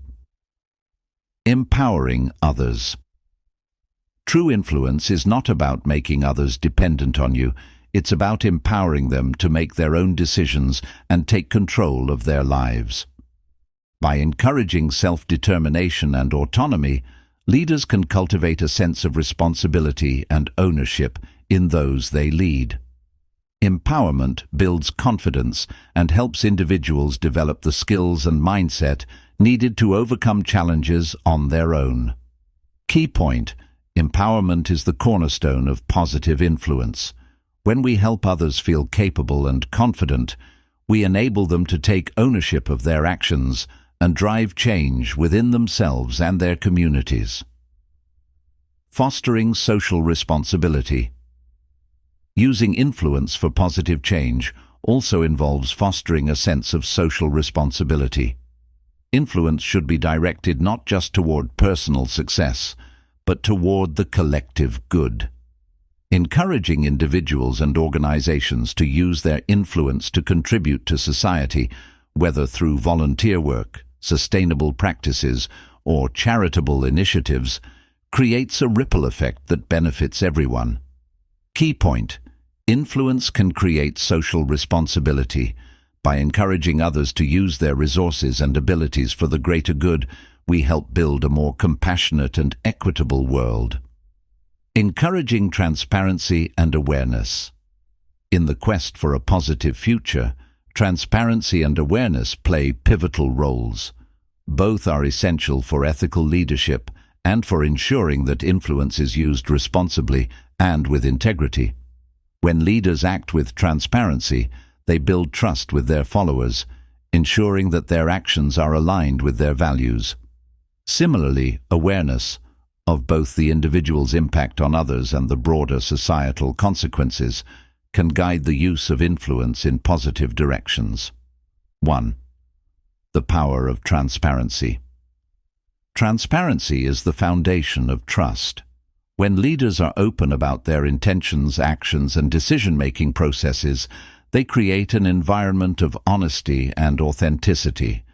Empowering others. True influence is not about making others dependent on you. It's about empowering them to make their own decisions and take control of their lives. By encouraging self-determination and autonomy, leaders can cultivate a sense of responsibility and ownership in those they lead. Empowerment builds confidence and helps individuals develop the skills and mindset needed to overcome challenges on their own. Key point: empowerment is the cornerstone of positive influence. When we help others feel capable and confident, we enable them to take ownership of their actions and drive change within themselves and their communities. Fostering social responsibility. Using influence for positive change also involves fostering a sense of social responsibility. Influence should be directed not just toward personal success, but toward the collective good. Encouraging individuals and organizations to use their influence to contribute to society, whether through volunteer work, sustainable practices, or charitable initiatives, creates a ripple effect that benefits everyone. Key point: influence can create social responsibility. By encouraging others to use their resources and abilities for the greater good, we help build a more compassionate and equitable world. Encouraging transparency and awareness. In the quest for a positive future, transparency and awareness play pivotal roles. Both are essential for ethical leadership and for ensuring that influence is used responsibly and with integrity. When leaders act with transparency, they build trust with their followers, ensuring that their actions are aligned with their values. Similarly, awareness of both the individual's impact on others and the broader societal consequences can guide the use of influence in positive directions. 1. The power of transparency. Transparency is the foundation of trust. When leaders are open about their intentions, actions, and decision-making processes, they create an environment of honesty and authenticity.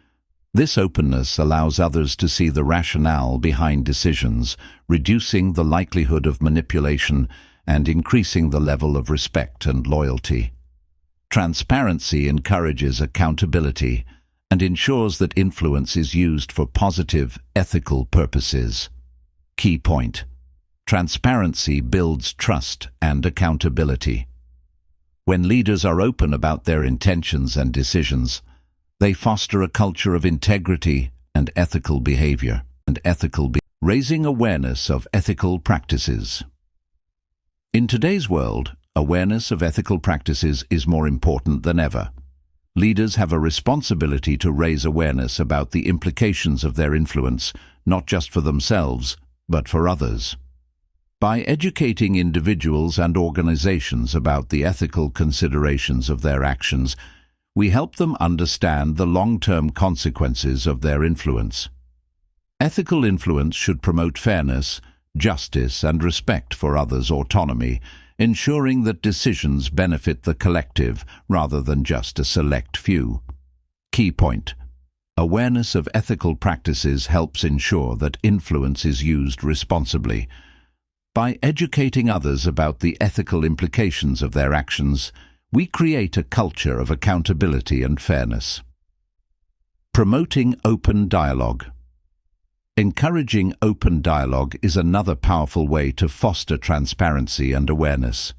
This openness allows others to see the rationale behind decisions, reducing the likelihood of manipulation and increasing the level of respect and loyalty. Transparency encourages accountability and ensures that influence is used for positive, ethical purposes. Key point: transparency builds trust and accountability. When leaders are open about their intentions and decisions, they foster a culture of integrity and ethical behavior, raising awareness of ethical practices. In today's world, awareness of ethical practices is more important than ever. Leaders have a responsibility to raise awareness about the implications of their influence, not just for themselves, but for others. By educating individuals and organizations about the ethical considerations of their actions, we help them understand the long-term consequences of their influence. Ethical influence should promote fairness, justice, and respect for others' autonomy, ensuring that decisions benefit the collective rather than just a select few. Key point: awareness of ethical practices helps ensure that influence is used responsibly. By educating others about the ethical implications of their actions, we create a culture of accountability and fairness. Promoting open dialogue. Encouraging open dialogue is another powerful way to foster transparency and awareness.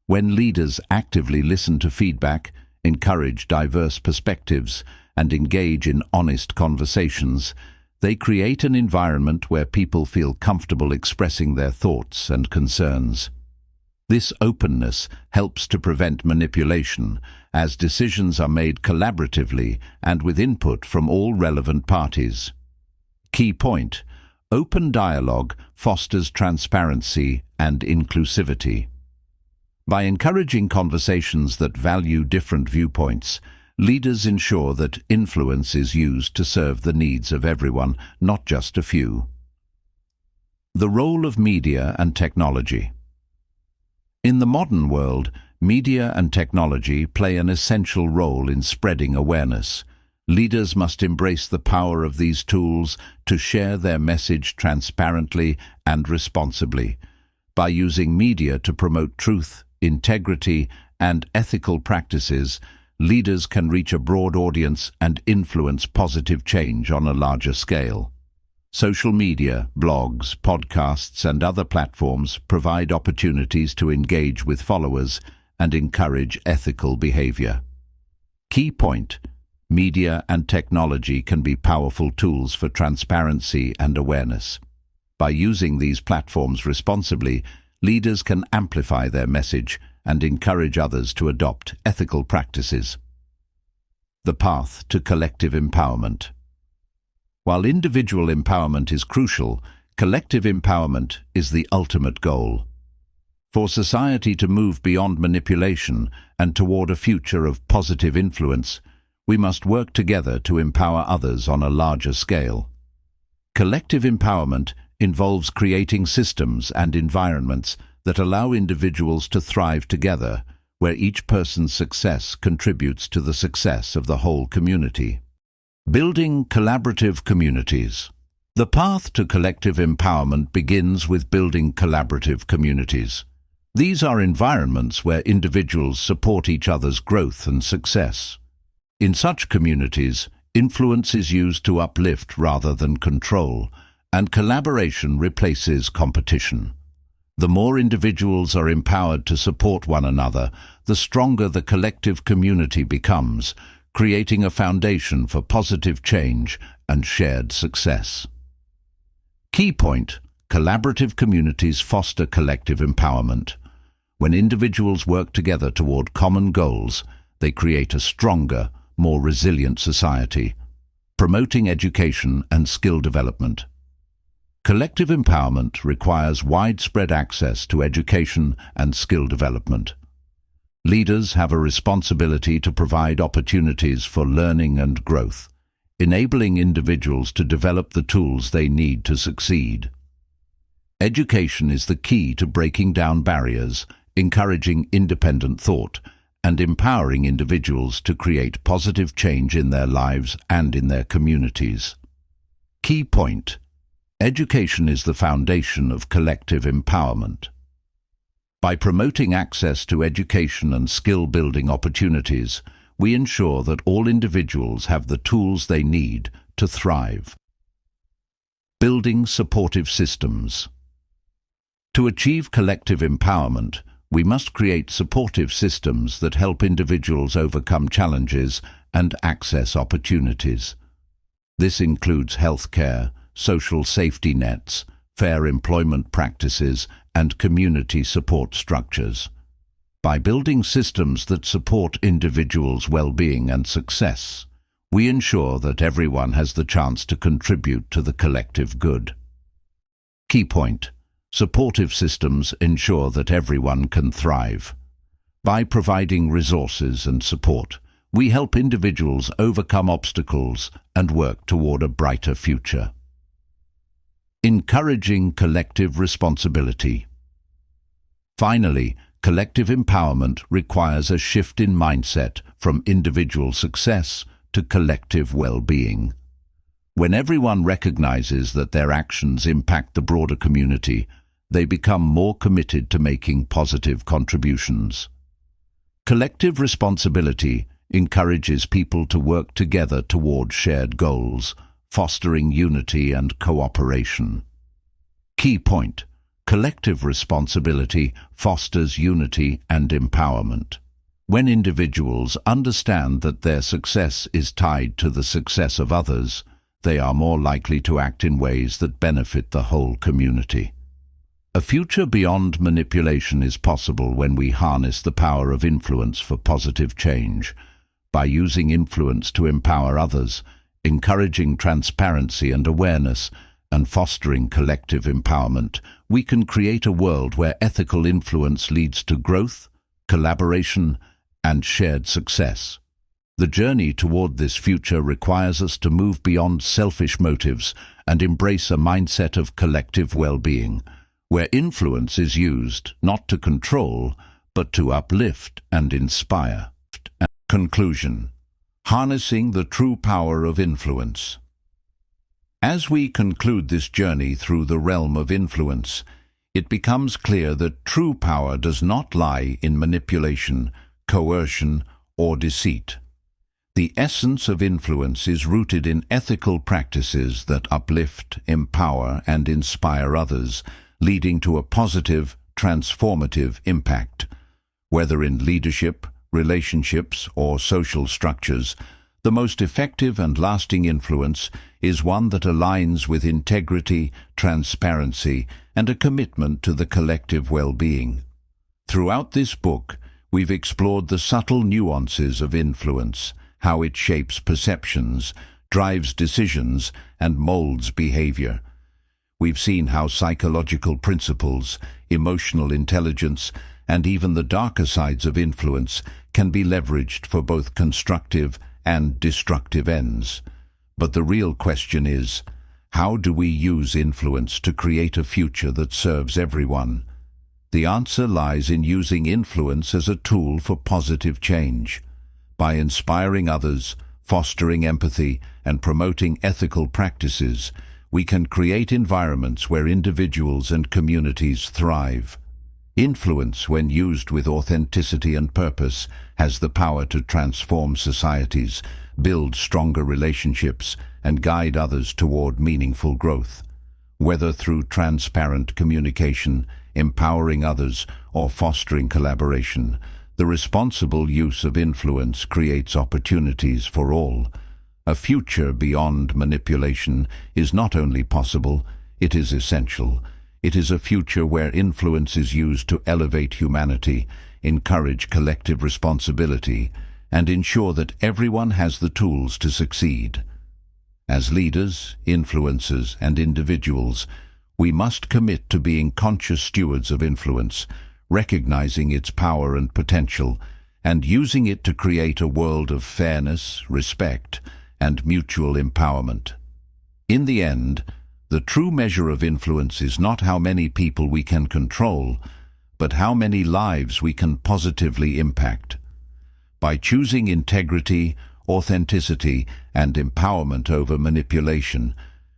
When leaders actively listen to feedback, encourage diverse perspectives, and engage in honest conversations, they create an environment where people feel comfortable expressing their thoughts and concerns. This openness helps to prevent manipulation, as decisions are made collaboratively and with input from all relevant parties. Key point: open dialogue fosters transparency and inclusivity. By encouraging conversations that value different viewpoints, leaders ensure that influence is used to serve the needs of everyone, not just a few. The role of media and technology. In the modern world, media and technology play an essential role in spreading awareness. Leaders must embrace the power of these tools to share their message transparently and responsibly. By using media to promote truth, integrity, and ethical practices, leaders can reach a broad audience and influence positive change on a larger scale. Social media, blogs, podcasts, and other platforms provide opportunities to engage with followers and encourage ethical behavior. Key point: media and technology can be powerful tools for transparency and awareness. By using these platforms responsibly, leaders can amplify their message and encourage others to adopt ethical practices. The path to collective empowerment. While individual empowerment is crucial, collective empowerment is the ultimate goal. For society to move beyond manipulation and toward a future of positive influence, we must work together to empower others on a larger scale. Collective empowerment involves creating systems and environments that allow individuals to thrive together, where each person's success contributes to the success of the whole community. Building collaborative communities. The path to collective empowerment begins with building collaborative communities. These are environments where individuals support each other's growth and success. In such communities, influence is used to uplift rather than control, and collaboration replaces competition. The more individuals are empowered to support one another, the stronger the collective community becomes, creating a foundation for positive change and shared success. Key point: collaborative communities foster collective empowerment. When individuals work together toward common goals, they create a stronger, more resilient society, promoting education and skill development. Collective empowerment requires widespread access to education and skill development. Leaders have a responsibility to provide opportunities for learning and growth, enabling individuals to develop the tools they need to succeed. Education is the key to breaking down barriers, encouraging independent thought, and empowering individuals to create positive change in their lives and in their communities. Key point: education is the foundation of collective empowerment. By promoting access to education and skill-building opportunities, we ensure that all individuals have the tools they need to thrive. Building supportive systems. To achieve collective empowerment, we must create supportive systems that help individuals overcome challenges and access opportunities. This includes healthcare, social safety nets, fair employment practices, and community support structures. By building systems that support individuals' well-being and success, we ensure that everyone has the chance to contribute to the collective good. Key point: supportive systems ensure that everyone can thrive. By providing resources and support, we help individuals overcome obstacles and work toward a brighter future. Encouraging collective responsibility. Finally, collective empowerment requires a shift in mindset from individual success to collective well-being. When everyone recognizes that their actions impact the broader community, they become more committed to making positive contributions. Collective responsibility encourages people to work together toward shared goals, fostering unity and cooperation. Key point: collective responsibility fosters unity and empowerment. When individuals understand that their success is tied to the success of others, they are more likely to act in ways that benefit the whole community. A future beyond manipulation is possible when we harness the power of influence for positive change. By using influence to empower others, encouraging transparency and awareness, and fostering collective empowerment, we can create a world where ethical influence leads to growth, collaboration, and shared success. The journey toward this future requires us to move beyond selfish motives and embrace a mindset of collective well-being. where influence is used not to control, but to uplift and inspire. Conclusion: harnessing the true power of influence. As we conclude this journey through the realm of influence, it becomes clear that true power does not lie in manipulation, coercion, or deceit. The essence of influence is rooted in ethical practices that uplift, empower, and inspire others, leading to a positive, transformative impact. Whether in leadership, relationships, or social structures, the most effective and lasting influence is one that aligns with integrity, transparency, and a commitment to the collective well-being. Throughout this book, we've explored the subtle nuances of influence, how it shapes perceptions, drives decisions, and molds behavior. We've seen how psychological principles, emotional intelligence, and even the darker sides of influence can be leveraged for both constructive and destructive ends. But the real question is, how do we use influence to create a future that serves everyone? The answer lies in using influence as a tool for positive change. By inspiring others, fostering empathy, and promoting ethical practices, we can create environments where individuals and communities thrive. Influence, when used with authenticity and purpose, has the power to transform societies, build stronger relationships, and guide others toward meaningful growth. Whether through transparent communication, empowering others, or fostering collaboration, the responsible use of influence creates opportunities for all. A future beyond manipulation is not only possible, it is essential. It is a future where influence is used to elevate humanity, encourage collective responsibility, and ensure that everyone has the tools to succeed. As leaders, influencers, and individuals, we must commit to being conscious stewards of influence, recognizing its power and potential, and using it to create a world of fairness, respect, and mutual empowerment. In the end, the true measure of influence is not how many people we can control, but how many lives we can positively impact. By choosing integrity, authenticity, and empowerment over manipulation,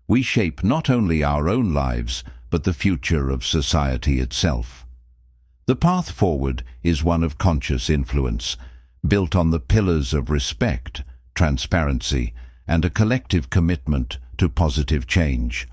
we shape not only our own lives, but the future of society itself. The path forward is one of conscious influence, built on the pillars of respect, transparency, and a collective commitment to positive change.